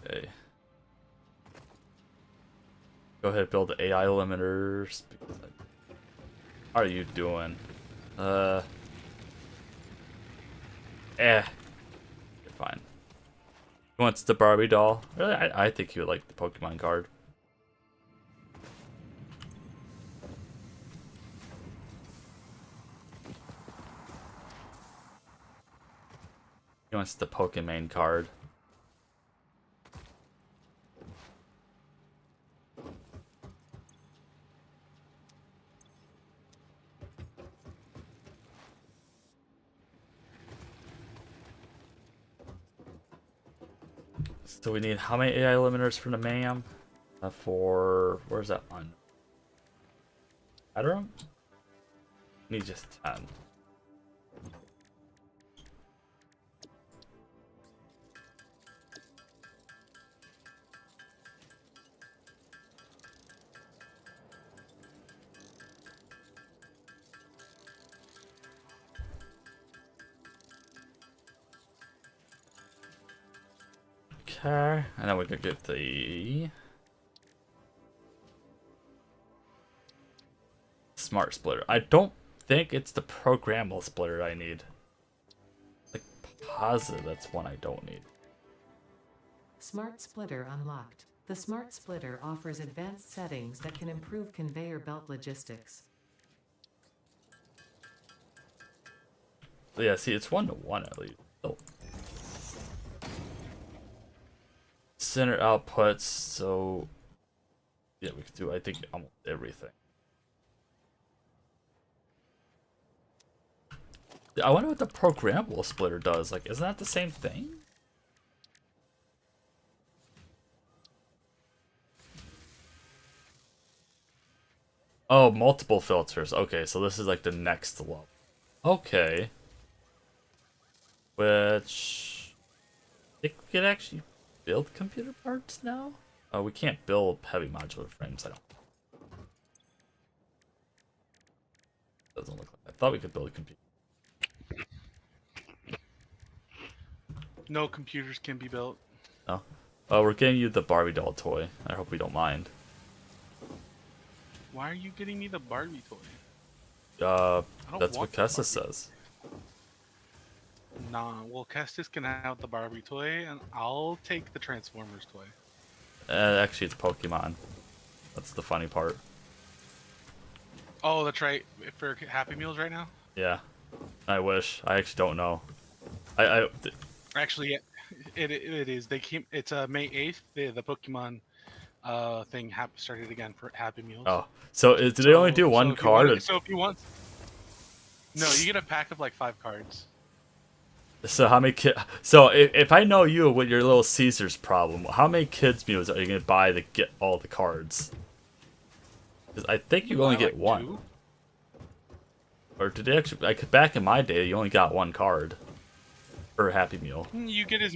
Okay. Go ahead, build the AI limiters. How are you doing? You're fine. He wants the Barbie doll. Really, I think he would like the Pokemon card. He wants the Pokemon card. So we need how many AI limiters for the MAM? Where's that one? Adderham? Need just 10. Okay, and then we could get the smart splitter. I don't think it's the programmable splitter I need. Like positive, that's one I don't need. Smart Splitter unlocked. The Smart Splitter offers advanced settings that can improve conveyor belt logistics. Yeah, see, it's 1-to-1 at least. Oh. center outputs, so yeah, we could do, I think, almost everything. I wonder what the programmable splitter does. Like, isn't that the same thing? Oh, multiple filters. Okay, so this is like the next level. Okay. Which... I think we can actually build computer parts now? Oh, we can't build heavy modular frames, I don't. Doesn't look like. I thought we could build a computer. No computers can be built. No? Oh, we're getting you the Barbie doll toy. I hope we don't mind. Why are you getting me the Barbie toy? Uh, I don't that's what want the Kestis Barbie. says. Nah, well, Kestis can have the Barbie toy, and I'll take the Transformers toy. Actually, it's Pokemon. That's the funny part. Oh, that's right. For Happy Meals right now? Yeah. I wish. I actually don't know. Actually, it is. They came. It's May 8th. The Pokemon thing started again for Happy Meals. Oh. So, do they only do one if you card? want, so if you want... No, you get a pack of like 5 cards. So how many kids? So if I know you with your little Caesar's problem, how many kids meals are you gonna buy to get all the cards? Because I think you only get like one. 2. Or did they actually? Like back in my day, you only got one card per Happy Meal. You get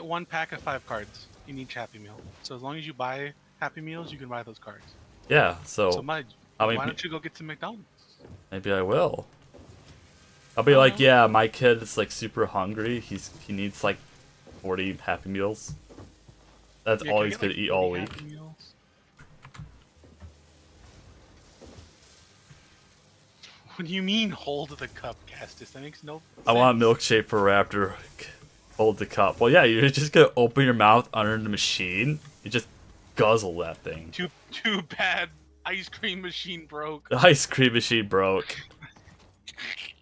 1 pack of 5 cards in each Happy Meal. So as long as you buy Happy Meals, you can buy those cards. Yeah. So So why why don't you go get some McDonald's? maybe I will. I'll be like, yeah, my kid is like super hungry. He needs like 40 Happy Meals. That's Yeah, all can I he's get, gonna like, eat all 40 week. Happy Meals? What do you mean hold the cup, Castus? That makes no sense. I want a milkshake for Raptor. Hold the cup. Well, yeah, you're just gonna open your mouth under the machine. You just guzzle that thing. Too bad. Ice cream machine broke. The ice cream machine broke.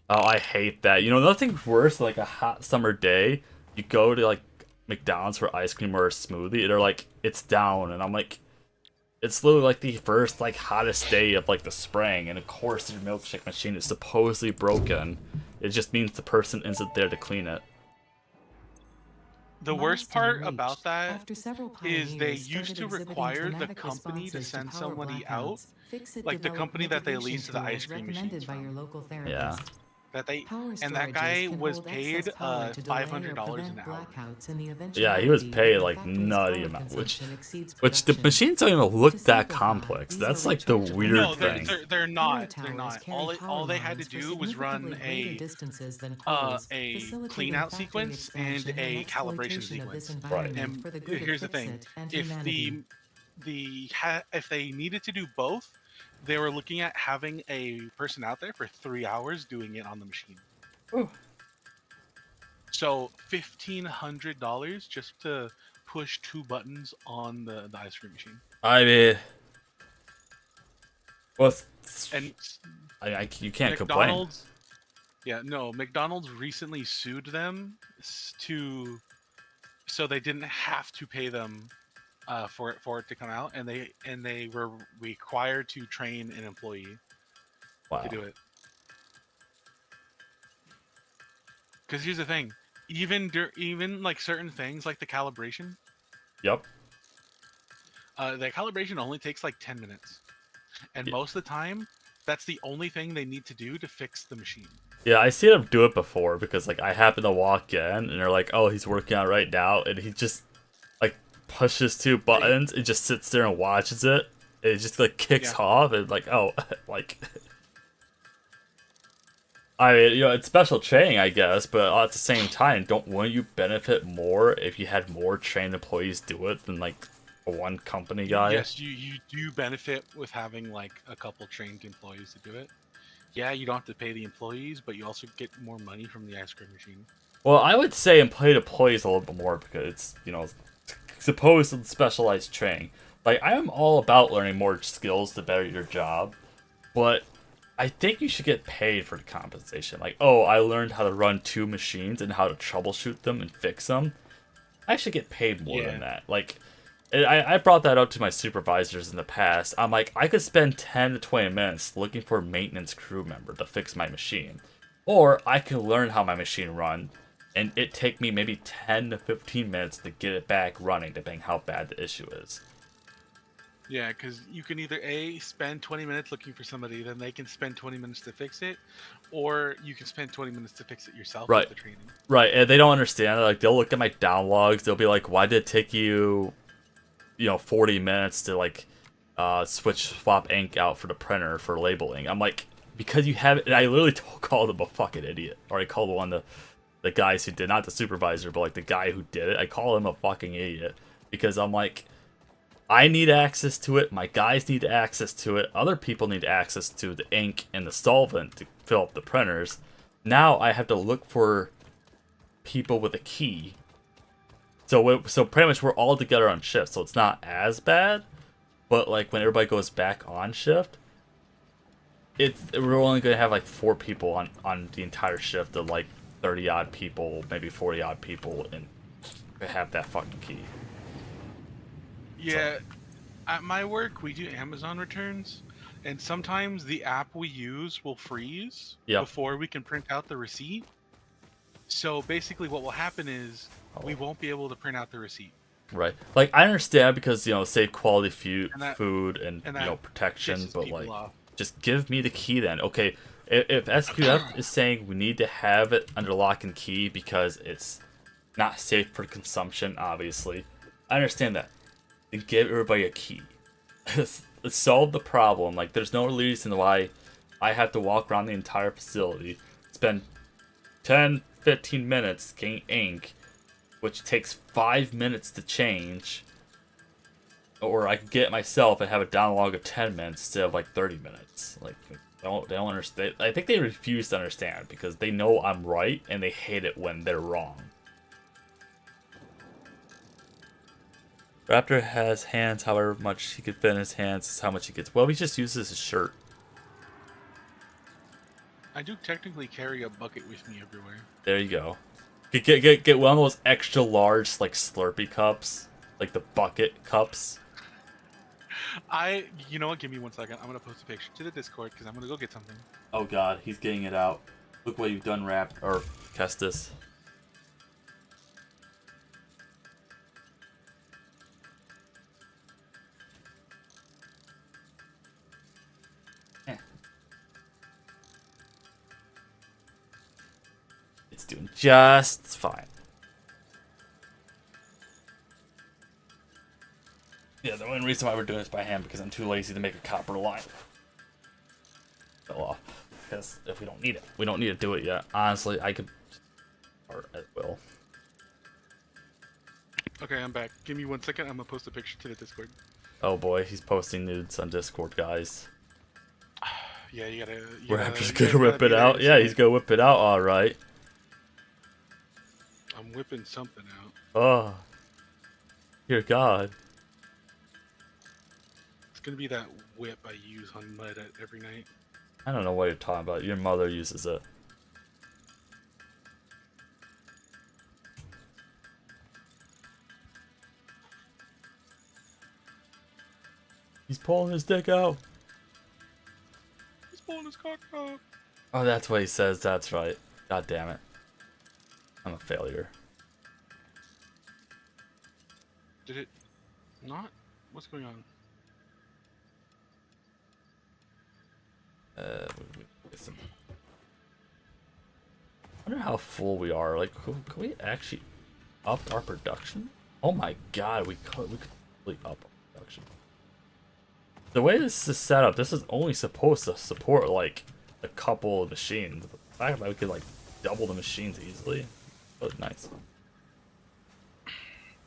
Oh, I hate that. You know, nothing worse than like a hot summer day. You go to like McDonald's for ice cream or a smoothie, and they're like, it's down, and I'm like, it's literally like the first like hottest day of like the spring, and of course your milkshake machine is supposedly broken. It just means the person isn't there to clean it. The worst part Milestone about reached. that After several is they pioneers used started to exhibiting require the dramatic company to responses send power somebody out, blackouts, Fix-It like the developed company that they mitigation leased to the ice tools cream recommended machines by your from. local Yeah. therapist. That they Power and that storages guy can was hold paid excess power to delay or $500 prevent an hour. blackouts in the Yeah, he was eventuality paid that the like factory's nutty power amount, which consumption exceeds the production. machines don't even look To that simplify, complex. these That's are like the rechargeable weird No, thing. they're not. Power They're towers not. carry All they power had to lines for do was run significantly greater a distances than poles, clean facilitating out factory sequence and expansion a calibration exploitation of this sequence. Right. environment And for the good of here's the thing: Fix-It and if humanity. if they needed to do both, they were looking at having a person out there for 3 hours doing it on the machine. Ooh. So $1,500 just to push 2 buttons on the ice cream machine. I mean, well, And you can't complain. McDonald's, McDonald's recently sued them so they didn't have to pay them for it to come out, and they were required to train an employee Wow. to do it. Because here's the thing, even like certain things like the calibration, Yep. the calibration only takes like 10 minutes, and most of the time, that's the only thing they need to do to fix the machine. Yeah, I seen him do it before because like I happen to walk in and they're like, "Oh, he's working on it right now," and he just like pushes 2 buttons and just sits there and watches it. And it just like kicks off and like, oh, like. I mean, it's special training, I guess, but at the same time, wouldn't you benefit more if you had more trained employees do it than like a one company guy? Yes, you do benefit with having like a couple trained employees to do it. Yeah, you don't have to pay the employees, but you also get more money from the ice cream machine. Well, I would say employee employees a little bit more because it's, supposed specialized training. Like, I am all about learning more skills to better your job, but I think you should get paid for the compensation. Like, oh, I learned how to run 2 machines and how to troubleshoot them and fix them. I should get paid more than Yeah. that. Like, I brought that up to my supervisors in the past. I'm like, I could spend 10 to 20 minutes looking for a maintenance crew member to fix my machine. Or I could learn how my machine run, and it take me maybe 10 to 15 minutes to get it back running, depending how bad the issue is. Yeah, because you can either A, spend 20 minutes looking for somebody, then they can spend 20 minutes to fix it, or you can spend 20 minutes to fix it yourself with Right. the training. Right, and they don't understand. Like, they'll look at my down logs. They'll be like, "Why did it take you, 40 minutes to like, swap ink out for the printer for labeling?" I'm like, "Because you have it." And I literally called him a fucking idiot, or I called one of the guys who did, not the supervisor, but like the guy who did it. I call him a fucking idiot because I'm like, I need access to it. My guys need access to it. Other people need access to the ink and the solvent to fill up the printers. Now I have to look for people with a key. So pretty much we're all together on shift, so it's not as bad. But like when everybody goes back on shift, we're only gonna have like 4 people on the entire shift of like 30 odd people, maybe 40 odd people, and they have that fucking key. Yeah, at my work, we do Amazon returns, and sometimes the app we use will freeze Yep. before we can print out the receipt. So basically, what will happen is we won't be able to print out the receipt. Right. Like I understand because save quality And food and that protection, pisses but people like off. just give me the key then. Okay, if SQF is saying we need to have it under lock and key because it's not safe for consumption, obviously, I understand that. Then give everybody a key. Let's solve the problem. Like there's no reason why I have to walk around the entire facility, spend 10, 15 minutes getting ink, which takes 5 minutes to change, or I could get it myself and have a downlog of 10 minutes instead of like 30 minutes. Like they don't understand. I think they refuse to understand because they know I'm right and they hate it when they're wrong. Raptor has hands, however much he can fit in his hands is how much he gets. Well, he just uses his shirt. I do technically carry a bucket with me everywhere. There you go. Get one of those extra large like Slurpee cups, like the bucket cups. You know what? Give me 1 second. I'm gonna post a picture to the Discord because I'm gonna go get something. Oh god, he's getting it out. Look what you've done, Rap or Kestis. It's doing just fine. Yeah, the only reason why we're doing this by hand because I'm too lazy to make a copper line. Fell off. Because if we don't need it, we don't need to do it yet. Honestly, I could art at will. Okay, I'm back. Give me 1 second. I'm gonna post a picture to the Discord. Oh boy, he's posting nudes on Discord, guys. Yeah, you gotta. Raptor's you gonna guys whip gotta it be out. ready to Yeah, see he's it. gonna whip it out. All right. I'm whipping something out. Oh, dear God. It's gonna be that whip I use on mud every night. I don't know what you're talking about. Your mother uses it. He's pulling his dick out. He's pulling his cock out. Oh, that's what he says. That's right. God damn it. I'm a failure. Did it not? What's going on? Listen. I wonder how full we are. Like, can we actually up our production? Oh my god, we could really up our production. The way this is set up, this is only supposed to support like a couple of machines. The fact that we could like double the machines easily was nice.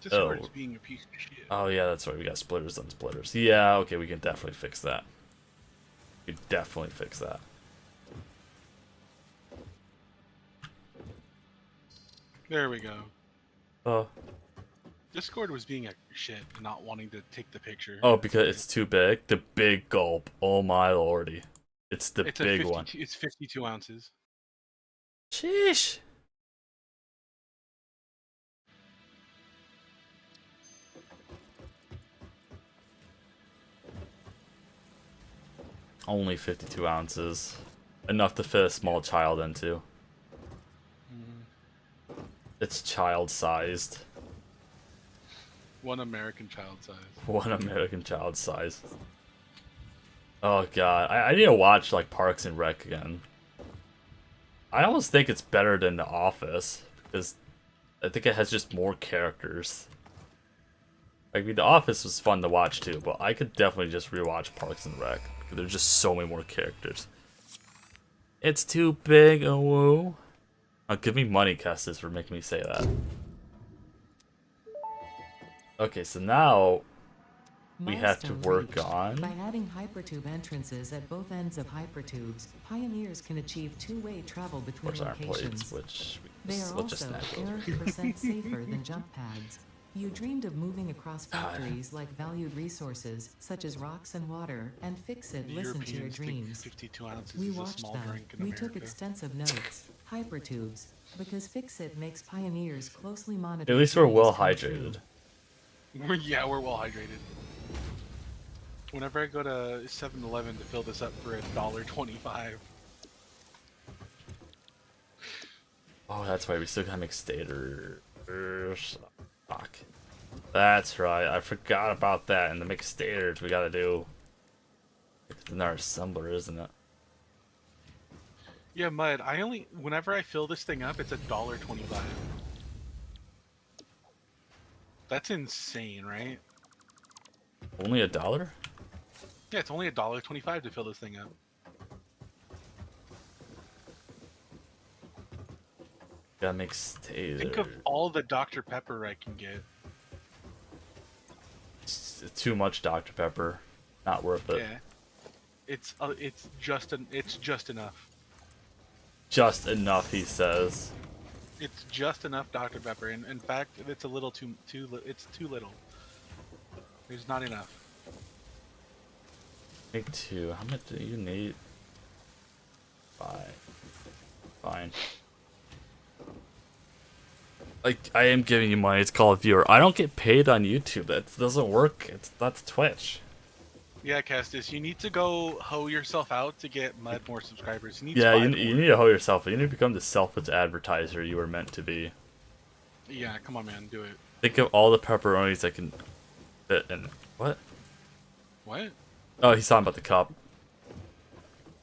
Discord's being a piece of shit. Oh yeah, that's right. We got splitters on splitters. Yeah, okay, we can definitely fix that. We can definitely fix that. There we go. Oh. Discord was being a shit and not wanting to take the picture. Oh, because it's too big? The big gulp. Oh my lordy. It's the It's big one. It's 52 ounces. Sheesh. Only 52 ounces. Enough to fit a small child into. It's child-sized. One American child size. One American child size. Oh god, I need to watch like Parks and Rec again. I almost think it's better than The Office because I think it has just more characters. Like, I mean, The Office was fun to watch too, but I could definitely just rewatch Parks and Rec because there's just so many more characters. It's too big, oh whoa. Give me money, Custis, for making me say that. Okay, so now we have to Milestone work reached. on. By adding hypertube entrances at both ends of hypertubes, pioneers can achieve two-way travel between Which aren't locations. plates, which They are let's just also snap over. 30% safer than jump pads. You dreamed of moving across factories like valued resources, such as rocks and water, and Fix-It The listened to your Europeans think dreams. 52 ounces We is a watched small them. drink in We America. took extensive notes. Hypertubes. Because Fix-It makes pioneers closely monitor. At least we're dreams well come hydrated. true. We're well hydrated. Whenever I go to 7-Eleven to fill this up for $1.25. Oh, that's right. We still gotta make stators. Fuck. That's right. I forgot about that. And the mix stators we gotta do. It's another assembler, isn't it? Yeah, Mud. Whenever I fill this thing up, it's $1.25. That's insane, right? Only $1? Yeah, it's only $1.25 to fill this thing up. Gotta make stators. Think of all the Dr. Pepper I can get. It's too much Dr. Pepper. Not worth it. Yeah, it's just enough. Just enough, he says. It's just enough Dr. Pepper. In fact, it's a little it's too little. There's not enough. Make 2. How much do you need? 5. Fine. Like, I am giving you money. It's called viewer. I don't get paid on YouTube. That doesn't work. That's Twitch. Yeah, Castus, you need to go hoe yourself out to get Mud more subscribers. He needs Yeah, 5 you more. need to hoe yourself. You need to become the selfish advertiser you were meant to be. Yeah, come on, man, do it. Think of all the pepperonis that can fit in. What? What? Oh, he's talking about the cup.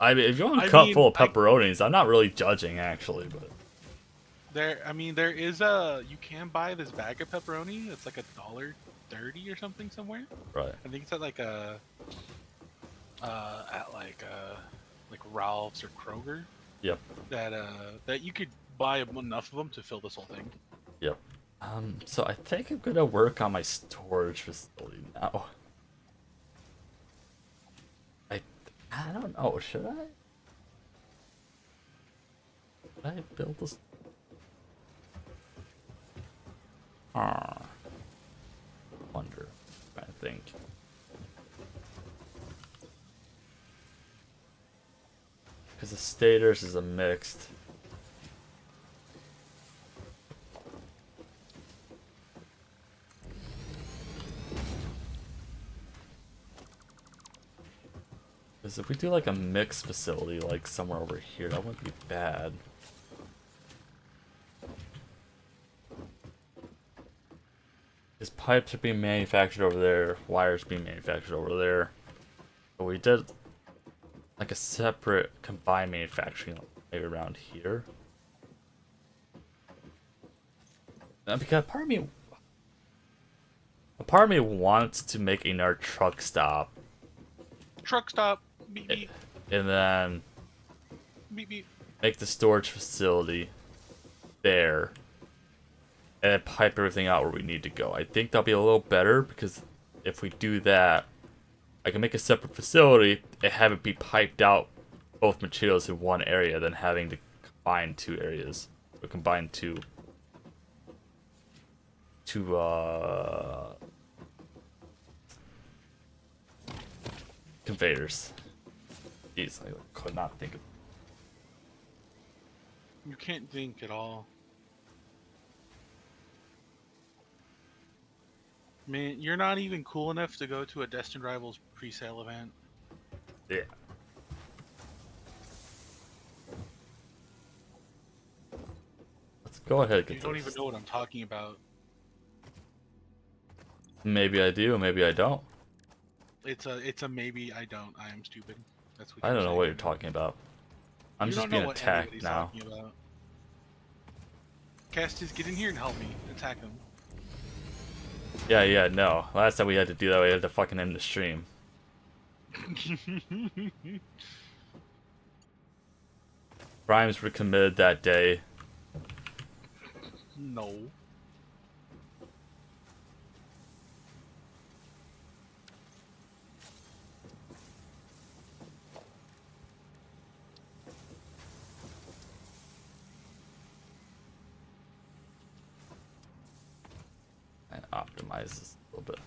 I mean, if you want a I cup mean, full of pepperonis, I'm not really judging, actually, but... There is a. You can buy this bag of pepperoni. It's like $1.30 or something somewhere. Right. I think it's at like like Ralph's or Kroger. Yep. That you could buy enough of them to fill this whole thing. Yep. So I think I'm gonna work on my storage facility now. I don't know, should I? Should I build this? Wonder. I think. Because the stators is a mixed. Because if we do like a mixed facility, like somewhere over here, that wouldn't be bad. Because pipes are being manufactured over there, wires being manufactured over there. But we did like a separate combined manufacturing maybe around here. Because part of me wants to make another truck stop. Truck stop. Beep beep. And then Beep beep. make the storage facility there. And then pipe everything out where we need to go. I think that'll be a little better because if we do that, I can make a separate facility and have it be piped out both materials in one area than having to combine 2 areas. Or combine two conveyors. Jeez, I could not think of. You can't think at all. Man, you're not even cool enough to go to a Destined Rivals pre-sale event. Yeah. Go ahead, You get don't this. even know what I'm talking about. Maybe I do, maybe I don't. It's a maybe. I don't. I am stupid. That's what I you're don't know saying what you're right now. talking about. I'm You just don't know being what attacked anybody's now. talking about. Castus, get in here and help me. Attack him. Yeah, no. Last time we had to do that, we had to fucking end the stream. Crimes were committed that day. No. And optimize this a little bit.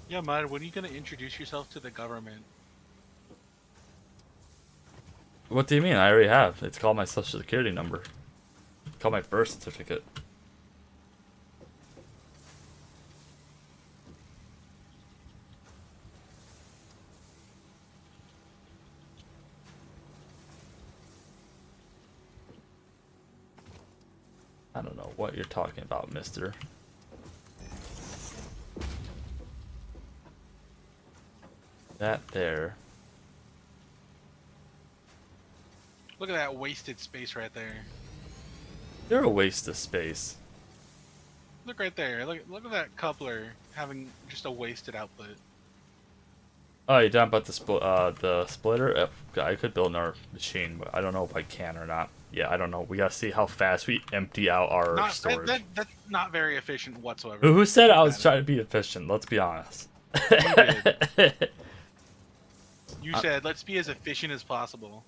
Yeah, Mud, when are you gonna introduce yourself to the government? What do you mean? I already have. It's called my social security number. It's called my birth certificate. I don't know what you're talking about, mister. That there. Look at that wasted space right there. You're a waste of space. Look right there. Look at that coupler having just a wasted output. Oh, you're talking about the splitter? I could build another machine, but I don't know if I can or not. Yeah, I don't know. We gotta see how fast we empty out our storage. That's not very efficient whatsoever. Who said I was trying to be efficient? Let's be honest. You said, let's be as efficient as possible.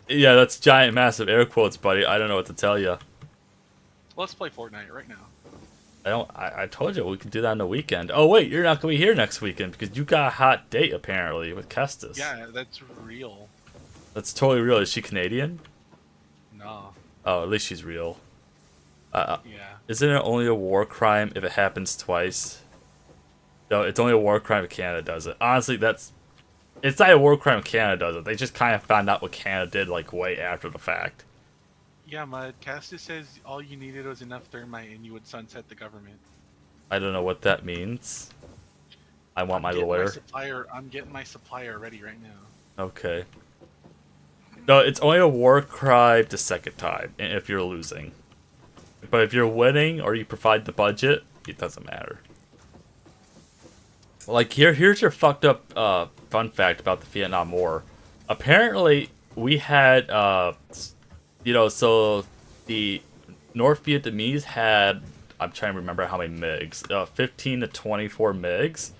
Yeah, that's giant, massive air quotes, buddy. I don't know what to tell you. Let's play Fortnite right now. I told you we could do that on the weekend. Oh wait, you're not gonna be here next weekend because you got a hot date apparently with Kestis. Yeah, that's real. That's totally real. Is she Canadian? No. Oh, at least she's real. Yeah. Isn't it only a war crime if it happens twice? No, it's only a war crime if Canada does it. Honestly, it's not a war crime if Canada does it. They just kind of found out what Canada did like way after the fact. Yeah, Mud. Castus says all you needed was enough thermite and you would sunset the government. I don't know what that means. I want my lawyer. I'm getting my supplier ready right now. Okay. No, it's only a war crime the second time, and if you're losing. But if you're winning or you provide the budget, it doesn't matter. Like here's your fucked up fun fact about the Vietnam War. Apparently, we had so the North Vietnamese had, I'm trying to remember how many MiGs, 15 to 24 MiGs,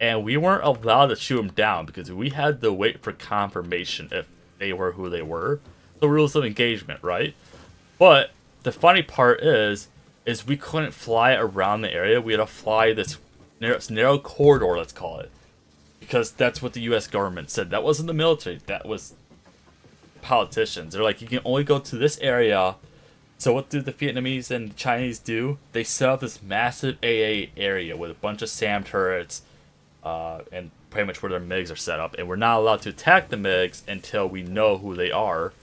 and we weren't allowed to shoot them down because we had to wait for confirmation if they were who they were. The rules of engagement, right? But the funny part is we couldn't fly around the area. We had to fly this narrow corridor, let's call it, because that's what the U.S. government said. That wasn't the military. That was politicians. They're like, you can only go to this area. So what do the Vietnamese and the Chinese do? They set up this massive AA area with a bunch of SAM turrets, and pretty much where their MiGs are set up. And we're not allowed to attack the MiGs until we know who they are.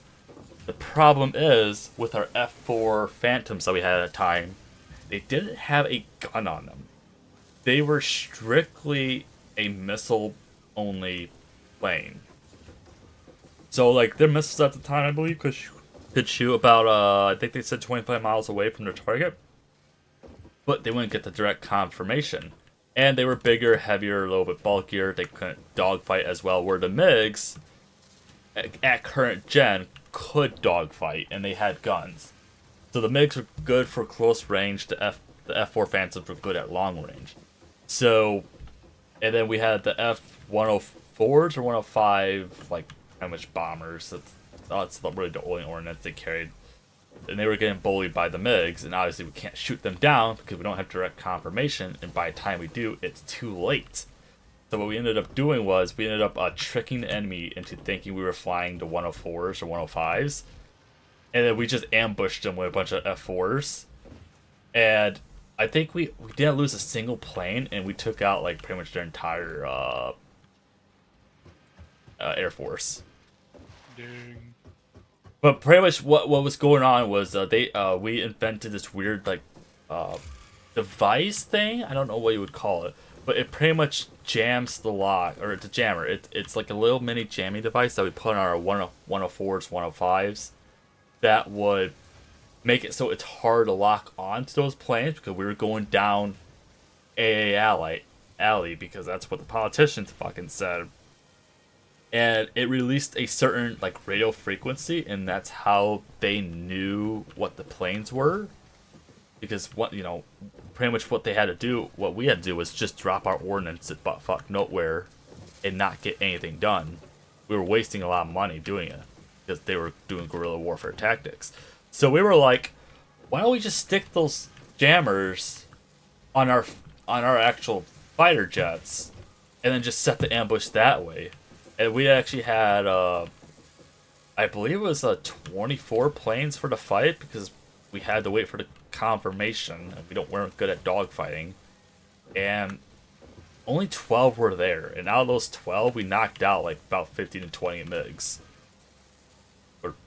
The problem is, with our F4 Phantoms that we had at the time, they didn't have a gun on them. They were strictly a missile-only plane. So, like, their missiles at the time, I believe, could shoot about, I think they said 25 miles away from their target. But they wouldn't get the direct confirmation. And they were bigger, heavier, a little bit bulkier. They couldn't dogfight as well, where the MiGs, at current gen, could dogfight, and they had guns. So the MiGs were good for close range, the F4 Phantoms were good at long range. So, and then we had the F-104s or 105, like, pretty much bombers. That's really the only ordnance they carried. and they were getting bullied by the MiGs, and obviously we can't shoot them down because we don't have direct confirmation, and by the time we do, it's too late. So what we ended up doing was we ended up tricking the enemy into thinking we were flying to 104s or 105s, and then we just ambushed them with a bunch of F4s, and I think we didn't lose a single plane, and we took out like pretty much their entire Air Force. Dang. But pretty much what was going on was we invented this weird like device thing. I don't know what you would call it, but it pretty much jams the lock, or it's a jammer. It's like a little mini jamming device that we put on our 104s, 105s that would make it so it's hard to lock onto those planes because we were going down alley because that's what the politicians fucking said. And it released a certain like radio frequency, and that's how they knew what the planes were. Because pretty much what we had to do was just drop our ordnance at butt fuck nowhere and not get anything done. We were wasting a lot of money doing it because they were doing guerrilla warfare tactics. So we were like, why don't we just stick those jammers on our actual fighter jets and then just set the ambush that way? And we actually had, I believe it was 24 planes for the fight because we had to wait for the confirmation, and we weren't good at dogfighting. And only 12 were there, and out of those 12, we knocked out like about 15 to 20 MiGs.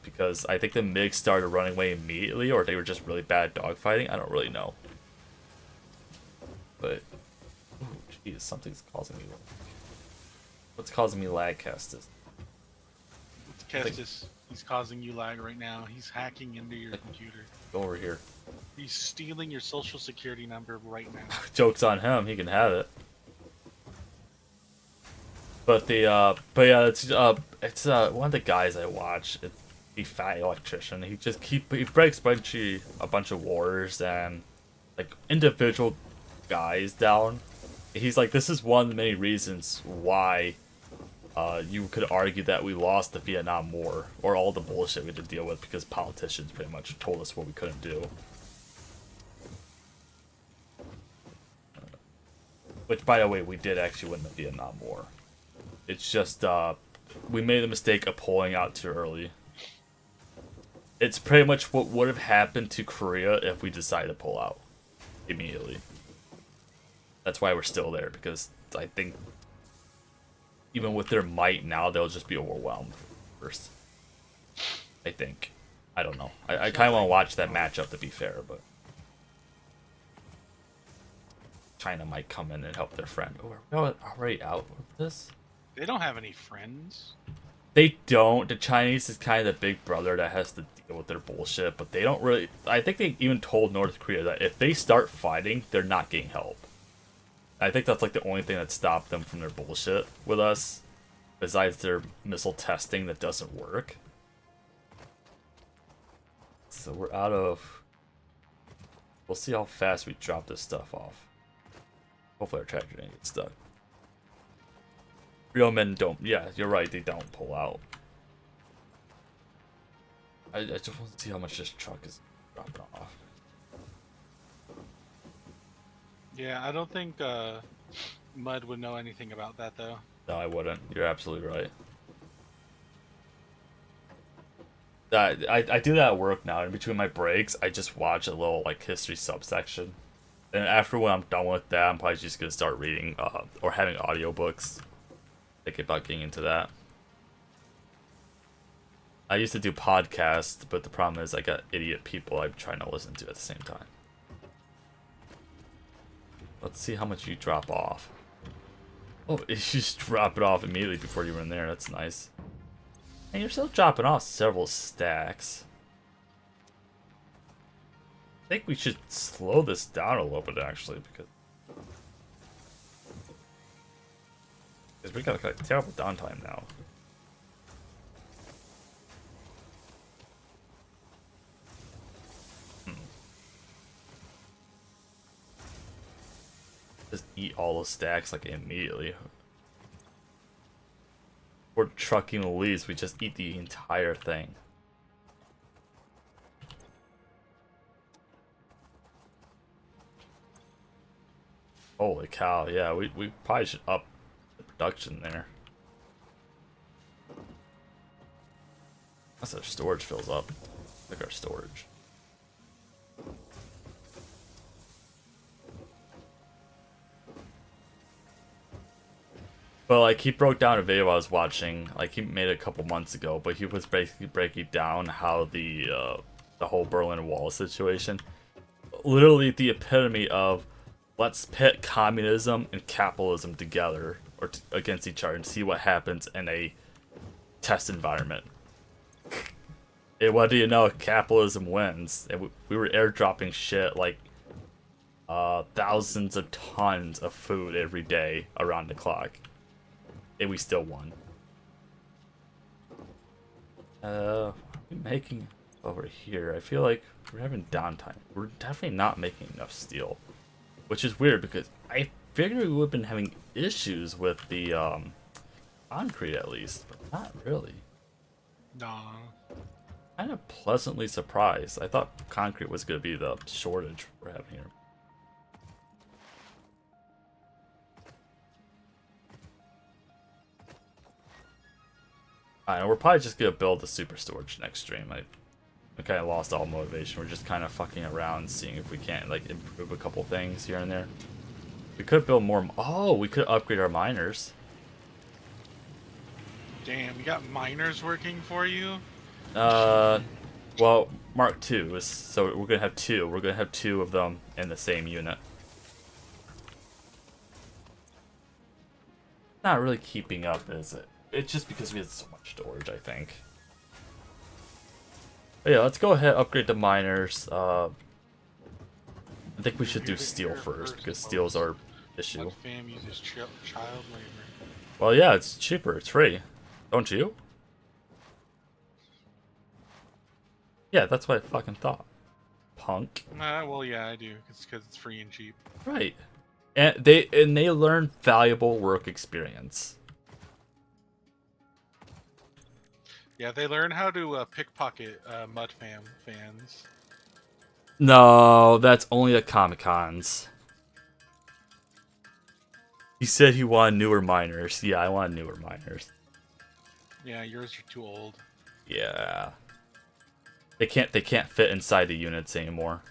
Because I think the MiGs started running away immediately, or they were just really bad at dogfighting. I don't really know. But, jeez, something's causing me. What's causing me lag, Kestis? It's Kestis. He's causing you lag right now. He's hacking into your computer. Go over here. He's stealing your social security number right now. Joke's on him. He can have it. But yeah, it's one of the guys I watch. It's the fat electrician. He breaks a bunch of wars and like individual guys down. He's like, this is one of the many reasons why you could argue that we lost the Vietnam War, or all the bullshit we had to deal with because politicians pretty much told us what we couldn't do. Which, by the way, we did actually win the Vietnam War. It's just, we made the mistake of pulling out too early. It's pretty much what would have happened to Korea if we decided to pull out immediately. That's why we're still there, because I think even with their might now, they'll just be overwhelmed first. I think. I don't know. I kind of want to watch that matchup, to be fair, but China might come in and help their friend. Oh, are we already out with this? They don't have any friends. They don't. The Chinese is kind of the big brother that has to deal with their bullshit, but they don't really. I think they even told North Korea that if they start fighting, they're not getting help. I think that's like the only thing that stopped them from their bullshit with us, besides their missile testing that doesn't work. So we're out of. We'll see how fast we drop this stuff off. Hopefully our tractor didn't get stuck. Real men don't. Yeah, you're right. They don't pull out. I just want to see how much this truck is dropping off. Yeah, I don't think Mud would know anything about that, though. No, I wouldn't. You're absolutely right. I do that at work now. In between my breaks, I just watch a little like history subsection. And after when I'm done with that, I'm probably just gonna start reading or having audiobooks. Think about getting into that. I used to do podcasts, but the problem is I got idiot people I'm trying to listen to at the same time. Let's see how much you drop off. Oh, you just drop it off immediately before you were in there. That's nice. And you're still dropping off several stacks. I think we should slow this down a little bit, actually, because we got like terrible downtime now. Just eat all those stacks like immediately. We're trucking the leaves, we just eat the entire thing. Holy cow, yeah, we probably should up the production there. Unless our storage fills up. Like our storage. But like he broke down a video I was watching, like he made it a couple months ago, but he was basically breaking down how the whole Berlin Wall situation, literally the epitome of let's pit communism and capitalism together or against each other and see what happens in a test environment. And what do you know? Capitalism wins. And we were airdropping shit like thousands of tons of food every day around the clock. And we still won. What are we making over here? I feel like we're having downtime. We're definitely not making enough steel. Which is weird because I figured we would have been having issues with the concrete at least, but not really. Nah. Kind of pleasantly surprised. I thought concrete was going to be the shortage we're having here. I know we're probably just going to build the super storage next stream. I kind of lost all motivation. We're just kind of fucking around, seeing if we can't like improve a couple things here and there. We could build more. Oh, we could upgrade our miners. Damn, you got miners working for you? Well, Mark II is, so we're gonna have two. We're gonna have two of them in the same unit. Not really keeping up, is it? It's just because we have so much storage, I think. But yeah, let's go ahead upgrade the miners. I think we should do steel first because steel's our issue. My fam uses child labor. Well, yeah, it's cheaper. It's free. Don't you? Yeah, that's what I fucking thought. Punk. Well, yeah, I do. It's because it's free and cheap. Right. And they learn valuable work experience. Yeah, they learn how to pickpocket Mud fans. No, that's only at Comic Cons. He said he wanted newer miners. Yeah, I want newer miners. Yeah, yours are too old. Yeah. They can't fit inside the units anymore.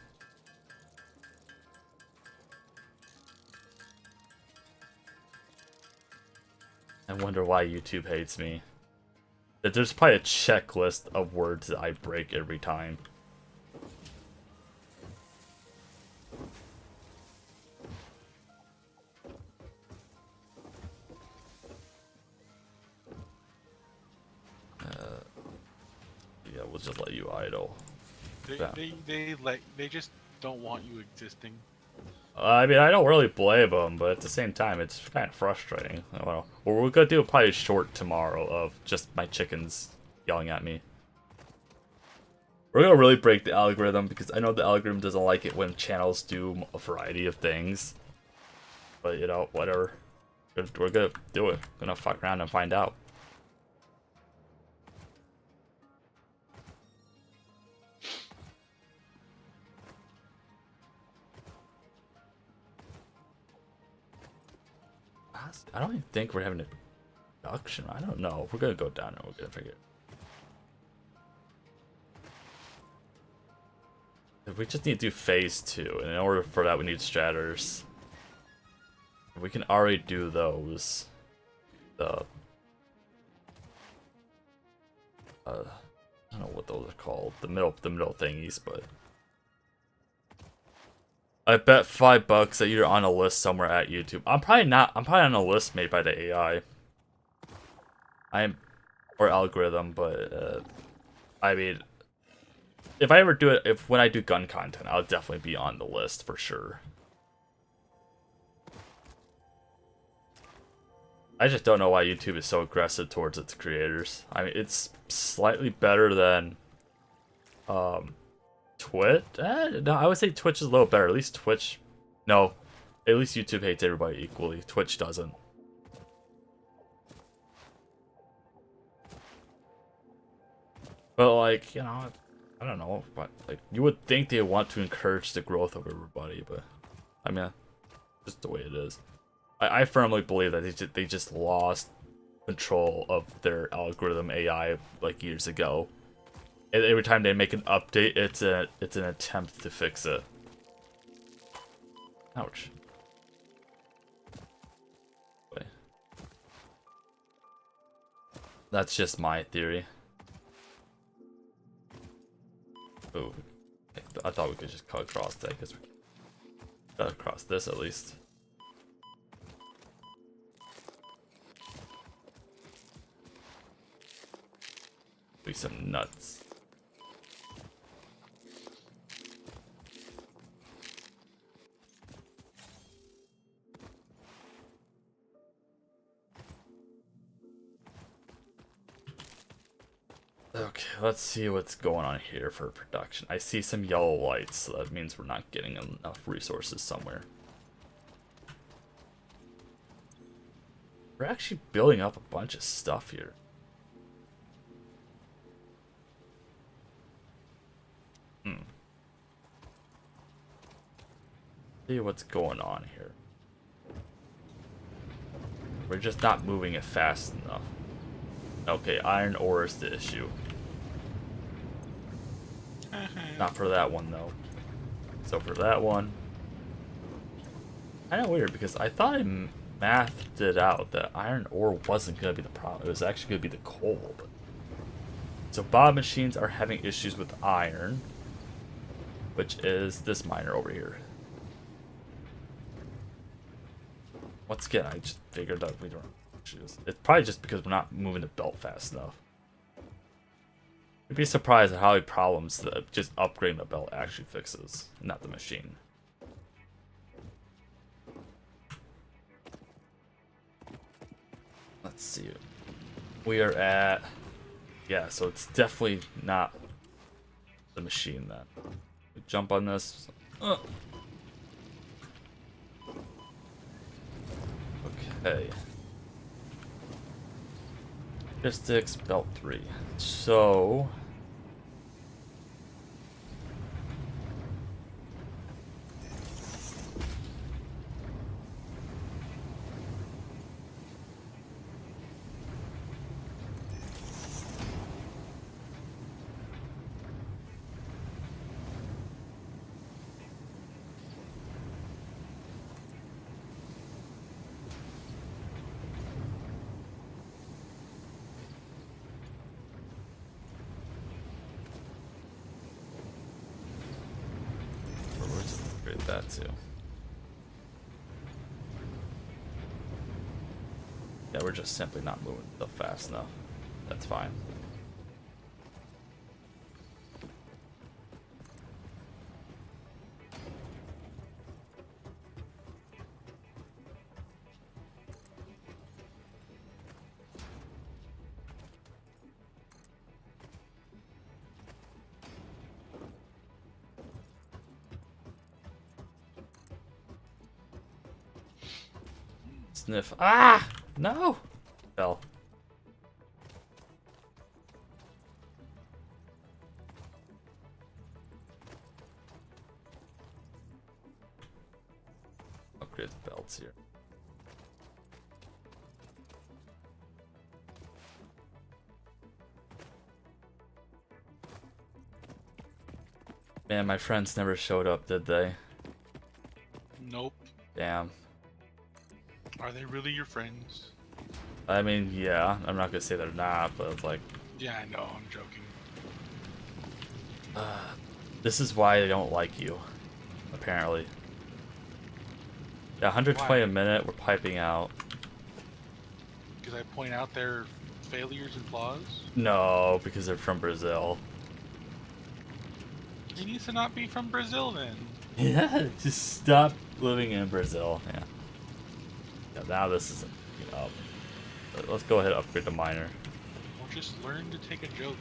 I wonder why YouTube hates me. There's probably a checklist of words that I break every time. Yeah, we'll just let you idle. They just don't want you existing. I mean, I don't really blame them, but at the same time, it's kind of frustrating. Well, we're gonna do probably a short tomorrow of just my chickens yelling at me. We're gonna really break the algorithm because I know the algorithm doesn't like it when channels do a variety of things. But you know, whatever. We're gonna do it. Gonna fuck around and find out. I don't even think we're having a production. I don't know. We're gonna go down and we're gonna figure it. We just need to do phase 2, and in order for that we need stratters. We can already do those. I don't know what those are called. The middle thingies, but I bet $5 that you're on a list somewhere at YouTube. I'm probably not. I'm probably on a list made by the AI. Or algorithm, but I mean, if I ever do it, when I do gun content, I'll definitely be on the list for sure. I just don't know why YouTube is so aggressive towards its creators. I mean, it's slightly better than Twitch. No, I would say Twitch is a little better. At least Twitch, no, at least YouTube hates everybody equally. Twitch doesn't. But like, you know, I don't know, but like you would think they want to encourage the growth of everybody, but I mean, Just the way it is. I firmly believe that they just lost control of their algorithm AI like years ago. And every time they make an update, it's an attempt to fix it. Ouch. Wait. That's just my theory. Ooh. I thought we could just cut across that because we cut across this at least. Be some nuts. Okay, let's see what's going on here for production. I see some yellow lights, so that means we're not getting enough resources somewhere. We're actually building up a bunch of stuff here. See what's going on here. We're just not moving it fast enough. Okay, iron ore is the issue. Not for that one though. So for that one, kind of weird because I thought I mathed it out that iron ore wasn't gonna be the problem. It was actually gonna be the coal. But... So Bob machines are having issues with iron, which is this miner over here. Once again, I just figured that we don't have issues. It's probably just because we're not moving the belt fast enough. You'd be surprised at how many problems that just upgrading the belt actually fixes, not the machine. Let's see. We are at... Yeah, so it's definitely not the machine then. We jump on this. Okay. Logistics, belt 3. So... that too. Yeah, we're just simply not moving stuff fast enough. That's fine. Sniff. Ah! No! Fell. Upgrade the belts here. Man, my friends never showed up, did they? Nope. Damn. Are they really your friends? I mean, yeah. I'm not gonna say they're not, but it's like... Yeah, I know. I'm joking. This is why they don't like you. Apparently. Yeah, 120 Why? a minute, we're piping out. Because I point out their failures and flaws? No, because they're from Brazil. He needs to not be from Brazil then. Yeah, just stop living in Brazil. Yeah. Yeah, now this isn't, you know. Let's go ahead and upgrade the miner. Or just learn to take a joke.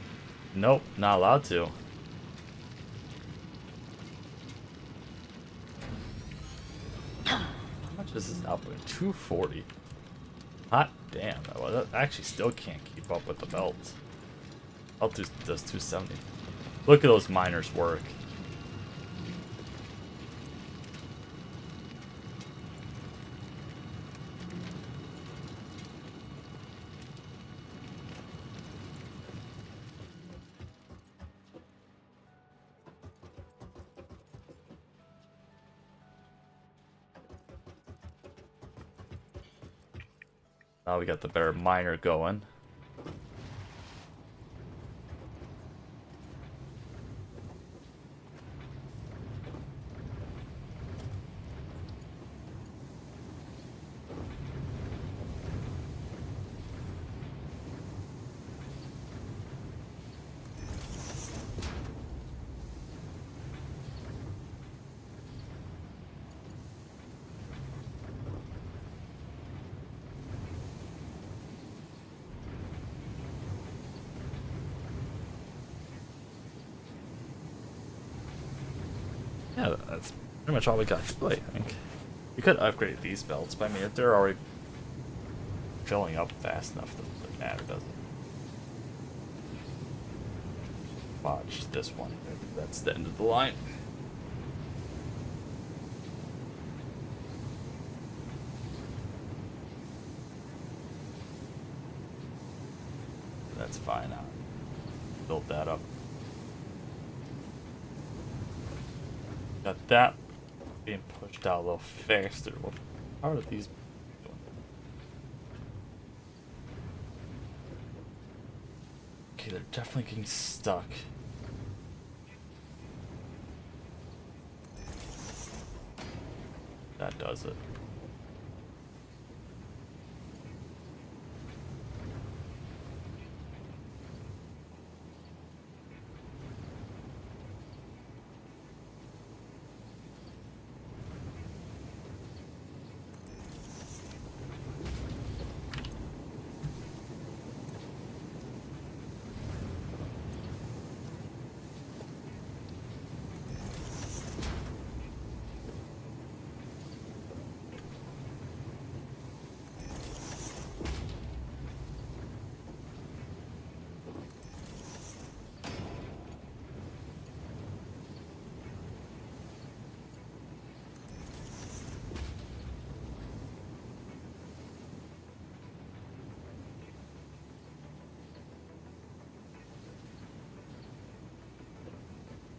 Nope, not allowed to. How much is this output? 240. Hot damn, that actually still can't keep up with the belt. Belt does 270. Look at those miners work. Now we got the better miner going. Yeah, that's pretty much all we got to play, I think. We could upgrade these belts, but I mean, if they're already filling up fast enough, it doesn't matter, does it? Watch this one. That's the end of the line. That's fine. I'll build that up. Got that being pushed out a little faster. What part of these doing? Okay, they're definitely getting stuck. That does it.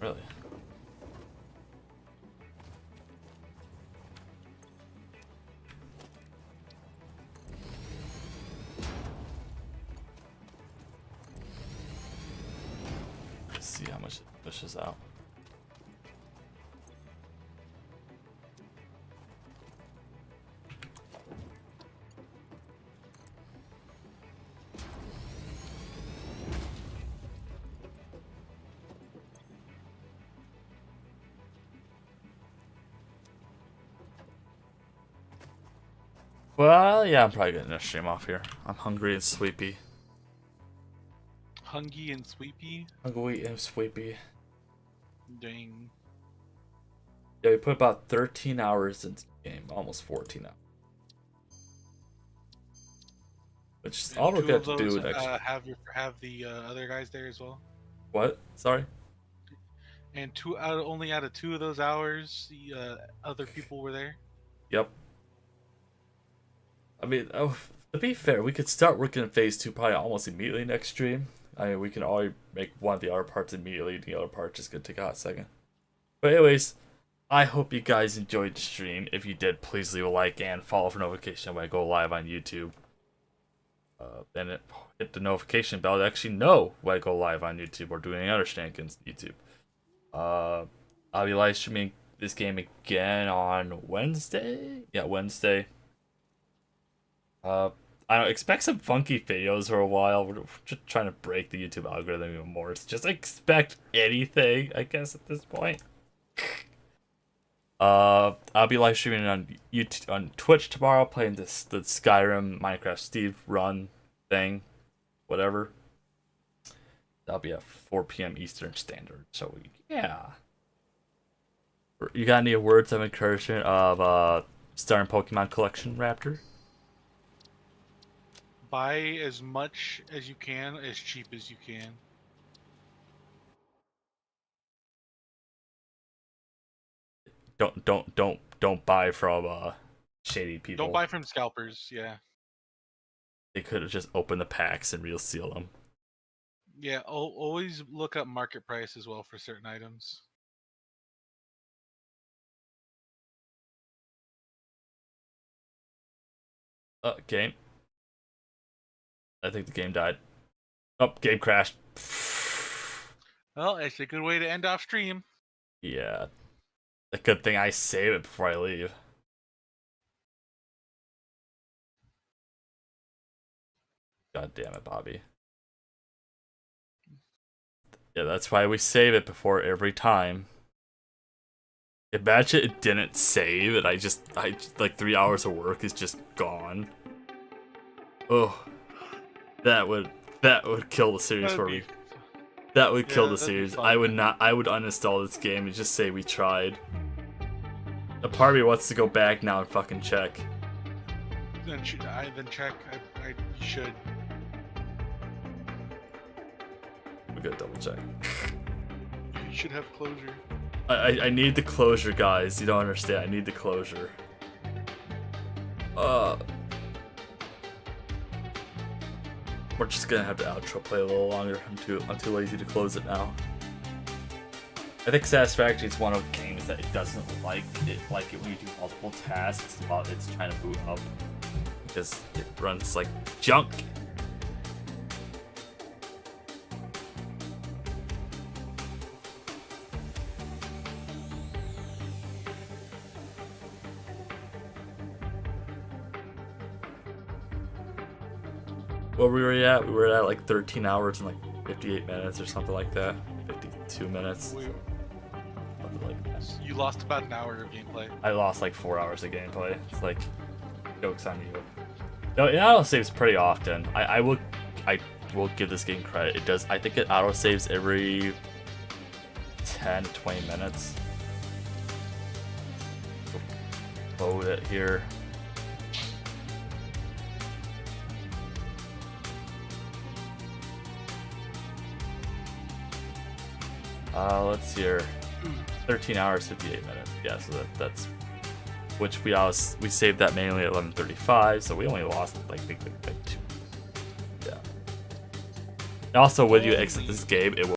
Really? Let's see how much it pushes out. Well, yeah, I'm probably getting a stream off here. I'm hungry and sleepy. Hungy and Sweepy. Hungry and sleepy. Dang. Yeah, we put about 13 hours into the game, almost 14 hours. Which is all we're Two gonna of have to do those next. have the other guys there as well. What? Sorry? And only out of 2 of those hours, the other people were there. Yep. I mean, oh, to be fair, we could start working on phase 2 probably almost immediately next stream. I mean, we can always make one of the other parts immediately, the other part just gonna take a hot second. But anyways, I hope you guys enjoyed the stream. If you did, please leave a like and follow for notification when I go live on YouTube. Then hit the notification bell to actually know when I go live on YouTube or do any other shenanigans on YouTube. I'll be live streaming this game again on Wednesday. Yeah, Wednesday. I don't expect some funky videos for a while. We're just trying to break the YouTube algorithm even more. It's just expect anything, I guess, at this point. I'll be live streaming on YouTube, on Twitch tomorrow, playing the Skyrim Minecraft Steve run thing, whatever. That'll be at 4 p.m. Eastern Standard. So yeah. You got any words of encouragement of starting Pokemon collection, Raptor? Buy as much as you can, as cheap as you can. Don't buy from shady people. Don't buy from scalpers. Yeah. They could have just opened the packs and reseal them. Yeah. Always look up market price as well for certain items. Game. I think the game died. Oh, game crashed. Well, it's a good way to end off stream. Yeah. A good thing I save it before I leave. God damn it, Bobby. Yeah, that's why we save it before every time. Imagine it didn't save and I just like 3 hours of work is just gone. Oh, that would kill the series That'd for be- me. That would kill the that'd be series. fun. I would not. I would uninstall this game and just say we tried. A part of me wants to go back now and fucking check. Then check. I should. We gotta double check. You should have closure. I need the closure, guys. You don't understand. I need the closure. We're just gonna have the outro play a little longer. I'm too lazy to close it now. I think Satisfactory is one of the games that it doesn't like it when you do multiple tasks while it's trying to boot up, because it runs like junk. Where we were at? We were at like 13 hours and like 58 minutes or something like that. 52 minutes. Something like that. You lost about an hour of gameplay. I lost like 4 hours of gameplay. It's like, joke's on you. No, it auto saves pretty often. I will give this game credit. It does. I think it auto saves every 10 to 20 minutes. Load it here. Let's see here. 13 hours, 58 minutes. Yeah, so that's which we saved that manually at 11:35, so we only lost like two. Yeah. And also, when you exit this game, it will